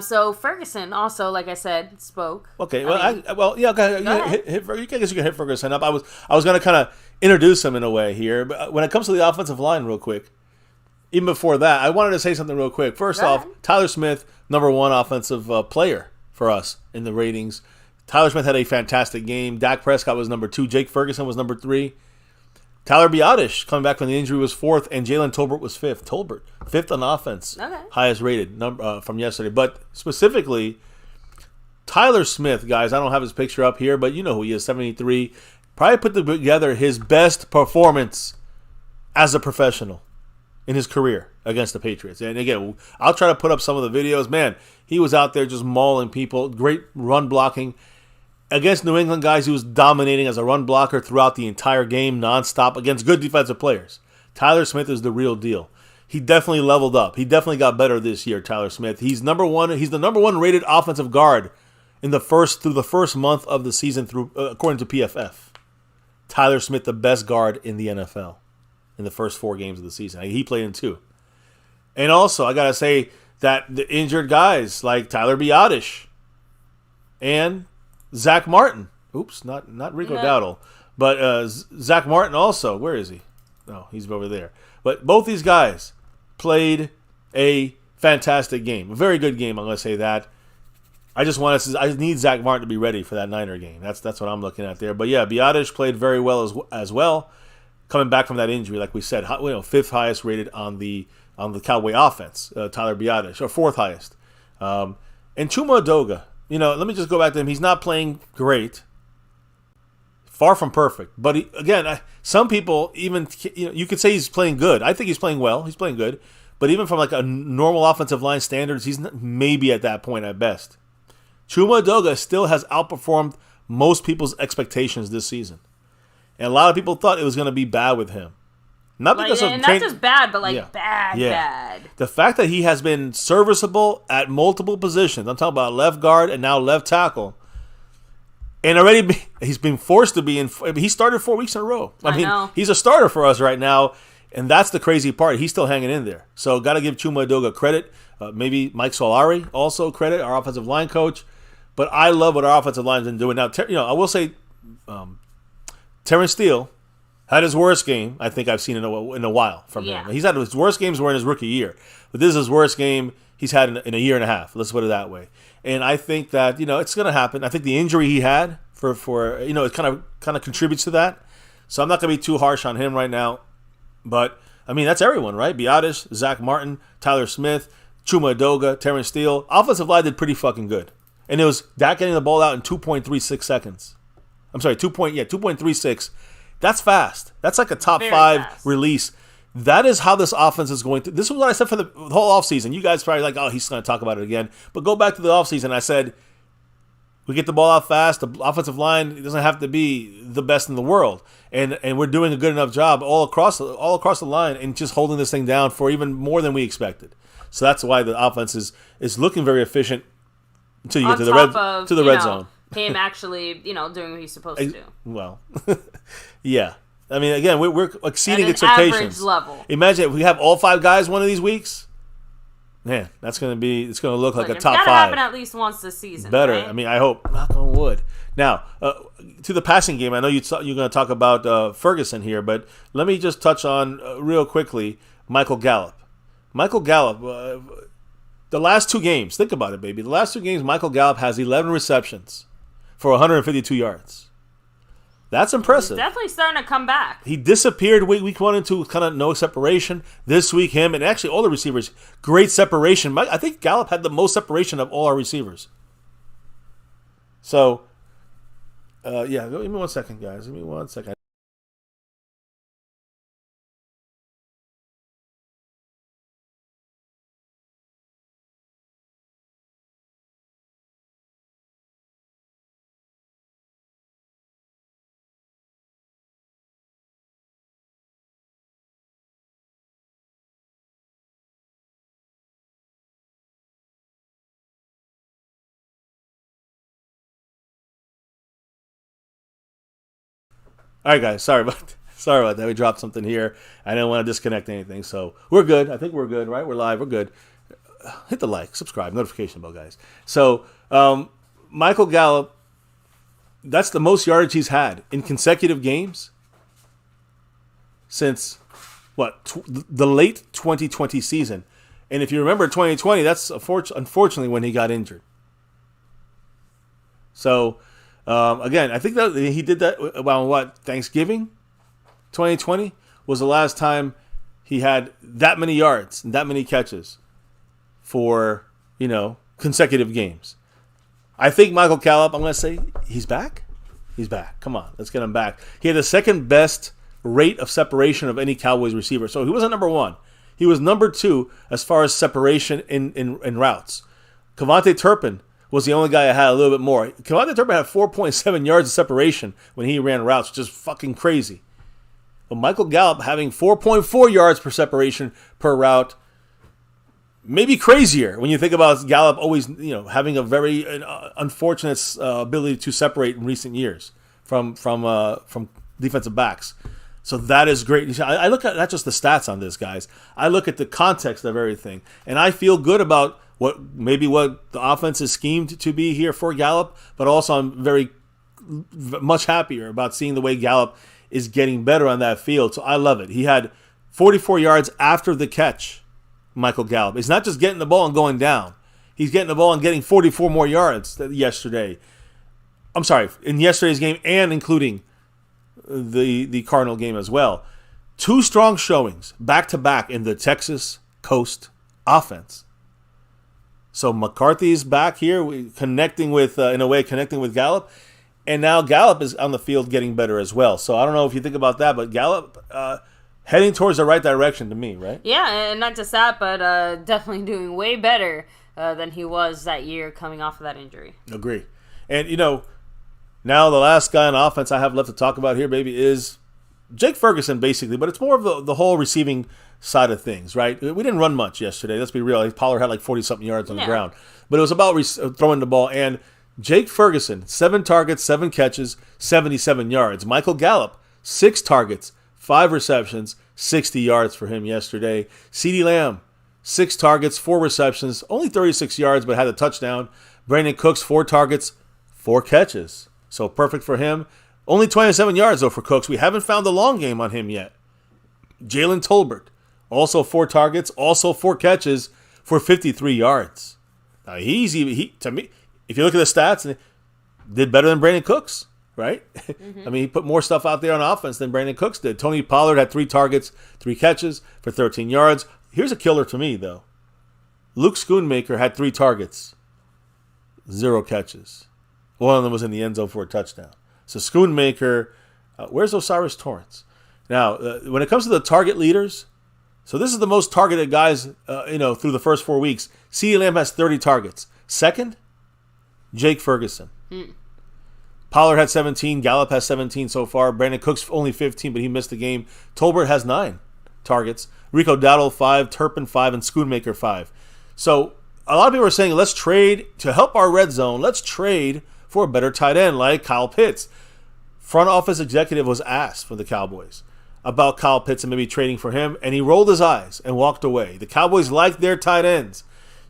So Ferguson also, like I said, spoke. Okay. Go ahead. You guess you can hit Ferguson up. I was going to kind of introduce him in a way here, but when it comes to the offensive line, real quick. Even before that, I wanted to say something real quick. First off, Tyler Smith, number 1 offensive player for us in the ratings. Tyler Smith had a fantastic game. Dak Prescott was number 2. Jake Ferguson was number 3. Tyler Biadasz, coming back from the injury, was 4th, and Jalen Tolbert was 5th. Tolbert, 5th on offense. Okay. Highest rated from yesterday. But specifically, Tyler Smith, guys, I don't have his picture up here, but you know who he is, 73. Probably put together his best performance as a professional in his career against the Patriots. And again, I'll try to put up some of the videos. Man, he was out there just mauling people. Great run blocking. Against New England guys, he was dominating as a run blocker throughout the entire game, nonstop, against good defensive players. Tyler Smith is the real deal. He definitely leveled up. He definitely got better this year, Tyler Smith. He's number 1. He's the number 1 rated offensive guard through the first month of the season, according to PFF. Tyler Smith, the best guard in the NFL in the first 4 games of the season. He played in 2. And also, I got to say that the injured guys like Tyler Biadasz and Zach Martin. Oops, not Rico Dowdle. But Zach Martin also. Where is he? No, he's over there. But both these guys played a fantastic game. A very good game, I'm going to say that. I need Zach Martin to be ready for that Niner game. That's what I'm looking at there. But yeah, Biadasz played very well as well. Coming back from that injury, like we said, 5th highest rated on the Cowboy offense, Tyler Biadasz, or 4th highest. And Chuma Adoga, let me just go back to him. He's not playing great, far from perfect. But some people even, you could say he's playing good. I think he's playing well. He's playing good. but even from like a normal offensive line standards, he's maybe at that point at best. Chuma Edoga still has outperformed most people's expectations this season. And a lot of people thought it was going to be bad with him. Not because not just bad, but bad. The fact that he has been serviceable at multiple positions. I'm talking about left guard and now left tackle. And already he's been forced to be in. He started 4 weeks in a row. I mean, he's a starter for us right now. And that's the crazy part. He's still hanging in there. So got to give Chuma Edoga credit. Maybe Mike Solari also credit, our offensive line coach. But I love what our offensive line's been doing. Now, I will say Terrence Steele had his worst game I think I've seen in a while from him. He's had his worst games were in his rookie year. But this is his worst game he's had in a year and a half. Let's put it that way. And I think that, it's going to happen. I think the injury he had for it kind of contributes to that. So I'm not going to be too harsh on him right now. But, I mean, that's everyone, right? Biadasz, Zach Martin, Tyler Smith, Chuma Edoga, Terrence Steele. Offensive line did pretty fucking good. And it was Dak getting the ball out in 2.36 seconds. I'm sorry, 2.36. That's fast. That's like a top Very 5 fast. Release. That is how this offense is going to. This is what I said for the whole offseason. You guys probably like, oh, he's going to talk about it again. But go back to the offseason. I said, we get the ball out fast. The offensive line doesn't have to be the best in the world. And we're doing a good enough job all across the line and just holding this thing down for even more than we expected. So that's why the offense is looking very efficient until you get to the red zone. Him actually, doing what he's supposed to do. Well, yeah. I mean, again, we're exceeding At an expectations. average level. Imagine if we have all 5 guys one of these weeks. Man, it's going to look like a top 5. That'll happen at least once this season. Better. Right? I mean, I hope. Knock on wood. Now, to the passing game, I know you're going to talk about Ferguson here, but let me just touch on real quickly Michael Gallup. Michael Gallup, the last 2 games, think about it, baby. The last 2 games, Michael Gallup has 11 receptions for 152 yards. That's impressive. He's definitely starting to come back. He disappeared week 1 and 2, kind of no separation. This week, him and actually all the receivers, great separation. I think Gallup had the most separation of all our receivers. So, give me 1 second, guys. Give me 1 second. All right, guys. Sorry about that. We dropped something here. I didn't want to disconnect anything, so we're good. I think we're good, right? We're live. We're good. Hit the like, subscribe, notification bell, guys. So, Michael Gallup, that's the most yardage he's had in consecutive games since the late 2020 season. And if you remember 2020, that's unfortunately when he got injured. So. Again, I think that he did that around Thanksgiving 2020 was the last time he had that many yards and that many catches for, consecutive games. I think Michael Gallup, I'm going to say he's back. He's back. Come on, let's get him back. He had the second best rate of separation of any Cowboys receiver. So he wasn't number 1. He was number 2 as far as separation in routes. Kevontae Turpin was the only guy that had a little bit more. Kevontae Turpin had 4.7 yards of separation when he ran routes, which is fucking crazy. But Michael Gallup having 4.4 yards per separation per route, maybe crazier when you think about Gallup always, having a very unfortunate ability to separate in recent years from defensive backs. So that is great. I look at not just the stats on this, guys. I look at the context of everything, and I feel good about what the offense is schemed to be here for Gallup, but also I'm very much happier about seeing the way Gallup is getting better on that field. So I love it. He had 44 yards after the catch, Michael Gallup. He's not just getting the ball and going down. He's getting the ball and getting 44 more yards yesterday. I'm sorry, in yesterday's game and including the Cardinal game as well. 2 strong showings back-to-back in the Texas Coast offense. So McCarthy's back here, connecting with Gallup. And now Gallup is on the field getting better as well. So I don't know if you think about that, but Gallup, heading towards the right direction to me, right? Yeah, and not just that, but definitely doing way better than he was that year coming off of that injury. Agree. And, now the last guy on offense I have left to talk about here, baby, is Jake Ferguson, basically. But it's more of the whole receiving side of things, right? We didn't run much yesterday. Let's be real. Pollard had like 40-something yards on the ground. But it was about throwing the ball. And Jake Ferguson, 7 targets, 7 catches, 77 yards. Michael Gallup, 6 targets, 5 receptions, 60 yards for him yesterday. CeeDee Lamb, 6 targets, 4 receptions, only 36 yards, but had a touchdown. Brandon Cooks, 4 targets, 4 catches. So perfect for him. Only 27 yards, though, for Cooks. We haven't found the long game on him yet. Jalen Tolbert, also 4 targets, also 4 catches for 53 yards. Now, to me, if you look at the stats, did better than Brandon Cooks, right? I mean, he put more stuff out there on offense than Brandon Cooks did. Tony Pollard had 3 targets, 3 catches for 13 yards. Here's a killer to me, though. Luke Schoonmaker had 3 targets, 0 catches. One of them was in the end zone for a touchdown. So Schoonmaker, where's Osiris Torrance? Now, when it comes to the target leaders, so this is the most targeted guys, through the first 4 weeks. CeeDee Lamb has 30 targets. Second, Jake Ferguson. Pollard had 17. Gallup has 17 so far. Brandon Cooks only 15, but he missed the game. Tolbert has 9 targets. Rico Dowdle 5, Turpin 5, and Schoonmaker 5. So a lot of people are saying, let's trade to help our red zone. Let's trade for a better tight end like Kyle Pitts. Front office executive was asked for the Cowboys about Kyle Pitts and maybe trading for him, and he rolled his eyes and walked away. The Cowboys like their tight ends.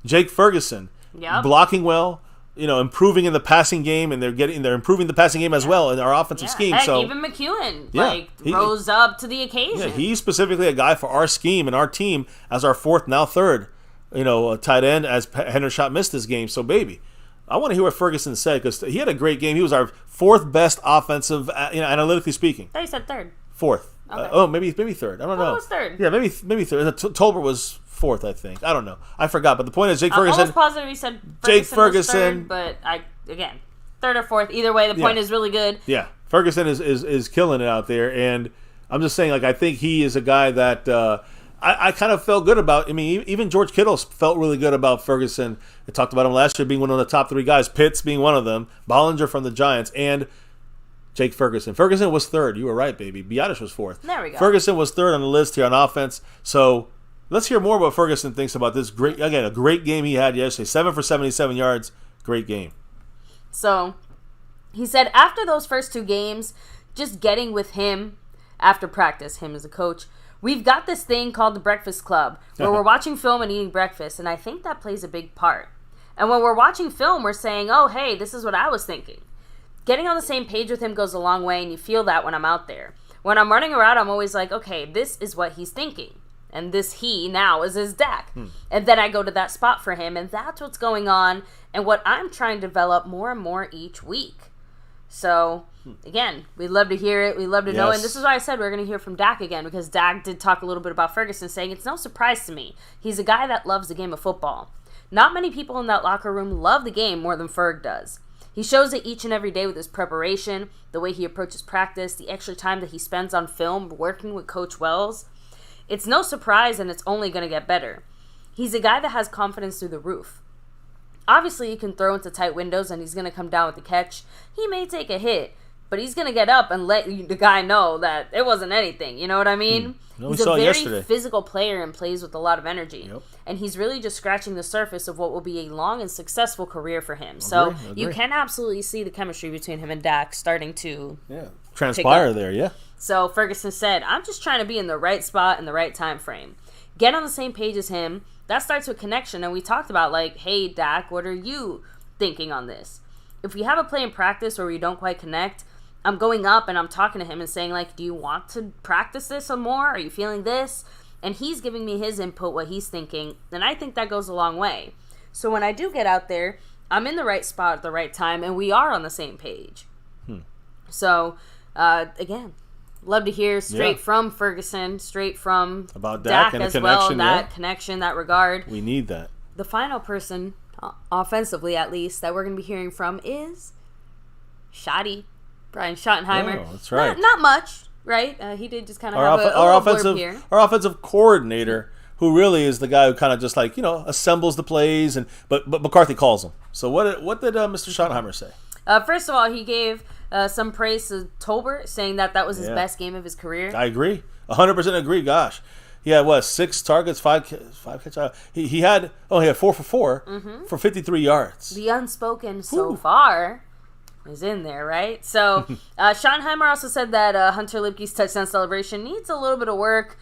Jake Ferguson, blocking well, improving in the passing game, and they're improving the passing game as well in our offensive scheme. Heck, so even McEwen rose up to the occasion. Yeah, he's specifically a guy for our scheme and our team as our 4th, now 3rd, tight end, as Hendershot missed this game. So, baby, I want to hear what Ferguson said, because he had a great game. He was our 4th best offensive, analytically speaking. I thought you said 3rd. 4th. Okay. Maybe 3rd. I don't know. It was 3rd. Yeah, maybe 3rd. Tolbert was 4th, I think. I don't know. I forgot. But the point is, Jake Ferguson. I'm almost positive he said Ferguson was 3rd, but 3rd or 4th. Either way, the point is really good. Yeah, Ferguson is killing it out there, and I'm just saying, I think he is a guy that I kind of felt good about. I mean, even George Kittle felt really good about Ferguson. I talked about him last year being one of the top 3 guys, Pitts being one of them, Bollinger from the Giants, and Jake Ferguson. Ferguson was 3rd. You were right, baby. Biadasz was 4th. There we go. Ferguson was 3rd on the list here on offense. So let's hear more what Ferguson thinks about this a great game he had yesterday. 7 for 77 yards. Great game. So he said after those first 2 games, just getting with him after practice, him as a coach, we've got this thing called the Breakfast Club where we're watching film and eating breakfast, and I think that plays a big part. And when we're watching film, we're saying, oh, hey, this is what I was thinking. Getting on the same page with him goes a long way, and you feel that when I'm out there. When I'm running around, I'm always like, okay, this is what he's thinking. And this he now is his Dak. And then I go to that spot for him, and that's what's going on and what I'm trying to develop more and more each week. So, again, we love to hear it. We love to know. And this is why I said we're going to hear from Dak again, because Dak did talk a little bit about Ferguson, saying it's no surprise to me. He's a guy that loves the game of football. Not many people in that locker room love the game more than Ferg does. He shows it each and every day with his preparation, the way he approaches practice, the extra time that he spends on film working with Coach Wells. It's no surprise, and it's only going to get better. He's a guy that has confidence through the roof. Obviously, he can throw into tight windows, and he's going to come down with the catch. He may take a hit, but he's going to get up and let the guy know that it wasn't anything. You know what I mean? He's a very physical player and plays with a lot of energy. And he's really just scratching the surface of what will be a long and successful career for him. So you can absolutely see the chemistry between him and Dak starting to transpire there, So Ferguson said, I'm just trying to be in the right spot in the right time frame. Get on the same page as him. That starts with connection. And we talked about, like, hey, Dak, what are you thinking on this? If we have a play in practice where we don't quite connect, I'm going up and I'm talking to him and saying, like, do you want to practice this some more? Are you feeling this? And he's giving me his input, what he's thinking. And I think that goes a long way. So when I do get out there, I'm in the right spot at the right time, and we are on the same page. So, again, love to hear straight from Ferguson, straight from about Dak as well, that connection, that regard. We need that. The final person, offensively at least, that we're going to be hearing from is Brian Schottenheimer. Oh, that's right. Not much. right? He did just kind of Our, have off- a our little blurb offensive here. our offensive coordinator, who really is the guy who kind of just like assembles the plays, but McCarthy calls him. So what did Mr. Schottenheimer say? First of all, he gave some praise to Tolbert, saying that was his best game of his career. I agree, 100% agree. Gosh, he had 6 targets, 5 catches. He had 4 for 4 for 53 yards. The unspoken so far is in there, right? So Schottenheimer also said that Hunter Lipke's touchdown celebration needs a little bit of work.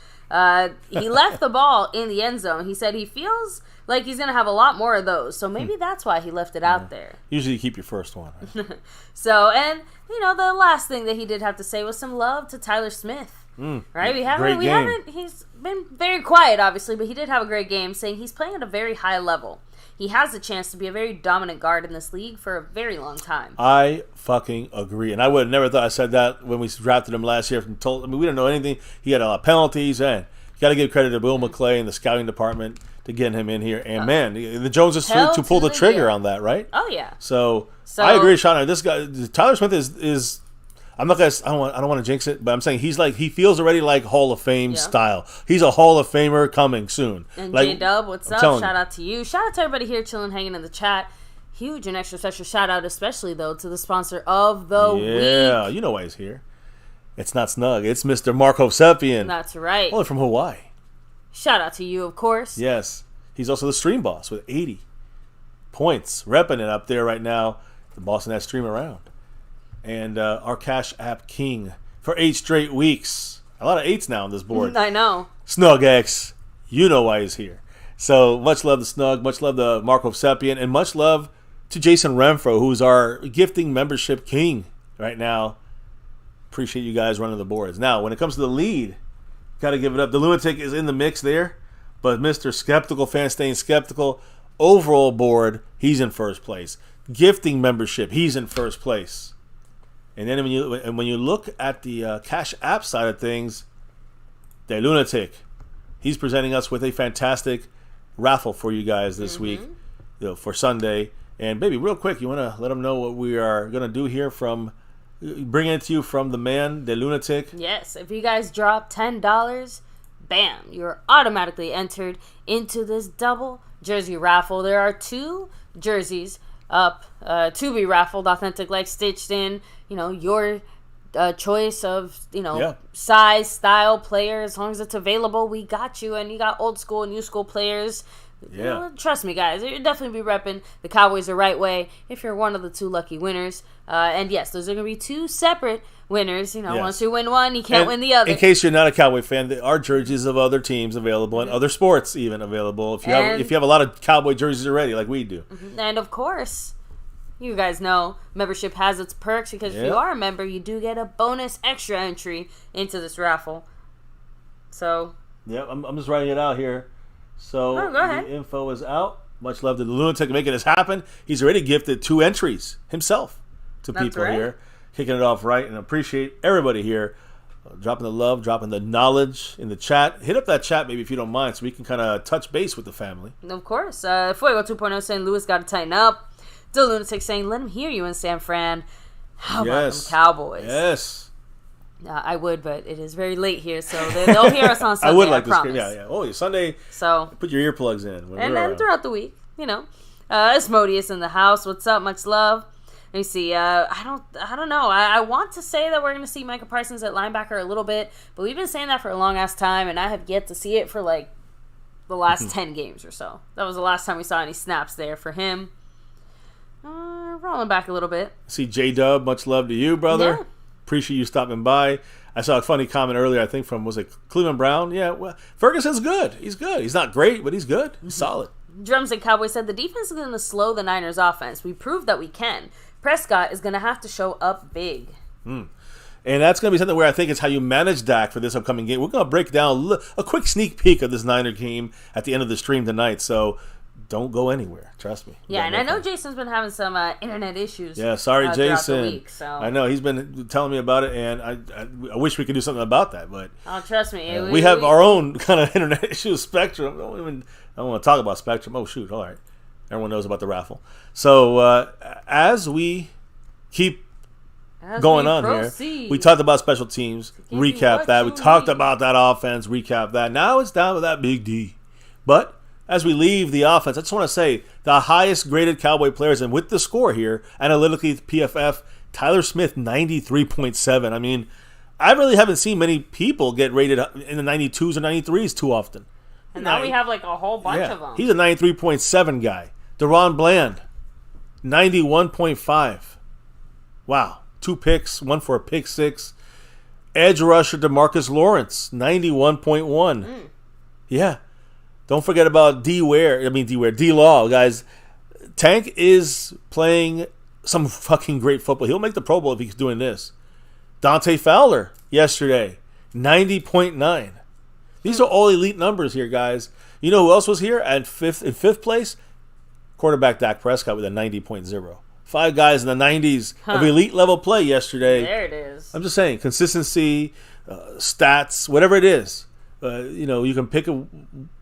He left the ball in the end zone. He said he feels like he's going to have a lot more of those. So maybe that's why he left it out there. Usually you keep your first one. Right? So, and, the last thing that he did have to say was some love to Tyler Smith. Right? He's been very quiet, obviously, but he did have a great game, saying he's playing at a very high level. He has the chance to be a very dominant guard in this league for a very long time. I fucking agree. And I would have never thought I said that when we drafted him last year. We didn't know anything. He had a lot of penalties. And you got to give credit to Will McClay and the scouting department to get him in here. And, man, the Joneses to pull the trigger on that, right? Oh, yeah. So I agree, Sean. This guy, Tyler Smith is I'm not gonna. I don't want to jinx it, but I'm saying he feels already like Hall of Fame style. He's a Hall of Famer coming soon. And like, J-Dub, what's up? Shout out to you. Shout out to everybody here chilling, hanging in the chat. Huge and extra special shout out, especially though, to the sponsor of the week. Yeah, you know why he's here. It's not Snug. It's Mr. Mark Hovsepian. That's right. Only from Hawaii. Shout out to you, of course. Yes, he's also the stream boss with 80 points, repping it up there right now. The bossing that stream around. And our Cash App King for 8 straight weeks. A lot of 8s now on this board. I know. Snug X, you know why he's here. So much love to Snug, much love to Mark Hovsepian, and much love to Jason Renfro, who's our gifting membership king right now. Appreciate you guys running the boards. Now, when it comes to the lead, got to give it up. The Lunatic is in the mix there, but Mr. Skeptical Fan staying skeptical. Overall board, he's in first place. Gifting membership, he's in first place. And then when you look at the Cash App side of things, the Lunatic, he's presenting us with a fantastic raffle for you guys this week, for Sunday. And baby, real quick, you want to let them know what we are going to do here bringing it to you from the man, the Lunatic? Yes, if you guys drop $10, bam, you're automatically entered into this double jersey raffle. There are 2 jerseys up to be raffled, authentic, like stitched in, your choice of, size, style, player. As long as it's available, we got you. And you got old school and new school players. Yeah. Trust me, guys. You'll definitely be repping the Cowboys the right way if you're one of the 2 lucky winners. And yes, those are going to be 2 separate winners. Yes. Once you win one, you can't win the other. In case you're not a Cowboy fan, there are jerseys of other teams available and other sports even available. If you have a lot of Cowboy jerseys already, like we do. And of course, you guys know membership has its perks, because if you are a member, you do get a bonus extra entry into this raffle. So, yeah, I'm just writing it out here. So go ahead. The info is out. Much love to the Lunatic making this happen. He's already gifted 2 entries himself to people here, kicking it off right, and appreciate everybody here dropping the love, dropping the knowledge in the chat. Hit up that chat maybe if you don't mind, so we can kind of touch base with the family. Of course. Fuego 2.0 saying Lewis got to tighten up. The Lunatic saying, let him hear you in San Fran. How about them Cowboys? Yes. I would, but it is very late here, so they'll hear us on Sunday. I would like to promise. scream. Yeah. Oh, Sunday. So put your earplugs in. And then throughout the week, Asmodeus in the house. What's up? Much love. Let me see. I don't know. I want to say that we're going to see Micah Parsons at linebacker a little bit, but we've been saying that for a long ass time, and I have yet to see it for like the last 10 games or so. That was the last time we saw any snaps there for him. Rolling back a little bit. See J-Dub, much love to you, brother. Yeah. Appreciate you stopping by. I saw a funny comment earlier, I think from, was it Cleveland Brown? Yeah, well, Ferguson's good. He's good. He's not great, but he's good. He's solid. Drums and Cowboys said the defense is going to slow the Niners offense. We proved that we can. Prescott is going to have to show up big. And that's going to be something where I think it's how you manage Dak for this upcoming game. We're going to break down a quick sneak peek of this Niner game at the end of the stream tonight. So don't go anywhere. Trust me. Yeah, and I know Jason's been having some internet issues. Yeah, sorry, Jason. The week, so. I know he's been telling me about it, and I wish we could do something about that. But trust me, we have our own kind of internet issues. Spectrum. I don't want to talk about Spectrum. Oh shoot! All right, everyone knows about the raffle. So as we keep going on here. We talked about special teams, recap that. We talked about that offense, recap that. Now it's down to that big D. But as we leave the offense, I just want to say the highest graded Cowboy players, and with the score here, analytically, PFF, Tyler Smith, 93.7. I mean, I really haven't seen many people get rated in the 92s or 93s too often. And now we have like a whole bunch of them. He's a 93.7 guy. Deron Bland, 91.5. Wow. 2 picks, 1 for a pick 6. Edge rusher DeMarcus Lawrence, 91.1. Yeah. Don't forget about D-Law, guys. Tank is playing some fucking great football. He'll make the Pro Bowl if he's doing this. Dante Fowler, yesterday, 90.9. These are all elite numbers here, guys. You know who else was here in fifth place? Quarterback Dak Prescott with a 90.0. 5 guys in the 90s of elite level play yesterday. There it is. I'm just saying, consistency, stats, whatever it is. You can pick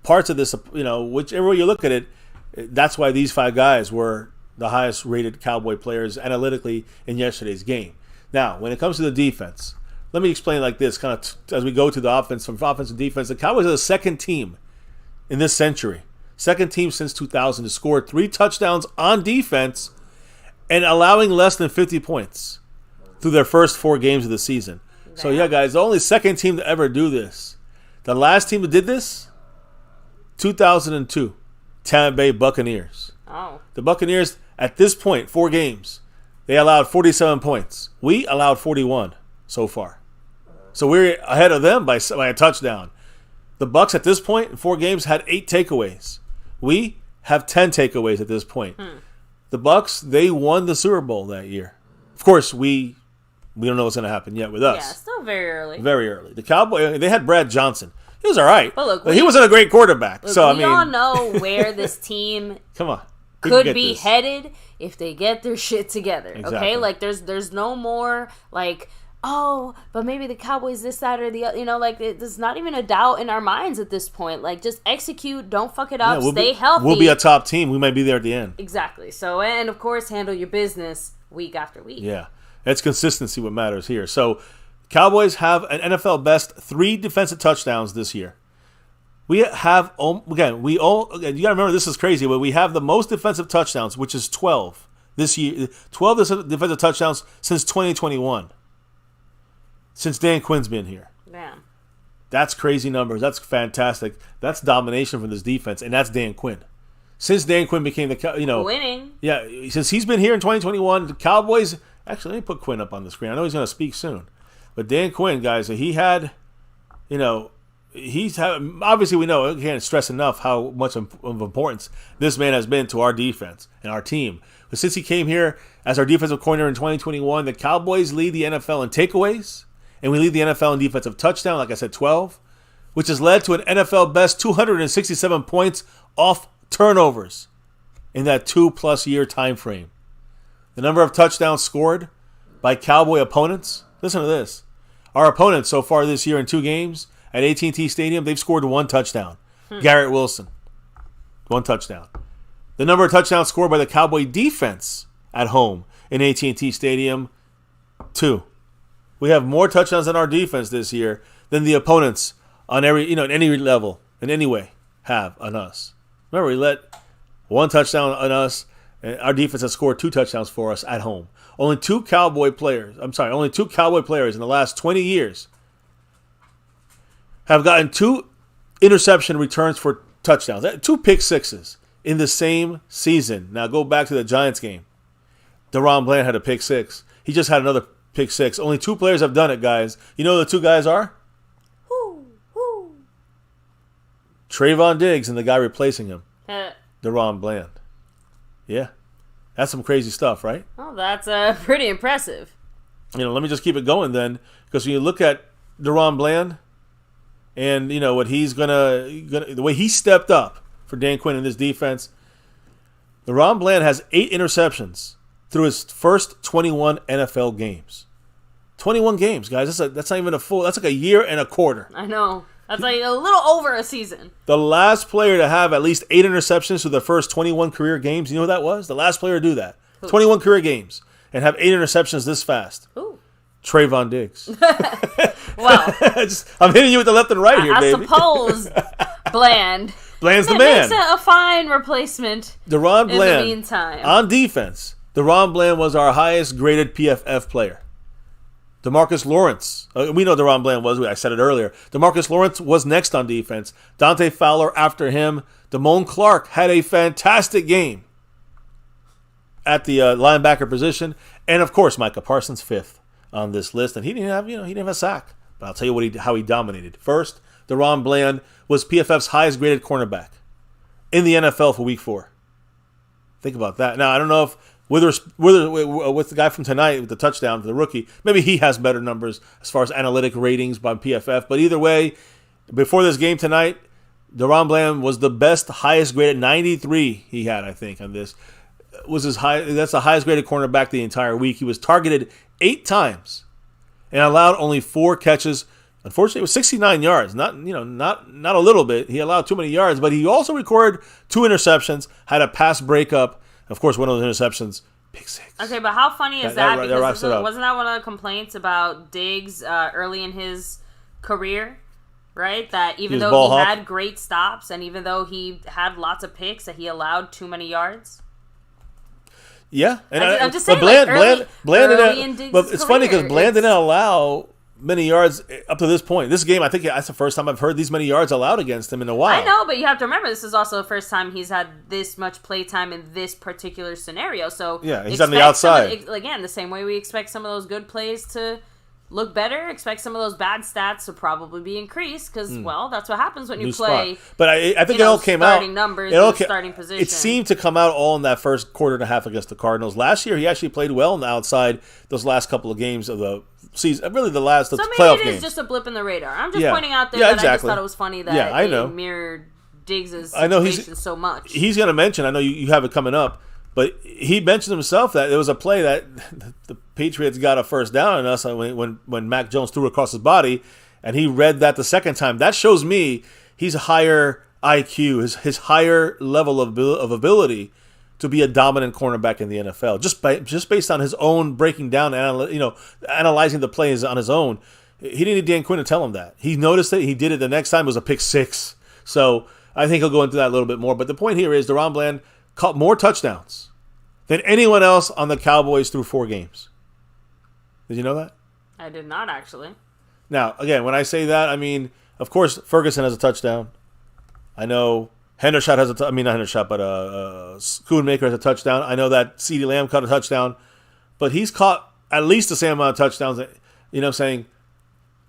parts of this, whichever way you look at it. That's why these 5 guys were the highest rated Cowboy players analytically in yesterday's game. Now, when it comes to the defense, let me explain like this, kind of as we go to the offense, from offense to defense. The Cowboys are the second team in this century, second team since 2000 to score 3 touchdowns on defense and allowing less than 50 points through their first 4 games of the season. Damn. So, yeah, guys, the only second team to ever do this. The last team that did this, 2002, Tampa Bay Buccaneers. Oh. The Buccaneers, at this point, 4 games, they allowed 47 points. We allowed 41 so far. So we're ahead of them by a touchdown. The Bucs at this point, in 4 games, had 8 takeaways. We have 10 takeaways at this point. The Bucs, they won the Super Bowl that year. Of course, we don't know what's going to happen yet with us. Yeah, still very early. Very early. The Cowboys, they had Brad Johnson. He was all right. But look, he wasn't a great quarterback. We all know where this team come on. could be headed if they get their shit together. Exactly. Okay? Like, there's no more, like, oh, but maybe the Cowboys this side or the other. There's not even a doubt in our minds at this point. Like, just execute, don't fuck it up, stay healthy. We'll be a top team. We might be there at the end. Exactly. So, and of course, handle your business week after week. Yeah. It's consistency what matters here. So, Cowboys have an NFL best 3 defensive touchdowns this year. We have, you got to remember this is crazy, but we have the most defensive touchdowns, which is 12 this year. 12 defensive touchdowns since 2021. Since Dan Quinn's been here. Damn. That's crazy numbers. That's fantastic. That's domination from this defense, and that's Dan Quinn. Since Dan Quinn became winning. Yeah, since he's been here in 2021, the Cowboys. Actually, let me put Quinn up on the screen. I know he's going to speak soon, but Dan Quinn, guys, he had, obviously we know, I can't stress enough how much of importance this man has been to our defense and our team. But since he came here as our defensive coordinator in 2021, the Cowboys lead the NFL in takeaways. And we lead the NFL in defensive touchdown, like I said, 12, which has led to an NFL best 267 points off turnovers in that 2+ year time frame. The number of touchdowns scored by Cowboy opponents, listen to this. Our opponents so far this year in 2 games at AT&T Stadium, they've scored 1 touchdown. Garrett Wilson, 1 touchdown. The number of touchdowns scored by the Cowboy defense at home in AT&T Stadium, 2. We have more touchdowns on our defense this year than the opponents on in any level, in any way, have on us. Remember, we let 1 touchdown on us, and our defense has scored 2 touchdowns for us at home. Only 2 Cowboy players in the last 20 years have gotten 2 interception returns for touchdowns. 2 pick sixes in the same season. Now go back to the Giants game. Deron Bland had a pick 6. He just had another pick 6. Only 2 players have done it, guys. You know who the 2 guys are? Trayvon Diggs and the guy replacing him. Deron Bland. Yeah. That's some crazy stuff, right? Oh, that's pretty impressive. Let me just keep it going then. Because when you look at Deron Bland and, what he's the way he stepped up for Dan Quinn in this defense, Deron Bland has 8 interceptions through his first 21 NFL games. 21 games, guys. That's not even a full. That's like a year and a quarter. I know. That's like a little over a season. The last player to have at least 8 interceptions through the first 21 career games, you know who that was? The last player to do that. Who? 21 career games and have 8 interceptions this fast. Who? Trayvon Diggs. Well, I'm hitting you with the left and right here, I baby. suppose Bland's the man. Makes a fine replacement. DaRon Bland. In the meantime, On defense, DaRon Bland was our highest graded PFF player. DeMarcus Lawrence. We know DaRon Bland was. I said it earlier. DeMarcus Lawrence was next on defense. Dante Fowler after him. Damone Clark had a fantastic game at the linebacker position, and of course Micah Parsons fifth on this list. And he didn't have a sack. But I'll tell you how he dominated. First, DaRon Bland was PFF's highest graded cornerback in the NFL for Week 4. Think about that. Now I don't know if with the guy from tonight with the touchdown, the rookie, maybe he has better numbers as far as analytic ratings by PFF. But either way, before this game tonight, DaRon Bland was the best, highest graded 93 he had, I think, on this. Was his high? That's the highest graded cornerback the entire week. He was targeted 8 times and allowed only 4 catches. Unfortunately, it was 69 yards. Not a little bit. He allowed too many yards, but he also recorded 2 interceptions, had a pass breakup. Of course, one of those interceptions, pick 6. Okay, but how funny is that? Because wraps it up. wasn't that one of the complaints about Diggs early in his career, right? That even though he had great stops and even though he had lots of picks, that he allowed too many yards? Yeah, and I'm just saying, Bland early in Diggs' but it's funny because career, Bland didn't allow many yards up to this point. This game, I think that's the first time I've heard these many yards allowed against him in a while. I know, but you have to remember this is also the first time he's had this much play time in this particular scenario. So yeah, he's on the outside. Again, the same way we expect some of those good plays to look better, expect some of those bad stats to probably be increased because, well, that's what happens when you play. Spot. But I think it all came out. Starting numbers, starting position. It seemed to come out all in that first quarter and a half against the Cardinals. Last year, he actually played well on the outside those last couple of games of the season. Really, the playoff games. So maybe it is just a blip in the radar. I'm just pointing out there that I just thought it was funny that they mirrored Diggs' situation so much. He's going to mention, I know you have it coming up, but he mentioned himself that there was a play that the Patriots got a first down on us when Mac Jones threw across his body, and he read that the second time. That shows me he's a higher IQ, his higher level of ability to be a dominant cornerback in the NFL. Just based on his own breaking down, analyzing the plays on his own. He didn't need Dan Quinn to tell him that. He noticed it. He did it the next time. It was a pick 6. So I think he'll go into that a little bit more. But the point here is DaRon Bland caught more touchdowns than anyone else on the Cowboys through 4 games. Did you know that? I did not, actually. Now, again, when I say that, I mean, of course, Ferguson has a touchdown. I know Hendershot has Schoonmaker has a touchdown. I know that CeeDee Lamb caught a touchdown. But he's caught at least the same amount of touchdowns, saying,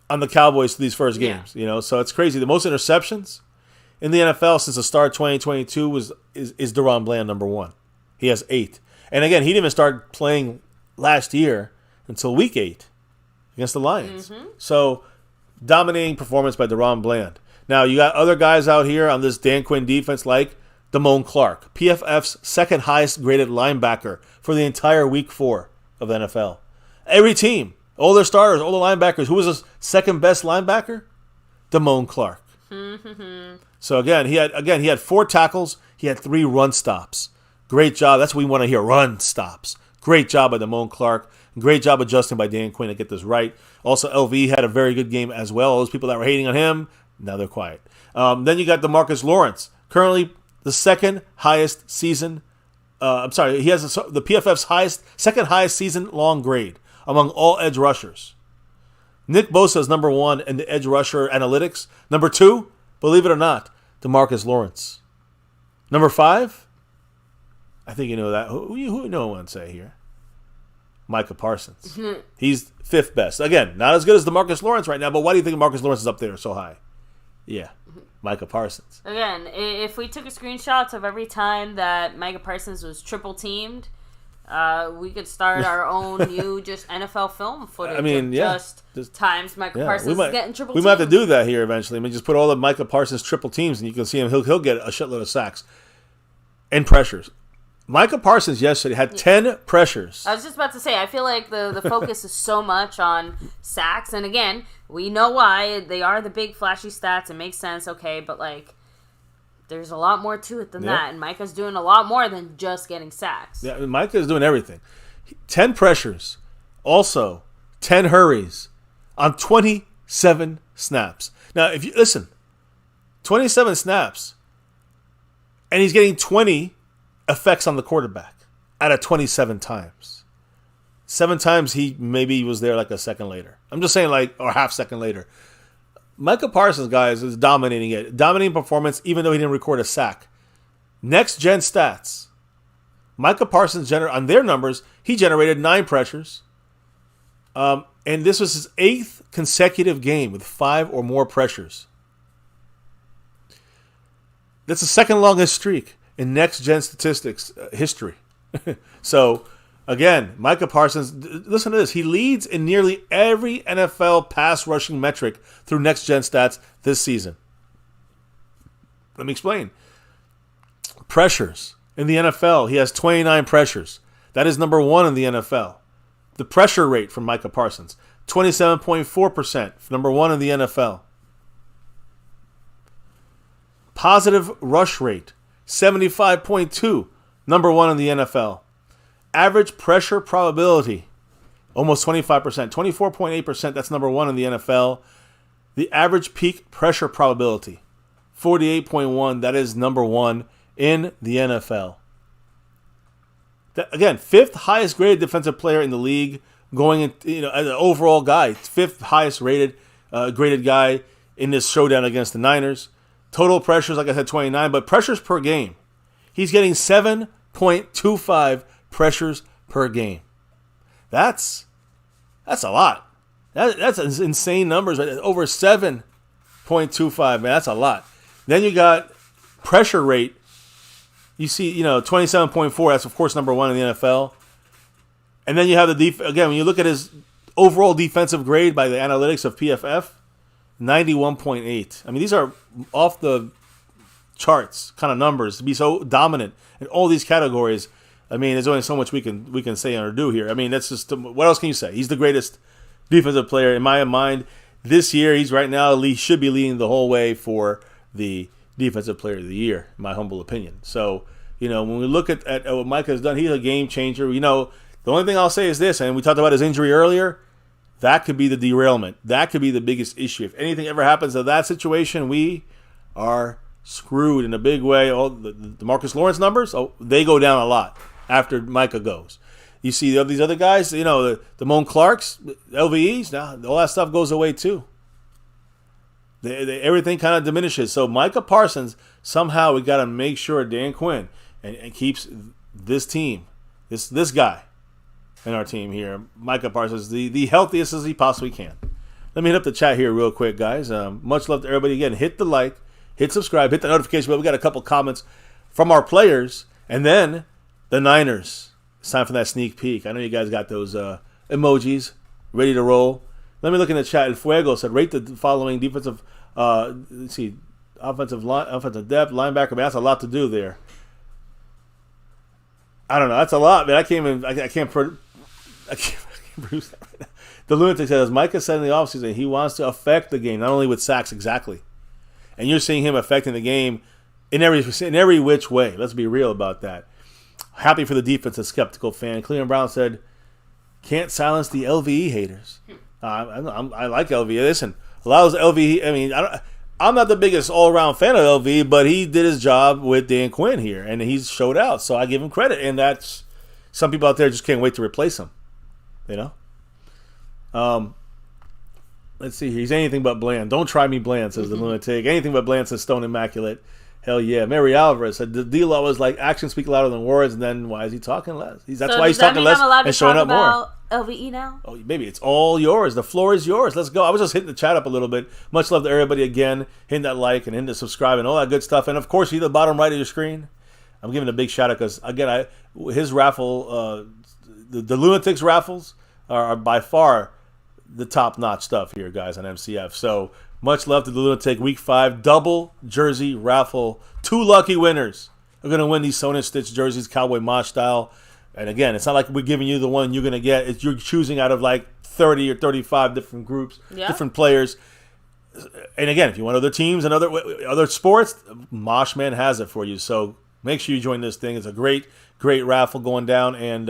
on the Cowboys through these first games. So it's crazy. The most interceptions in the NFL since the start of 2022 is DaRon Bland, number 1. He has 8. And again, he didn't even start playing last year until week 8 against the Lions. Mm-hmm. So, dominating performance by DaRon Bland. Now, you got other guys out here on this Dan Quinn defense like Damone Clark, PFF's second highest graded linebacker for the entire week 4 of the NFL. Every team, all their starters, all the linebackers, who was the second best linebacker? Damone Clark. Mm-hmm. So again, he had 4 tackles, he had 3 run stops. Great job. That's what we want to hear. Run stops. Great job by Damone Clark. Great job adjusting by Dan Quinn to get this right. Also, LV had a very good game as well. Those people that were hating on him, now they're quiet. Then you got DeMarcus Lawrence. Currently the second highest season. He has the PFF's second highest season long grade among all edge rushers. Nick Bosa is number 1 in the edge rusher analytics. Number 2, believe it or not, DeMarcus Lawrence. Number 5, I think you know that. Who you know what to say here? Micah Parsons. He's 5th best. Again, not as good as DeMarcus Lawrence right now, but why do you think Marcus Lawrence is up there so high? Yeah, Micah Parsons. Again, if we took a screenshot of every time that Micah Parsons was triple teamed, we could start our own new just NFL film footage. I mean, just times Micah Parsons is getting triple teamed. We might have to do that here eventually. I mean, just put all the Micah Parsons triple teams, and you can see him. He'll get a shitload of sacks and pressures. Micah Parsons yesterday had 10 pressures. I was just about to say, I feel like the focus is so much on sacks. And again, we know why. They are the big flashy stats. It makes sense, okay. But, there's a lot more to it than that. And Micah's doing a lot more than just getting sacks. Yeah, Micah's doing everything. 10 pressures. Also, 10 hurries on 27 snaps. Now, if you listen, 27 snaps, and he's getting 20 effects on the quarterback out of 27 times. 7 times he maybe was there like a second later. I'm just saying, like, or half second later. Micah Parsons, guys, is dominating it. Dominating performance, even though he didn't record a sack. Next gen stats. Micah Parsons, on their numbers, he generated 9 pressures. And this was his 8th consecutive game with 5 or more pressures. That's the second longest streak in next gen statistics history. So, again, Micah Parsons, listen to this. He leads in nearly every NFL pass rushing metric through next gen stats this season. Let me explain. Pressures. In the NFL, he has 29 pressures. That is number 1 in the NFL. The pressure rate from Micah Parsons, 27.4%, number 1 in the NFL. Positive rush rate, 75.2, number 1 in the NFL. Average pressure probability, almost 25%, 24.8%, that's number 1 in the NFL. The average peak pressure probability, 48.1, that is number 1 in the NFL. Again, 5th highest graded defensive player in the league, going in, as an overall guy, 5th highest graded guy in this showdown against the Niners. Total pressures, like I said, 29, but pressures per game, he's getting 7.25 pressures per game. That's a lot. That's insane numbers. Right? Over 7.25, man. That's a lot. Then you got pressure rate. You see, 27.4. That's, of course, number 1 in the NFL. And then you have again, when you look at his overall defensive grade by the analytics of PFF, 91.8. I mean, these are off the charts kind of numbers to be so dominant in all these categories. I mean, there's only so much we can say or do here. I mean, that's just, what else can you say? He's the greatest defensive player in my mind this year. He's right now should be leading the whole way for the Defensive Player of the Year, in my humble opinion. So, when we look at what Micah has done, he's a game changer. The only thing I'll say is this, and we talked about his injury earlier, that could be the derailment. That could be the biggest issue. If anything ever happens to that situation, we are screwed in a big way. All the Marcus Lawrence numbers, they go down a lot after Micah goes. You see these other guys, the Moan Clarks, LVEs, now all that stuff goes away too. Everything kind of diminishes. So Micah Parsons, somehow we got to make sure Dan Quinn and keeps this team, this guy in our team here, Micah Parsons, the healthiest as he possibly can. Let me hit up the chat here real quick, guys. Much love to everybody. Again, hit the like, hit subscribe, hit the notification bell. We got a couple comments from our players, and then the Niners. It's time for that sneak peek. I know you guys got those emojis ready to roll. Let me look in the chat. El Fuego said, rate the following defensive, offensive depth, linebacker. Man, that's a lot to do there. I don't know. That's a lot, man. I can't produce that right now. The Lunatic says, Micah said in the offseason he wants to affect the game, not only with sacks, exactly. And you're seeing him affecting the game in every which way. Let's be real about that. Happy for the defense, a skeptical fan. Cleveland Brown said, can't silence the LVE haters. I like LVE. Listen, a lot of those LVE, I mean, I'm not the biggest all-around fan of LVE, but he did his job with Dan Quinn here, and he's showed out, so I give him credit. And that's, some people out there just can't wait to replace him, Let's see here. He's anything but bland. Don't try me bland, says the Lunatic. Anything but bland, says Stone Immaculate. Hell yeah. Mary Alvarez said the D-Law was like, actions speak louder than words, and then why is he talking less? That's why he's talking less and showing up more. LVE now? Oh, maybe it's all yours. The floor is yours. Let's go. I was just hitting the chat up a little bit. Much love to everybody again. Hitting that like and hitting the subscribe and all that good stuff. And of course, you the bottom right of your screen. I'm giving a big shout out because again, his raffle, the Lunatics raffles are by far the top notch stuff here, guys, on MCF. So much love to the Lunatic. Week 5 double jersey raffle. 2 lucky winners are going to win these Sewn and Stitch jerseys, Cowboy Mosh style. And again, it's not like we're giving you the one you're going to get. You're choosing out of like 30 or 35 different groups, different players. And again, if you want other teams and other sports, Moshman has it for you. So make sure you join this thing. It's a great, great raffle going down. And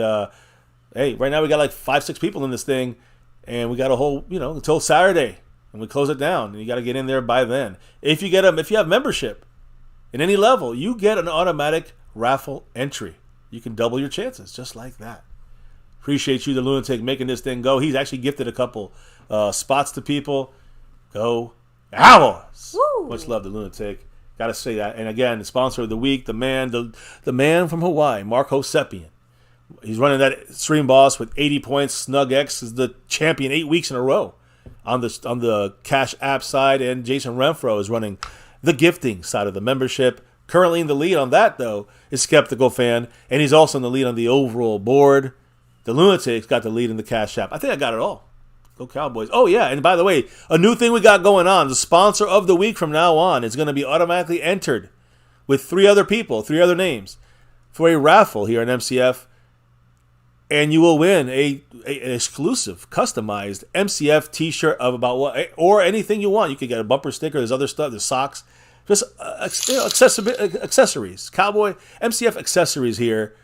hey, right now we got like 5-6 people in this thing. And we got a whole, until Saturday, and we close it down. And you got to get in there by then. If you have membership in any level, you get an automatic raffle entry. You can double your chances just like that. Appreciate you, the Lunatic, making this thing go. He's actually gifted a couple spots to people. Go Cowboys! Woo! Much love, the Lunatic. Got to say that. And again, the sponsor of the week, the man from Hawaii, Mark Hosepian. He's running that stream boss with 80 points. Snug X is the champion 8 weeks in a row on the Cash App side. And Jason Renfro is running the gifting side of the membership. Currently in the lead on that, though, is Skeptical Fan. And he's also in the lead on the overall board. The Lunatic's got the lead in the Cash App. I think I got it all. Go Cowboys. Oh, yeah, and by the way, a new thing we got going on. The sponsor of the week from now on is going to be automatically entered with 3 other names, for a raffle here in MCF. And you will win an exclusive, customized MCF t-shirt of about what, or anything you want. You could get a bumper sticker. There's other stuff. There's socks. Just accessories. Cowboy MCF accessories here.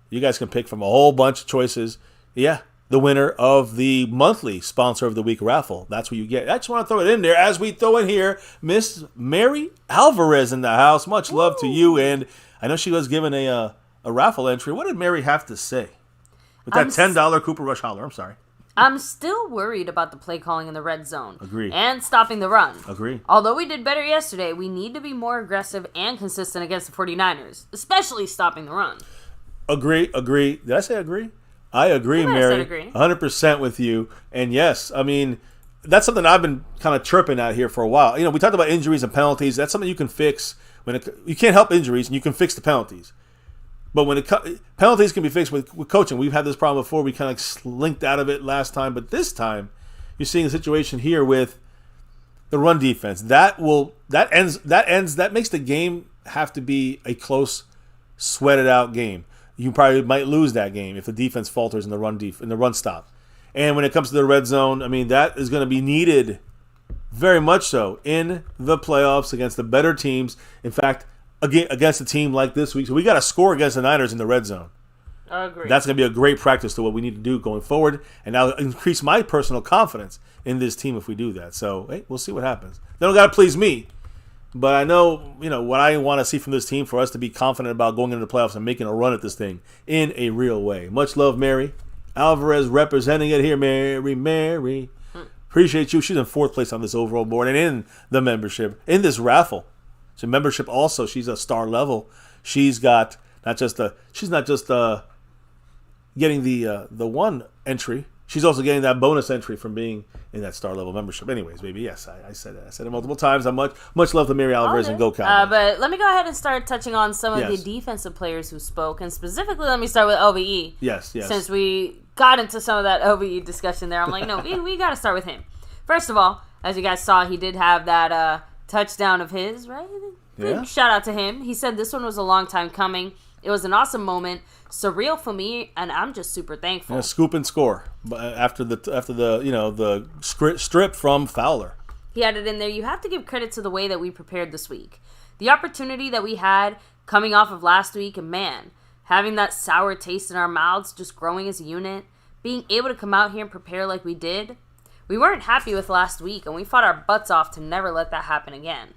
You guys can pick from a whole bunch of choices. Yeah, the winner of the monthly sponsor of the week raffle. That's what you get. I just want to throw it in there as we throw in here Miss Mary Alvarez in the house. Much love to you. And I know she was given a raffle entry. What did Mary have to say? With that $10 Cooper Rush Holler. I'm sorry. I'm still worried about the play calling in the red zone. Agree. And stopping the run. Agree. Although we did better yesterday, we need to be more aggressive and consistent against the 49ers, especially stopping the run. Agree. Did I say agree? I agree, Mary. I said agree. 100% with you. And yes, I mean, that's something I've been kind of chirping at here for a while. We talked about injuries and penalties. That's something you can fix. You can't help injuries, and you can fix the penalties. But when penalties can be fixed with coaching. We've had this problem before. We kind of slinked out of it last time. But this time, you're seeing a situation here with the run defense. That makes the game have to be a close, sweated out game. You probably might lose that game if the defense falters in the run stop. And when it comes to the red zone, I mean, that is going to be needed very much so in the playoffs against the better teams. In fact, against a team like this week. So we got to score against the Niners in the red zone. I agree. That's going to be a great practice to what we need to do going forward. And that'll increase my personal confidence in this team if we do that. So, hey, we'll see what happens. They don't got to please me. But I know, what I want to see from this team for us to be confident about going into the playoffs and making a run at this thing in a real way. Much love, Mary. Alvarez representing it here, Mary. Appreciate you. She's in 4th place on this overall board and in the membership, in this raffle. So membership also, she's a star level. She's got she's not just getting the one entry. She's also getting that bonus entry from being in that star level membership. Anyways, baby, yes, I said it. I said it multiple times. I'm much love to Mary Alvarez and Go Cowboys. But let me go ahead and start touching on some of the defensive players who spoke, and specifically, let me start with OBE. Yes. Since we got into some of that OBE discussion there, I'm like, no, we got to start with him. First of all, as you guys saw, he did have that touchdown of his, right? Yeah. Shout out to him. He said this one was a long time coming. It was an awesome moment, surreal for me, and I'm just super thankful. Yeah, scoop and score after the strip from Fowler. He had it in there. You have to give credit to the way that we prepared this week. The opportunity that we had coming off of last week, and man, having that sour taste in our mouths, just growing as a unit, being able to come out here and prepare like we did. We weren't happy with last week, and we fought our butts off to never let that happen again.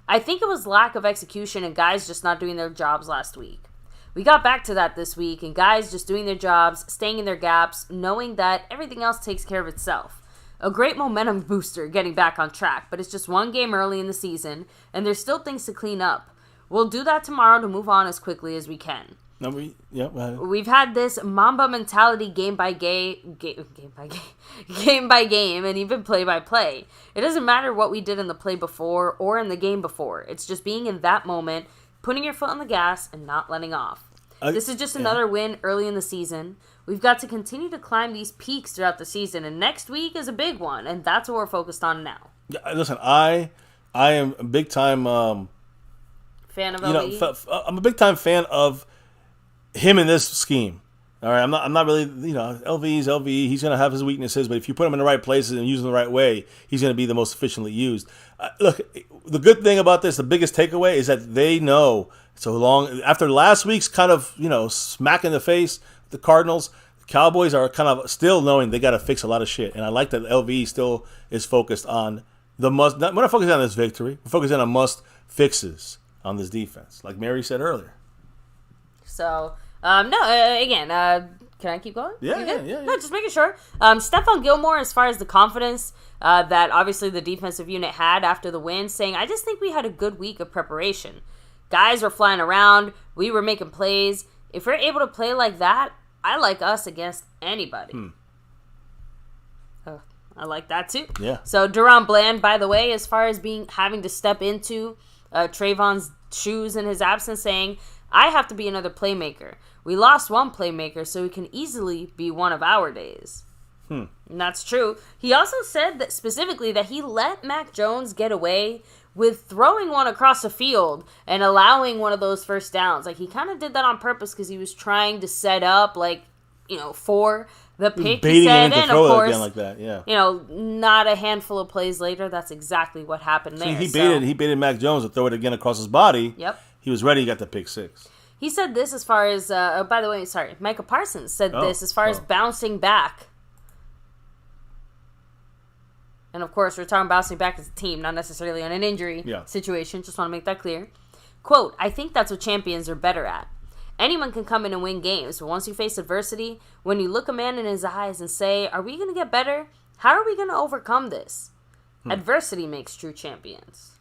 I think it was lack of execution and guys just not doing their jobs last week. We got back to that this week, and guys just doing their jobs, staying in their gaps, knowing that everything else takes care of itself. A great momentum booster getting back on track, but it's just one game early in the season, and there's still things to clean up. We'll do that tomorrow to move on as quickly as we can. We've had this Mamba mentality game by game, and even play by play. It doesn't matter what we did in the play before or in the game before. It's just being in that moment, putting your foot on the gas, and not letting off. This is just another win early in the season. We've got to continue to climb these peaks throughout the season, and next week is a big one, and that's what we're focused on now. Yeah, listen, I am a big time fan of OBE. I'm a big time fan of him in this scheme. All right, I'm not really, LVE's LVE. He's going to have his weaknesses, but if you put him in the right places and use him the right way, he's going to be the most efficiently used. Look, the good thing about this, the biggest takeaway, is that they know so long after last week's kind of, smack in the face, the Cardinals Cowboys are kind of still knowing they got to fix a lot of shit, and I like that LV still is focused on the must. We're not focusing on this victory. We're focusing on must fixes on this defense, like Mary said earlier. So, again, can I keep going? Yeah. No, just making sure. Stephon Gilmore, as far as the confidence that obviously the defensive unit had after the win, saying, I just think we had a good week of preparation. Guys were flying around. We were making plays. If we're able to play like that, I like us against anybody. I like that too. Yeah. So Deron Bland, by the way, as far as having to step into Trayvon's shoes in his absence, saying, I have to be another playmaker. We lost one playmaker, so it can easily be one of our days. And that's true. He also said that specifically that he let Mac Jones get away with throwing one across the field and allowing one of those first downs. Like, he kind of did that on purpose because he was trying to set up, for the pick. Baiting he said, him to and throw of it course, again like that, yeah. Not a handful of plays later, that's exactly what happened there. See, he baited Mac Jones to throw it again across his body. Yep. He was ready. He got the pick six. He said this as far as, by the way, sorry, Micah Parsons said this as far as bouncing back. And of course, we're talking bouncing back as a team, not necessarily on an injury situation. Just want to make that clear. Quote, I think that's what champions are better at. Anyone can come in and win games, but once you face adversity, when you look a man in his eyes and say, are we going to get better? How are we going to overcome this? Adversity makes true champions.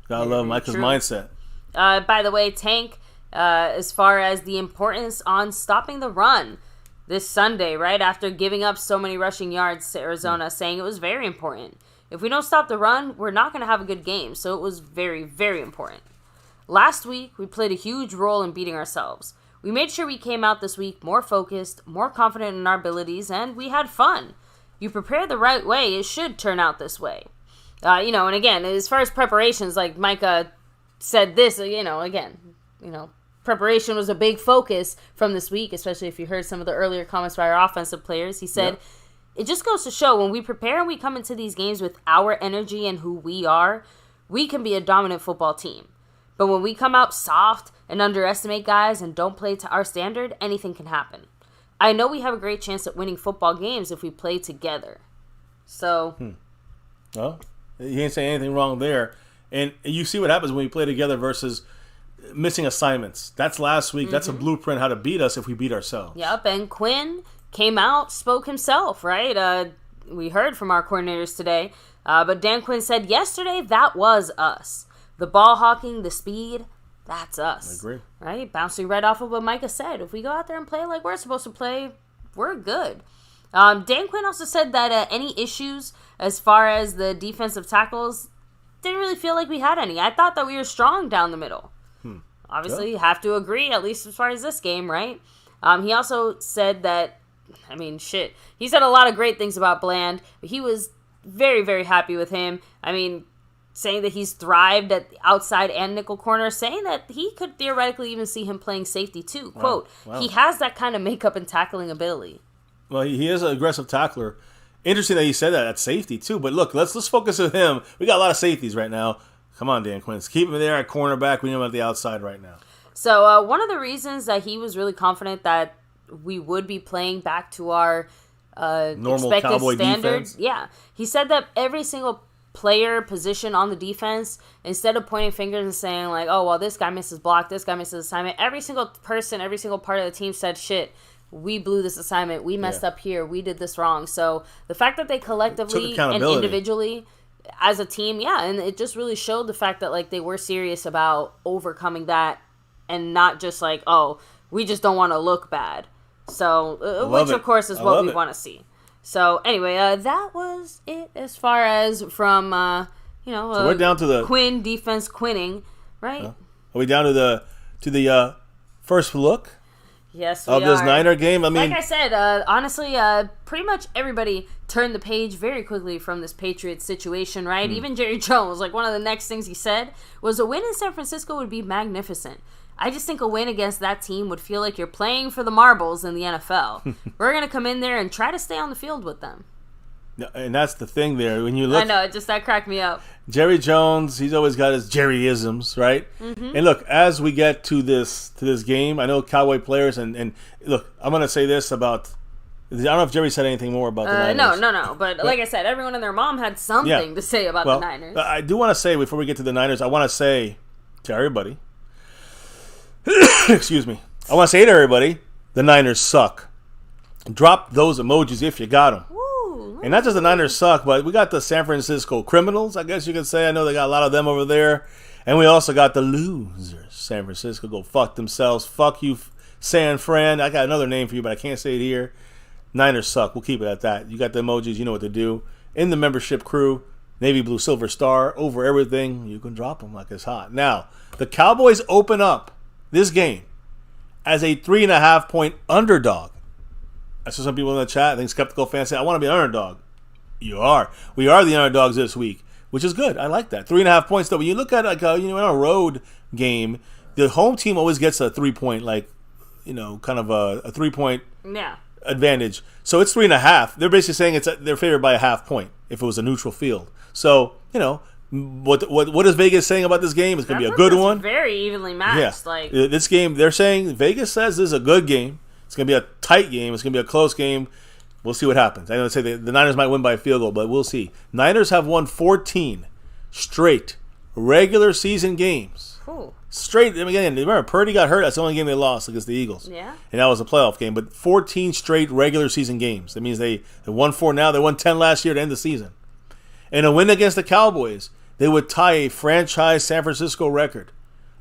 Gotta love Micah's mindset. By the way, Tank, as far as the importance on stopping the run this Sunday, right after giving up so many rushing yards to Arizona, saying it was very important. If we don't stop the run, we're not going to have a good game, so it was very, very important. Last week, we played a huge role in beating ourselves. We made sure we came out this week more focused, more confident in our abilities, and we had fun. You prepare the right way, it should turn out this way. And again, as far as preparations, like Micah said this, preparation was a big focus from this week, especially if you heard some of the earlier comments by our offensive players. He said, It just goes to show when we prepare and we come into these games with our energy and who we are, we can be a dominant football team. But when we come out soft and underestimate guys and don't play to our standard, anything can happen. I know we have a great chance at winning football games if we play together. So. Well, he ain't saying anything wrong there. And you see what happens when we play together versus missing assignments. That's last week. That's a blueprint how to beat us if we beat ourselves. Yep, and Quinn came out, spoke himself, right? We heard from our coordinators today. But Dan Quinn said yesterday that was us. The ball hawking, the speed, that's us. I agree. Right? Bouncing right off of what Micah said. If we go out there and play like we're supposed to play, we're good. Dan Quinn also said that any issues as far as the defensive tackles, didn't really feel like we had any. I thought that we were strong down the middle. Obviously, you have to agree, at least as far as this game, right? He also said that, he said a lot of great things about Bland, but he was very, very happy with him. Saying that he's thrived at the outside and nickel corner, saying that he could theoretically even see him playing safety too. Quote, he has that kind of makeup and tackling ability. Well, he is an aggressive tackler. Interesting that he said that at safety too. But look, let's focus on him. We got a lot of safeties right now. Come on, Dan Quinn. Keep him there at cornerback. We need him at the outside right now. So one of the reasons that he was really confident that we would be playing back to our normal expected Cowboy standards. defense. Yeah. He said that every single player position on the defense, instead of pointing fingers and saying like, oh, well, this guy misses block, this guy misses assignment, every single person, every single part of the team said, shit, we blew this assignment, we messed up here, we did this wrong. So the fact that they collectively and individually as a team, and it just really showed the fact that like they were serious about overcoming that and not just like, oh, we just don't want to look bad. So, which of course is what we want to see. So anyway, that was it as far as from so we're down to the Quinn defense quinning, right? Are we down to the first look? Yes, we of this are. Niner game. Like I said, honestly, pretty much everybody turned the page very quickly from this Patriots situation, right? Even Jerry Jones, like one of the next things he said was a win in San Francisco would be magnificent. I just think a win against that team would feel like you're playing for the marbles in the NFL. We're going to come in there and try to stay on the field with them. And that's the thing there. When you look, I know, that cracked me up. Jerry Jones, he's always got his Jerry-isms, right? Mm-hmm. And look, as we get to this game, I know Cowboy players, and look, I'm going to say this about, I don't know if Jerry said anything more about the Niners. No. But like I said, everyone and their mom had something to say about the Niners. I do want to say, before we get to the Niners, I want to say to everybody, excuse me, I want to say to everybody, the Niners suck. Drop those emojis if you got them. And not just the Niners suck, but we got the San Francisco Criminals, I guess you could say. I know they got a lot of them over there. And we also got the losers. San Francisco, go fuck themselves. Fuck you, San Fran. I got another name for you, but I can't say it here. Niners suck. We'll keep it at that. You got the emojis. You know what to do. In the membership crew, Navy Blue Silver Star, over everything. You can drop them like it's hot. Now, the Cowboys open up this game as a 3.5-point underdog. I saw some people in the chat, I think skeptical fans say, I want to be an underdog. You are. We are the underdogs this week, which is good. I like that. 3.5 points, though. When you look at in a road game, the home team always gets a 3-point, kind of a 3-point advantage. So it's 3.5. They're basically saying they're favored by a half point if it was a neutral field. So, what is Vegas saying about this game? It's going to be a good one. Very evenly matched. Yeah. This game, they're saying, Vegas says this is a good game. It's going to be a tight game. It's going to be a close game. We'll see what happens. I know they say the Niners might win by a field goal, but we'll see. Niners have won 14 straight regular season games. Cool. Straight. Again, remember, Purdy got hurt. That's the only game they lost against the Eagles. Yeah. And that was a playoff game. But 14 straight regular season games. That means they won 4 now. They won 10 last year to end the season. And a win against the Cowboys, they would tie a franchise San Francisco record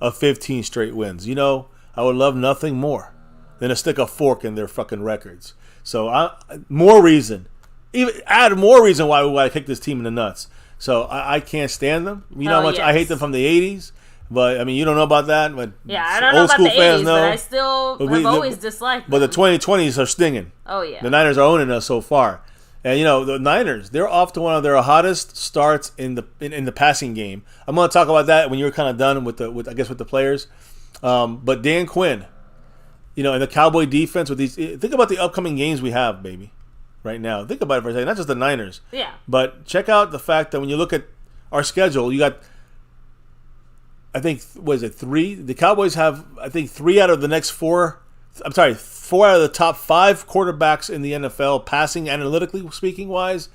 of 15 straight wins. I would love nothing more than to stick a fork in their fucking records. So more reason why we kick this team in the nuts. So I can't stand them. You know how much I hate them from the 80s. But, you don't know about that. But I don't know about the 80s, but I still have always disliked them. But the 2020s are stinging. Oh, yeah. The Niners are owning us so far. And, the Niners, they're off to one of their hottest starts in the passing game. I'm going to talk about that when you're kind of done with the players. But Dan Quinn, and the Cowboy defense with these. Think about the upcoming games we have, baby, right now. Think about it for a second. Not just the Niners. Yeah. But check out the fact that when you look at our schedule, you got, I think, 3? The Cowboys have, I think, 3 out of the next 4. I'm sorry, 4 out of the top 5 quarterbacks in the NFL, passing, analytically speaking, wise,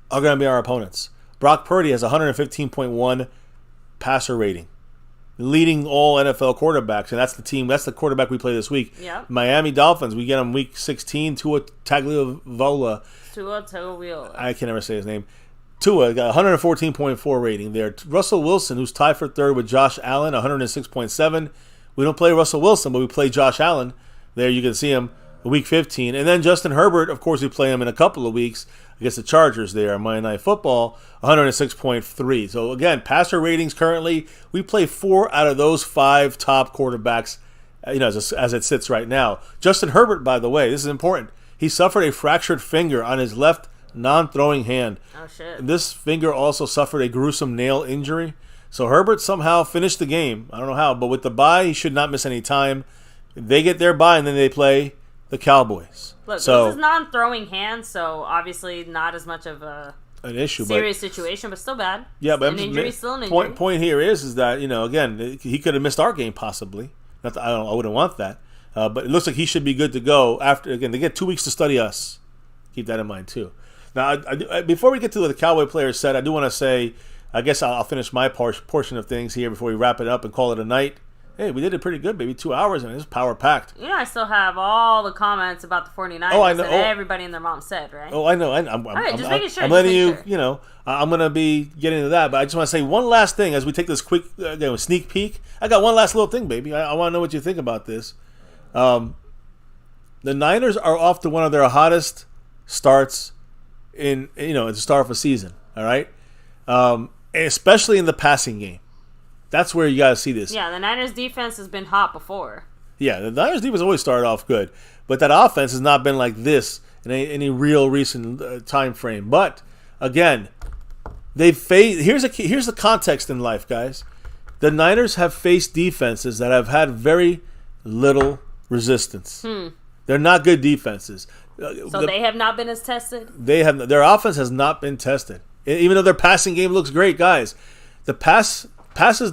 are going to be our opponents. Brock Purdy has 115.1 passer rating, leading all NFL quarterbacks, and that's the quarterback we play this week. Yeah. Miami Dolphins, we get them week 16, Tua Tagovailoa. I can never say his name. Tua got 114.4 rating there. Russell Wilson, who's tied for third with Josh Allen, 106.7. We don't play Russell Wilson, but we play Josh Allen. There you can see him week 15. And then Justin Herbert, of course, we play him in a couple of weeks against the Chargers there on Monday Night Football, 106.3. So, again, passer ratings currently, we play 4 out of those 5 top quarterbacks, as it sits right now. Justin Herbert, by the way, this is important. He suffered a fractured finger on his left non-throwing hand. Oh, shit. This finger also suffered a gruesome nail injury. So Herbert somehow finished the game. I don't know how, but with the bye, he should not miss any time. They get their bye, and then they play the Cowboys. Look, this is non-throwing hand, so obviously not as much of an issue, serious situation, but still bad. Yeah, but an injury is still an injury. Point here is that, again, he could have missed our game possibly. Not that, I wouldn't want that. But it looks like he should be good to go after. Again, they get 2 weeks to study us. Keep that in mind too. Now, before we get to what the Cowboy players said, I do want to say, I guess I'll finish my portion of things here before we wrap it up and call it a night. Hey, we did it pretty good, baby. 2 hours, and it's power-packed. I still have all the comments about the 49ers that everybody and their mom said, right? Oh, I know. Just making sure. I'm letting you, I'm going to be getting into that. But I just want to say one last thing as we take this quick sneak peek. I got one last little thing, baby. I want to know what you think about this. The Niners are off to one of their hottest starts at the start of a season, all right? Especially in the passing game. That's where you got to see this. Yeah, the Niners defense has been hot before. Yeah, the Niners defense always started off good, but that offense has not been like this in any real recent time frame. But again, here's the context in life, guys. The Niners have faced defenses that have had very little resistance. They're not good defenses. So they have not been as tested? Their offense has not been tested. Even though their passing game looks great, guys. The pass defenses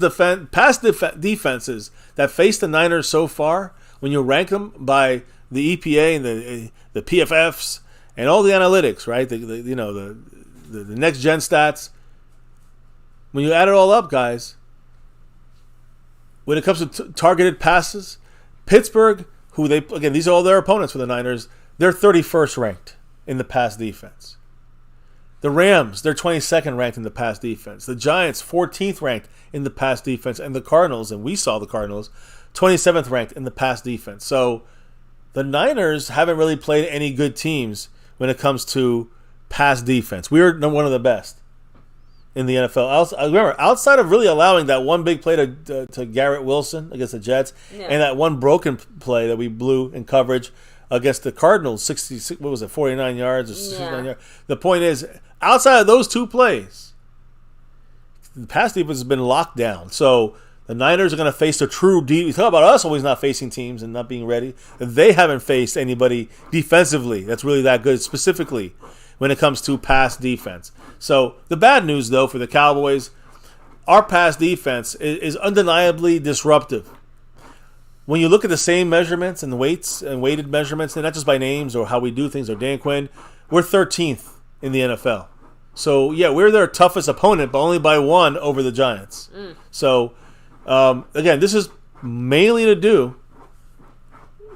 that face the Niners so far, when you rank them by the EPA and the PFFs and all the analytics, right? The next gen stats. When you add it all up, guys, when it comes to targeted passes, Pittsburgh, these are all their opponents for the Niners, they're 31st ranked in the pass defense. The Rams, they're 22nd ranked in the pass defense. The Giants, 14th ranked in the pass defense. And the Cardinals, and we saw the Cardinals, 27th ranked in the pass defense. So the Niners haven't really played any good teams when it comes to pass defense. We're one of the best in the NFL. Remember, outside of really allowing that one big play to Garrett Wilson against the Jets, and that one broken play that we blew in coverage against the Cardinals, 49 yards or 69 yards. The point is, outside of those two plays, the pass defense has been locked down. So the Niners are going to face a true deep. You talk about us always not facing teams and not being ready. They haven't faced anybody defensively that's really that good, specifically when it comes to pass defense. So the bad news, though, for the Cowboys, our pass defense is undeniably disruptive. When you look at the same measurements and weights and weighted measurements, and not just by names or how we do things or Dan Quinn, we're 13th in the NFL. So, yeah, we're their toughest opponent, but only by one over the Giants. So, again, this is mainly to do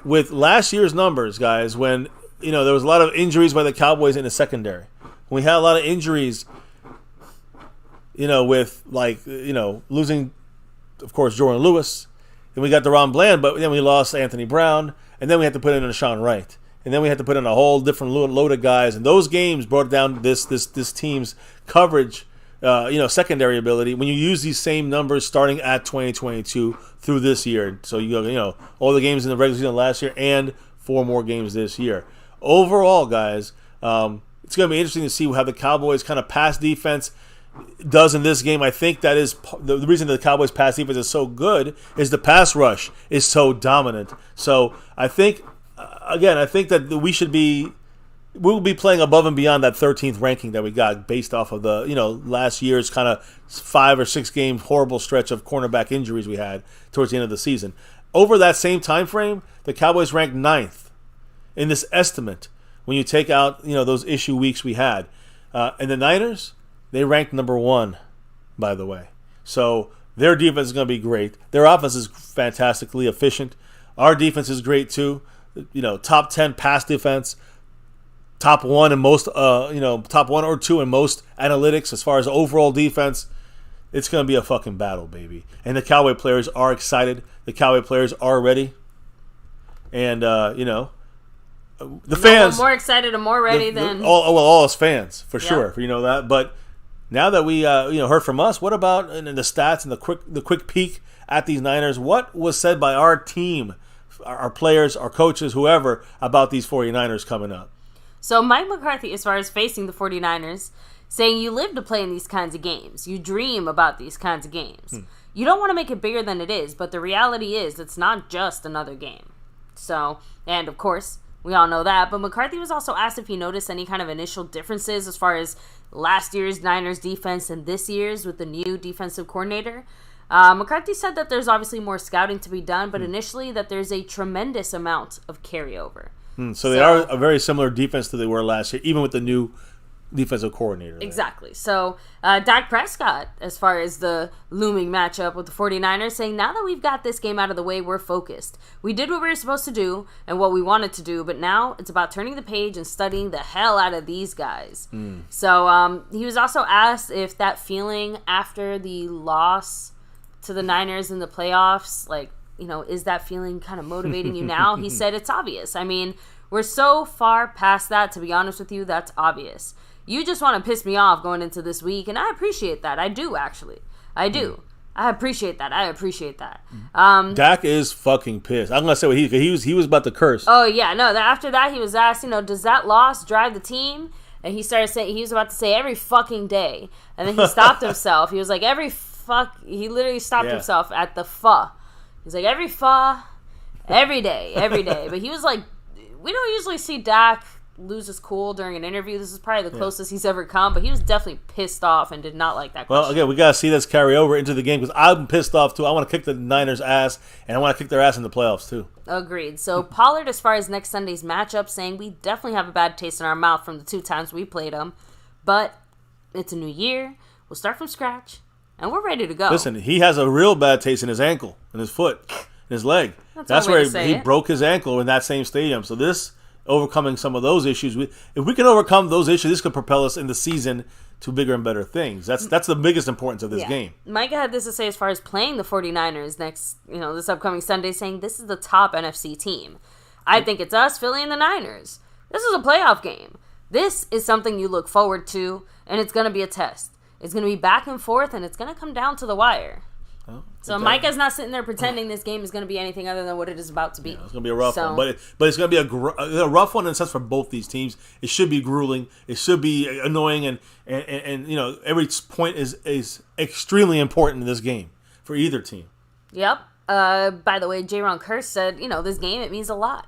with last year's numbers, guys, when there was a lot of injuries by the Cowboys in the secondary. We had a lot of injuries, with losing, of course, Jordan Lewis. Then we got DeRon Bland, but then we lost Anthony Brown, and then we had to put in Deshaun Wright, and then we had to put in a whole different load of guys. And those games brought down this team's coverage, secondary ability. When you use these same numbers starting at 2022 through this year, so all the games in the regular season last year and 4 more games this year. Overall, guys, it's going to be interesting to see how the Cowboys kind of pass defense does in this game. I think that is the reason the Cowboys pass defense is so good is the pass rush is so dominant. So I think that we'll be playing above and beyond that 13th ranking that we got based off of the last year's kind of 5 or 6 game horrible stretch of cornerback injuries we had towards the end of the season. Over that same time frame, the Cowboys ranked 9th in this estimate when you take out those issue weeks we had, and the Niners, they ranked number 1, by the way. So their defense is going to be great. Their offense is fantastically efficient. Our defense is great too. Top 10 pass defense, top 1 in most, top 1 or 2 in most analytics as far as overall defense. It's going to be a fucking battle, baby. And the Cowboy players are excited. The Cowboy players are ready. And the fans more excited and more ready than all us fans for sure. Yep. That, but. Now that we heard from us, what about in the stats and the quick peek at these Niners? What was said by our team, our players, our coaches, whoever, about these 49ers coming up? So Mike McCarthy, as far as facing the 49ers, saying you live to play in these kinds of games. You dream about these kinds of games. You don't want to make it bigger than it is, but the reality is it's not just another game. So, and of course, we all know that. But McCarthy was also asked if he noticed any kind of initial differences as far as last year's Niners defense and this year's with the new defensive coordinator. McCarthy said that there's obviously more scouting to be done, but initially that there's a tremendous amount of carryover. So they are a very similar defense to they were last year, even with the new defensive coordinator. Exactly. So Dak Prescott, as far as the looming matchup with the 49ers, saying now that we've got this game out of the way, we're focused. We did what we were supposed to do and what we wanted to do, but now it's about turning the page and studying the hell out of these guys. So he was also asked if that feeling after the loss to the Niners in the playoffs, is that feeling kind of motivating you now? He said it's obvious. I mean, we're so far past that, to be honest with you, that's obvious. You just want to piss me off going into this week, and I appreciate that. I do, actually. I do. I appreciate that. Dak is fucking pissed. I'm gonna say what he was about to curse. Oh yeah, no. After that, he was asked, does that loss drive the team? And he started saying, he was about to say every fucking day, and then he stopped himself. He was like he literally stopped himself at the fuh. He's like every day. But he was like, we don't usually see Dak lose his cool during an interview. This is probably the closest he's ever come, but he was definitely pissed off and did not like that question. Well, again, we got to see this carry over into the game because I'm pissed off, too. I want to kick the Niners' ass, and I want to kick their ass in the playoffs, too. Agreed. So Pollard, as far as next Sunday's matchup, saying we definitely have a bad taste in our mouth from the 2 times we played them, but it's a new year. We'll start from scratch, and we're ready to go. Listen, he has a real bad taste in his ankle, in his foot, in his leg. That's where he broke his ankle in that same stadium. So this, overcoming some of those issues, if we can overcome those issues, this could propel us in the season to bigger and better things. That's the biggest importance of this game. Micah had this to say as far as playing the 49ers this upcoming Sunday, saying this is the top NFC team. I think it's us, Philly, and the Niners. This is a playoff game. This is something you look forward to, and it's going to be a test. It's going to be back and forth, and it's going to come down to the wire. So Micah's not sitting there pretending this game is going to be anything other than what it is about to be. Yeah, it's going to be a rough one, but it's going to be a rough one in a sense for both these teams. It should be grueling. It should be annoying, and every point is extremely important in this game for either team. Yep. By the way, J-Ron Curse said, this game, it means a lot.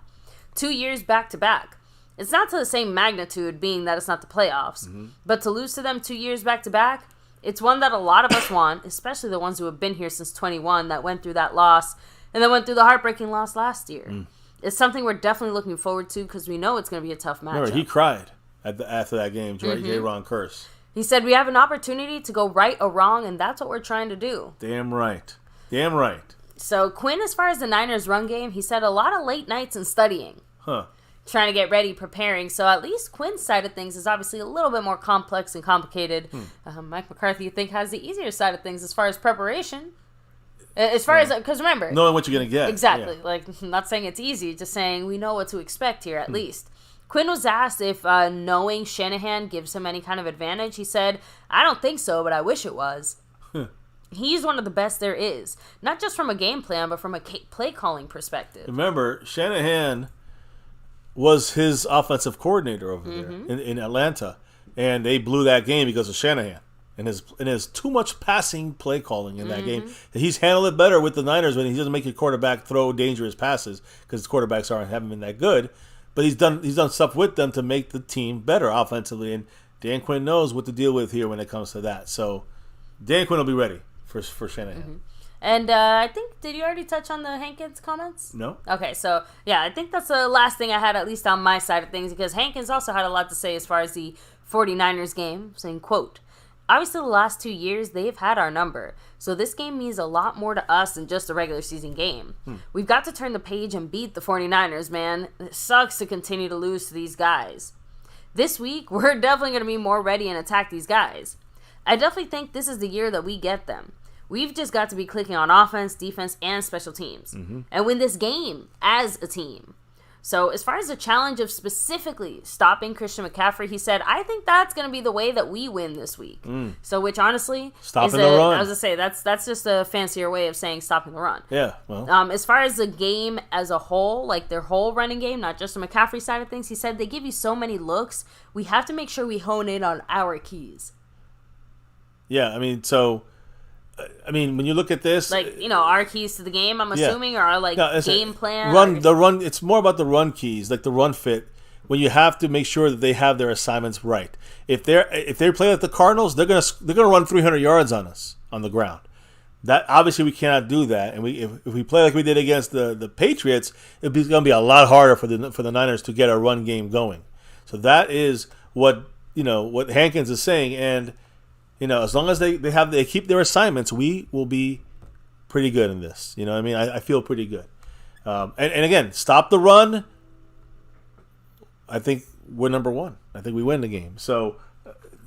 2 years back to back. It's not to the same magnitude, being that it's not the playoffs, but to lose to them 2 years back to back, it's one that a lot of us want, especially the ones who have been here since 21 that went through that loss and then went through the heartbreaking loss last year. It's something we're definitely looking forward to because we know it's going to be a tough matchup. Remember, he cried after that game, J-Ron Curse. He said, we have an opportunity to go right or wrong, and that's what we're trying to do. Damn right. Damn right. So Quinn, as far as the Niners' run game, he said a lot of late nights and studying. Trying to get ready, preparing. So at least Quinn's side of things is obviously a little bit more complex and complicated. Mike McCarthy, you think, has the easier side of things as far as preparation. As far as, because remember, knowing what you're going to get. Exactly. Like, I'm not saying it's easy, just saying we know what to expect here at least. Quinn was asked if knowing Shanahan gives him any kind of advantage. He said, I don't think so, but I wish it was. He's one of the best there is. Not just from a game plan, but from a play calling perspective. Remember, Shanahan was his offensive coordinator over there in Atlanta, and they blew that game because of Shanahan and his too much passing play calling in that game. He's handled it better with the Niners when he doesn't make your quarterback throw dangerous passes because his quarterbacks haven't been that good. But he's done stuff with them to make the team better offensively, and Dan Quinn knows what to deal with here when it comes to that. So Dan Quinn will be ready for Shanahan. And I think, did you already touch on the Hankins comments? No. Okay, so yeah, I think that's the last thing I had, at least on my side of things, because Hankins also had a lot to say as far as the 49ers game, saying, quote, obviously the last 2 years, they've had our number, so this game means a lot more to us than just a regular season game. We've got to turn the page and beat the 49ers, man. It sucks to continue to lose to these guys. This week, we're definitely going to be more ready and attack these guys. I definitely think this is the year that we get them. We've just got to be clicking on offense, defense, and special teams. And win this game as a team. So as far as the challenge of specifically stopping Christian McCaffrey, he said, I think that's going to be the way that we win this week. So which honestly, stopping the run. I was going to say, that's just a fancier way of saying stopping the run. Yeah. Well. As far as the game as a whole, like their whole running game, not just the McCaffrey side of things, he said they give you so many looks, we have to make sure we hone in on our keys. Yeah, I mean, when you look at this, like, our keys to the game, I'm assuming, or our game plan. The run. It's more about the run keys, like the run fit. When you have to make sure that they have their assignments right. If they play like the Cardinals, they're gonna run 300 yards on us on the ground. That obviously we cannot do that. And if we play like we did against the Patriots, it's going to be a lot harder for the Niners to get a run game going. So that is what Hankins is saying. And as long as they keep their assignments, we will be pretty good in this. You know what I mean? I feel pretty good. And again, stop the run. I think we're number one. I think we win the game. So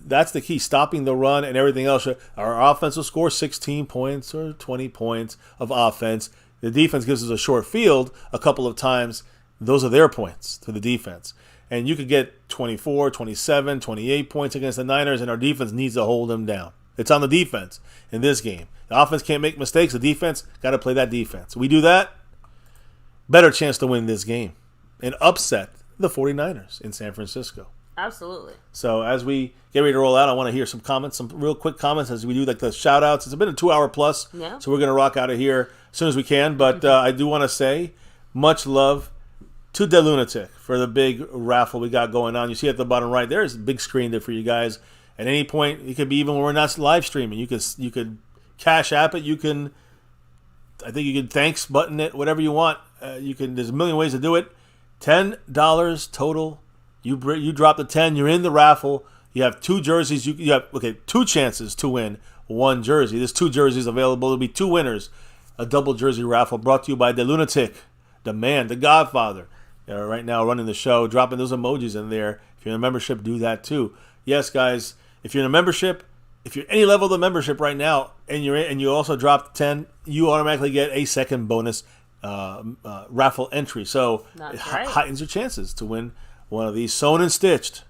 that's the key, stopping the run and everything else. Our offense will score 16 points or 20 points of offense. The defense gives us a short field a couple of times. Those are their points to the defense. And you could get 24, 27, 28 points against the Niners, and our defense needs to hold them down. It's on the defense in this game. The offense can't make mistakes. The defense got to play that defense. We do that, better chance to win this game and upset the 49ers in San Francisco. Absolutely. So as we get ready to roll out, I want to hear some comments, some real quick comments as we do like the shout-outs. It's been a 2 hour plus, so we're going to rock out of here as soon as we can. But I do want to say much love to the Lunatic for the big raffle we got going on. You see at the bottom right, there's a big screen there for you guys. At any point, it could be even when we're not live streaming. You could Cash App it. I think you can thanks button it, whatever you want. There's a million ways to do it. $10 total. You drop the 10. You're in the raffle. You have 2 jerseys. You have 2 chances to win 1 jersey. There's 2 jerseys available. There'll be 2 winners. A double jersey raffle brought to you by the Lunatic, the man, the Godfather. Right now running the show, dropping those emojis in there. If you're in a membership, do that too. Yes, guys. If you're in a membership, if you're any level of the membership right now, and you also drop 10, you automatically get a second bonus raffle entry. So it heightens your chances to win one of these sewn and stitched.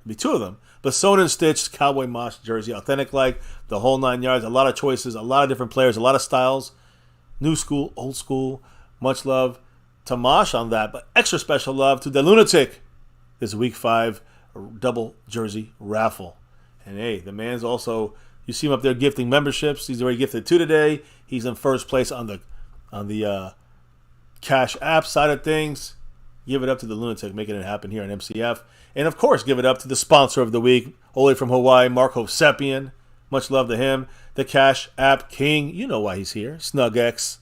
There'll be 2 of them, but sewn and stitched Cowboy Mosh jersey, authentic like the whole 9 yards. A lot of choices, a lot of different players, a lot of styles, new school, old school. Much love to Mosh on that, but extra special love to the Lunatic. This Week 5 double jersey raffle. And hey, the man's also, you see him up there gifting memberships. He's already gifted 2 today. He's in first place on the Cash App side of things. Give it up to the Lunatic, making it happen here on MCF. And of course, give it up to the sponsor of the week, all the way from Hawaii, Marco Sepian. Much love to him. The Cash App King. You know why he's here. SnugX.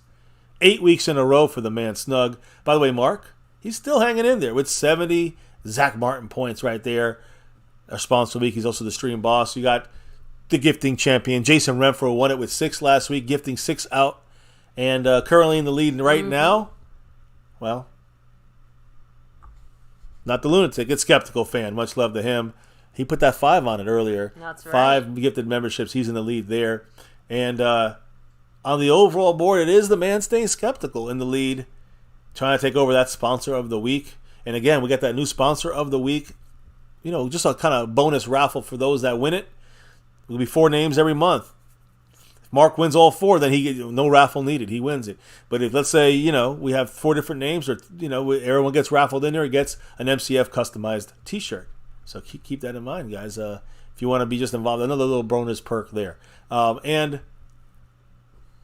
8 weeks in a row for the man Snug. By the way, Mark, he's still hanging in there with 70 Zach Martin points right there. Our sponsor week. He's also the stream boss. You got the gifting champion. Jason Renfro won it with 6 last week, gifting 6 out. And currently in the lead right now, well, not the Lunatic. It's Skeptical Fan. Much love to him. He put that 5 on it earlier. That's right. 5 gifted memberships. He's in the lead there. And on the overall board, it is the man staying skeptical in the lead, trying to take over that sponsor of the week. And again, we got that new sponsor of the week. You know, just a kind of bonus raffle for those that win it. It'll be 4 names every month. If Mark wins all 4, then no raffle needed. He wins it. But if, let's say, we have 4 different names, or everyone gets raffled in there, it gets an MCF customized T-shirt. So keep that in mind, guys. If you want to be just involved, another little bonus perk there. And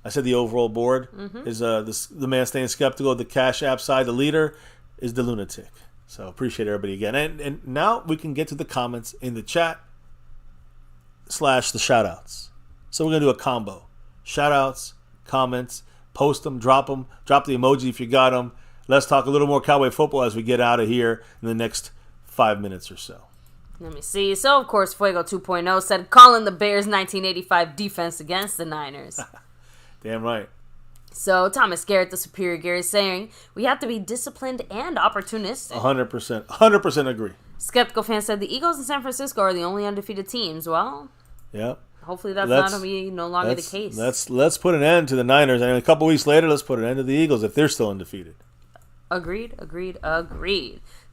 I said the overall board is the man staying skeptical. The Cash App side, the leader is the Lunatic. So appreciate everybody again. And now we can get to the comments in the chat / the shout-outs. So we're going to do a combo. Shout-outs, comments, post them, drop the emoji if you got them. Let's talk a little more Cowboy football as we get out of here in the next 5 minutes or so. Let me see. So, of course, Fuego 2.0 said, calling the Bears' 1985 defense against the Niners. Damn right. So, Thomas Garrett, the superior Garrett, saying, we have to be disciplined and opportunistic. 100%. 100% agree. Skeptical Fan said, the Eagles and San Francisco are the only undefeated teams. Well, yeah. Hopefully that's not going to be no longer the case. Let's put an end to the Niners. And a couple weeks later, let's put an end to the Eagles if they're still undefeated. Agreed.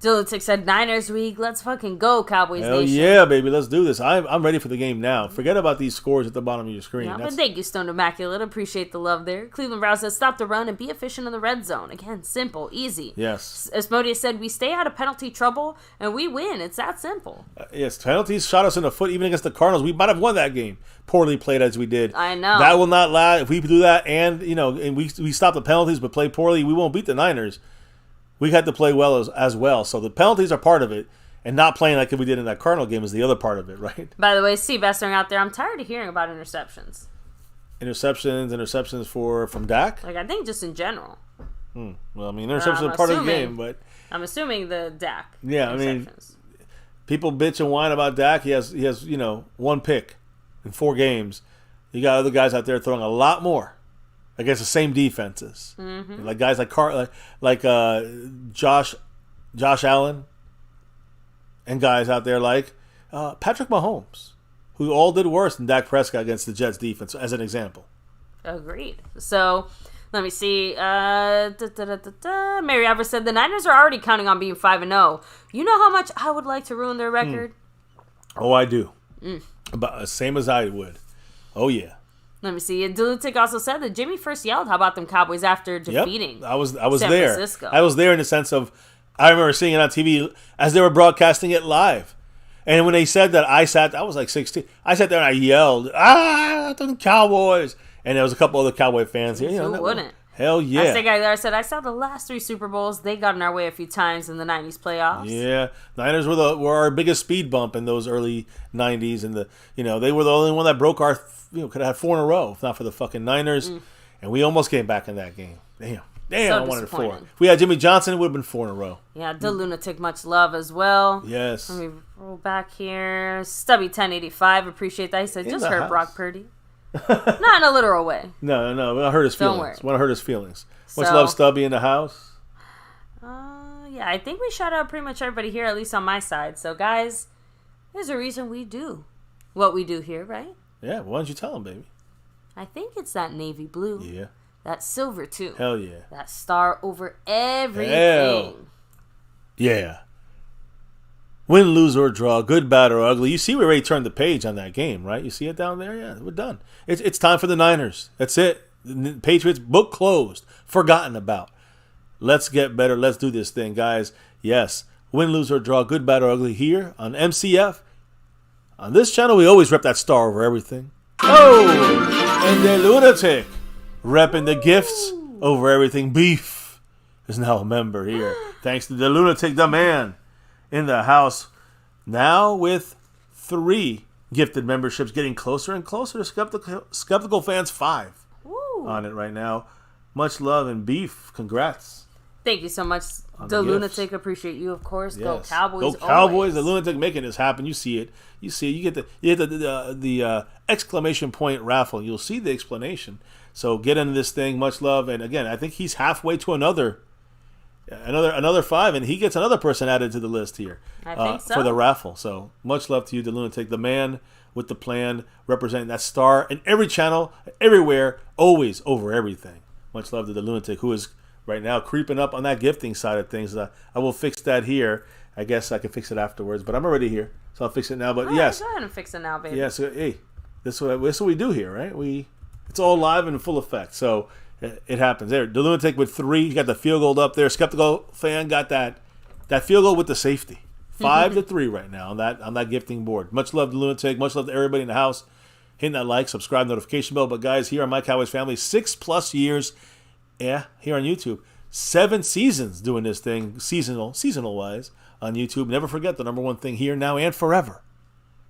Dylan Tick said, Niners week, let's fucking go, Cowboys Nation. Yeah, baby, let's do this. I'm ready for the game now. Forget about these scores at the bottom of your screen. Yeah, but thank you, Stone Immaculate. Appreciate the love there. Cleveland Brown says, stop the run and be efficient in the red zone. Again, simple, easy. Yes. Asmodeus said, we stay out of penalty trouble and we win. It's that simple. Yes, penalties shot us in the foot even against the Cardinals. We might have won that game. Poorly played as we did. I know. That will not last. If we do that and we stop the penalties but play poorly, we won't beat the Niners. We had to play well as well. So the penalties are part of it, and not playing like we did in that Cardinal game is the other part of it, right? By the way, Steve Essering out there, I'm tired of hearing about interceptions. Interceptions from Dak? I think just in general. Well, interceptions are part of the game, but I'm assuming the Dak. Yeah, people bitch and whine about Dak. He has 1 pick in 4 games. You got other guys out there throwing a lot more against the same defenses, like guys like Josh Allen, and guys out there like Patrick Mahomes, who all did worse than Dak Prescott against the Jets defense, as an example. Agreed. So let me see. Mary Evers said the Niners are already counting on being 5-0. You know how much I would like to ruin their record? Oh, I do. About same as I would. Oh yeah. Let me see. Dilutic also said that Jimmy first yelled, how about them Cowboys after defeating I was San there. Francisco. I was there in the sense of, I remember seeing it on TV as they were broadcasting it live. And when they said that, I was like 16. I sat there and I yelled, them Cowboys. And there was a couple other Cowboy fans here. Who wouldn't? Hell yeah. I said I saw the last 3 Super Bowls. They got in our way a few times in the 90s playoffs. Yeah. Niners were our biggest speed bump in those early 90s. And they were the only one that broke our, could have had 4 in a row if not for the fucking Niners. And we almost came back in that game. Damn, So I wanted 4. disappointed. If we had Jimmy Johnson, it would have been 4 in a row. Yeah, the Lunatic, much love as well. Yes. Let me roll back here. Stubby 1085, appreciate that. He said, In just the heard house. Brock Purdy. Not in a literal way. No. I hurt his Don't feelings. worry. Want to hurt his feelings. Much So- love, Stubby, in the house. Yeah, I think we shout out pretty much everybody here, at least on my side. So, guys, there's a reason we do what we do here, right? Yeah, why don't you tell him, baby? I think it's that navy blue. Yeah. That silver, too. Hell yeah. That star over everything. Hell. Yeah. Win, lose, or draw, good, bad, or ugly. You see we already turned the page on that game, right? You see it down there? Yeah, we're done. It's time for the Niners. That's it. The Patriots, book closed. Forgotten about. Let's get better. Let's do this thing, guys. Yes. Win, lose, or draw, good, bad, or ugly here on MCF. On this channel, we always rep that star over everything. Oh! And the Lunatic repping the gifts over everything. Beef is now a member here. Thanks to the Lunatic, the man in the house. Now with 3 gifted memberships, getting closer and closer to Skeptical Fans 5 on it right now. Much love and beef. Congrats. Thank you so much, On the the Lunatic. Appreciate you, of course. Go Yes. Cowboys. Go Cowboys. Always. The Lunatic making this happen. You see it. You get the exclamation point raffle. You'll see the explanation. So get into this thing. Much love. And again, I think he's halfway to another 5, and he gets another person added to the list here. I think so. For the raffle. So much love to you, the Lunatic, the man with the plan, representing that star in every channel, everywhere, always over everything. Much love to the Lunatic, who is right now creeping up on that gifting side of things. I will fix that here. I guess I can fix it afterwards, but I'm already here, so I'll fix it now. But All right, yes, go ahead and fix it now, baby. yes. Hey, this is what we do here, right? It's all live and in full effect. So it happens. There, the Lunatic with 3. You got the field goal up there. Skeptical Fan got that field goal with the safety. 5-3 right now on that gifting board. Much love to Lunatic. Much love to everybody in the house. Hitting that like, subscribe, notification bell. But guys, here on My Cowboys Family, 6+ years. Yeah, here on YouTube, 7 seasons doing this thing, seasonal wise on YouTube. Never forget the number one thing here, now, and forever.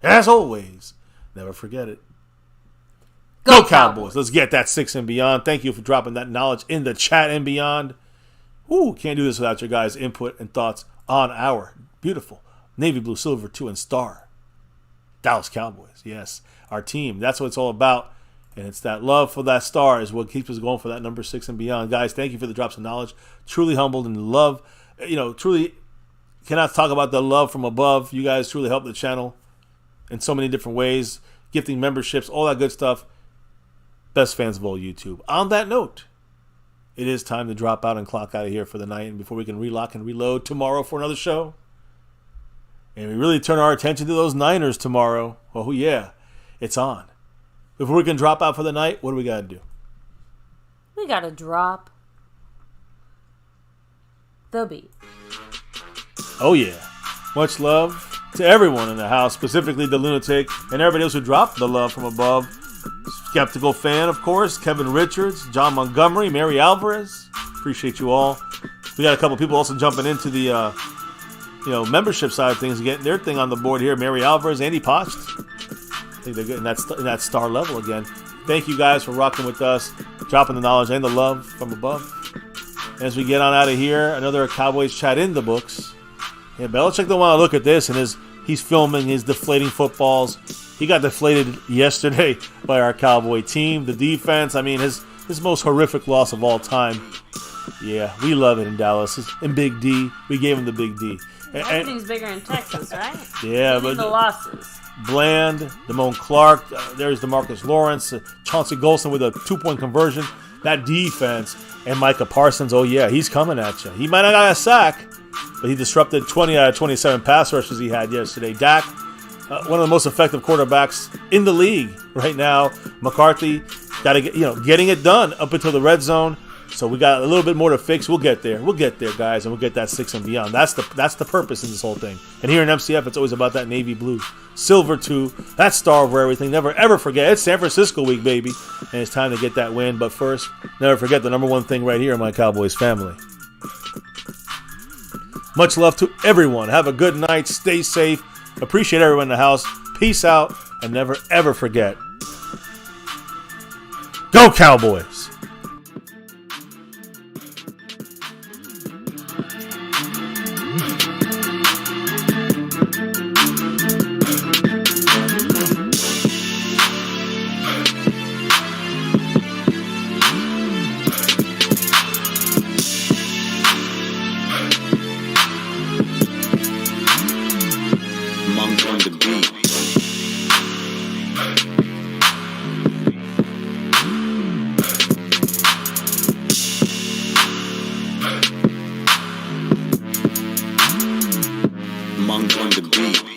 As always, never forget it. Go Cowboys. Let's get that 6 and beyond. Thank you for dropping that knowledge in the chat and beyond. Ooh, can't do this without your guys' input and thoughts on our beautiful navy blue, silver, 2 and star Dallas Cowboys. Yes, our team. That's what it's all about. And it's that love for that star is what keeps us going for that number 6 and beyond. Guys, thank you for the drops of knowledge. Truly humbled and love. Truly cannot talk about the love from above. You guys truly help the channel in so many different ways. Gifting memberships, all that good stuff. Best fans of all YouTube. On that note, it is time to drop out and clock out of here for the night. And before we can relock and reload tomorrow for another show. And we really turn our attention to those Niners tomorrow. Oh, yeah. It's on. Before we can drop out for the night, what do we got to do? We got to drop the beat. Oh, yeah. Much love to everyone in the house, specifically the Lunatic and everybody else who dropped the love from above. Skeptical Fan, of course, Kevin Richards, John Montgomery, Mary Alvarez. Appreciate you all. We got a couple people also jumping into the membership side of things, getting their thing on the board here. Mary Alvarez, Andy Potts. I think they're getting in that star level again. Thank you guys for rocking with us, dropping the knowledge and the love from above. As we get on out of here, another Cowboys chat in the books. Yeah, Belichick don't want to look at this, and he's filming his deflating footballs. He got deflated yesterday by our Cowboy team. The defense, I mean, his most horrific loss of all time. Yeah, we love it in Dallas. In Big D, we gave him the Big D. Everything's bigger in Texas, right? Yeah, but the losses. Bland, Damone Clark, there's DeMarcus Lawrence, Chauncey Golston with a 2-point conversion. That defense, and Micah Parsons, oh yeah, he's coming at you. He might not got a sack, but he disrupted 20 out of 27 pass rushes he had yesterday. Dak, one of the most effective quarterbacks in the league right now. McCarthy got to getting it done up until the red zone. So we got a little bit more to fix. We'll get there. We'll get there, guys, and we'll get that 6 and beyond. That's the purpose in this whole thing. And here in MCF, it's always about that navy blue. Silver, too. That star over everything. Never, ever forget. It's San Francisco week, baby. And it's time to get that win. But first, never forget the number one thing right here in my Cowboys family. Much love to everyone. Have a good night. Stay safe. Appreciate everyone in the house. Peace out. And never, ever forget. Go Cowboys! Monk on the beat. Monk on the beat.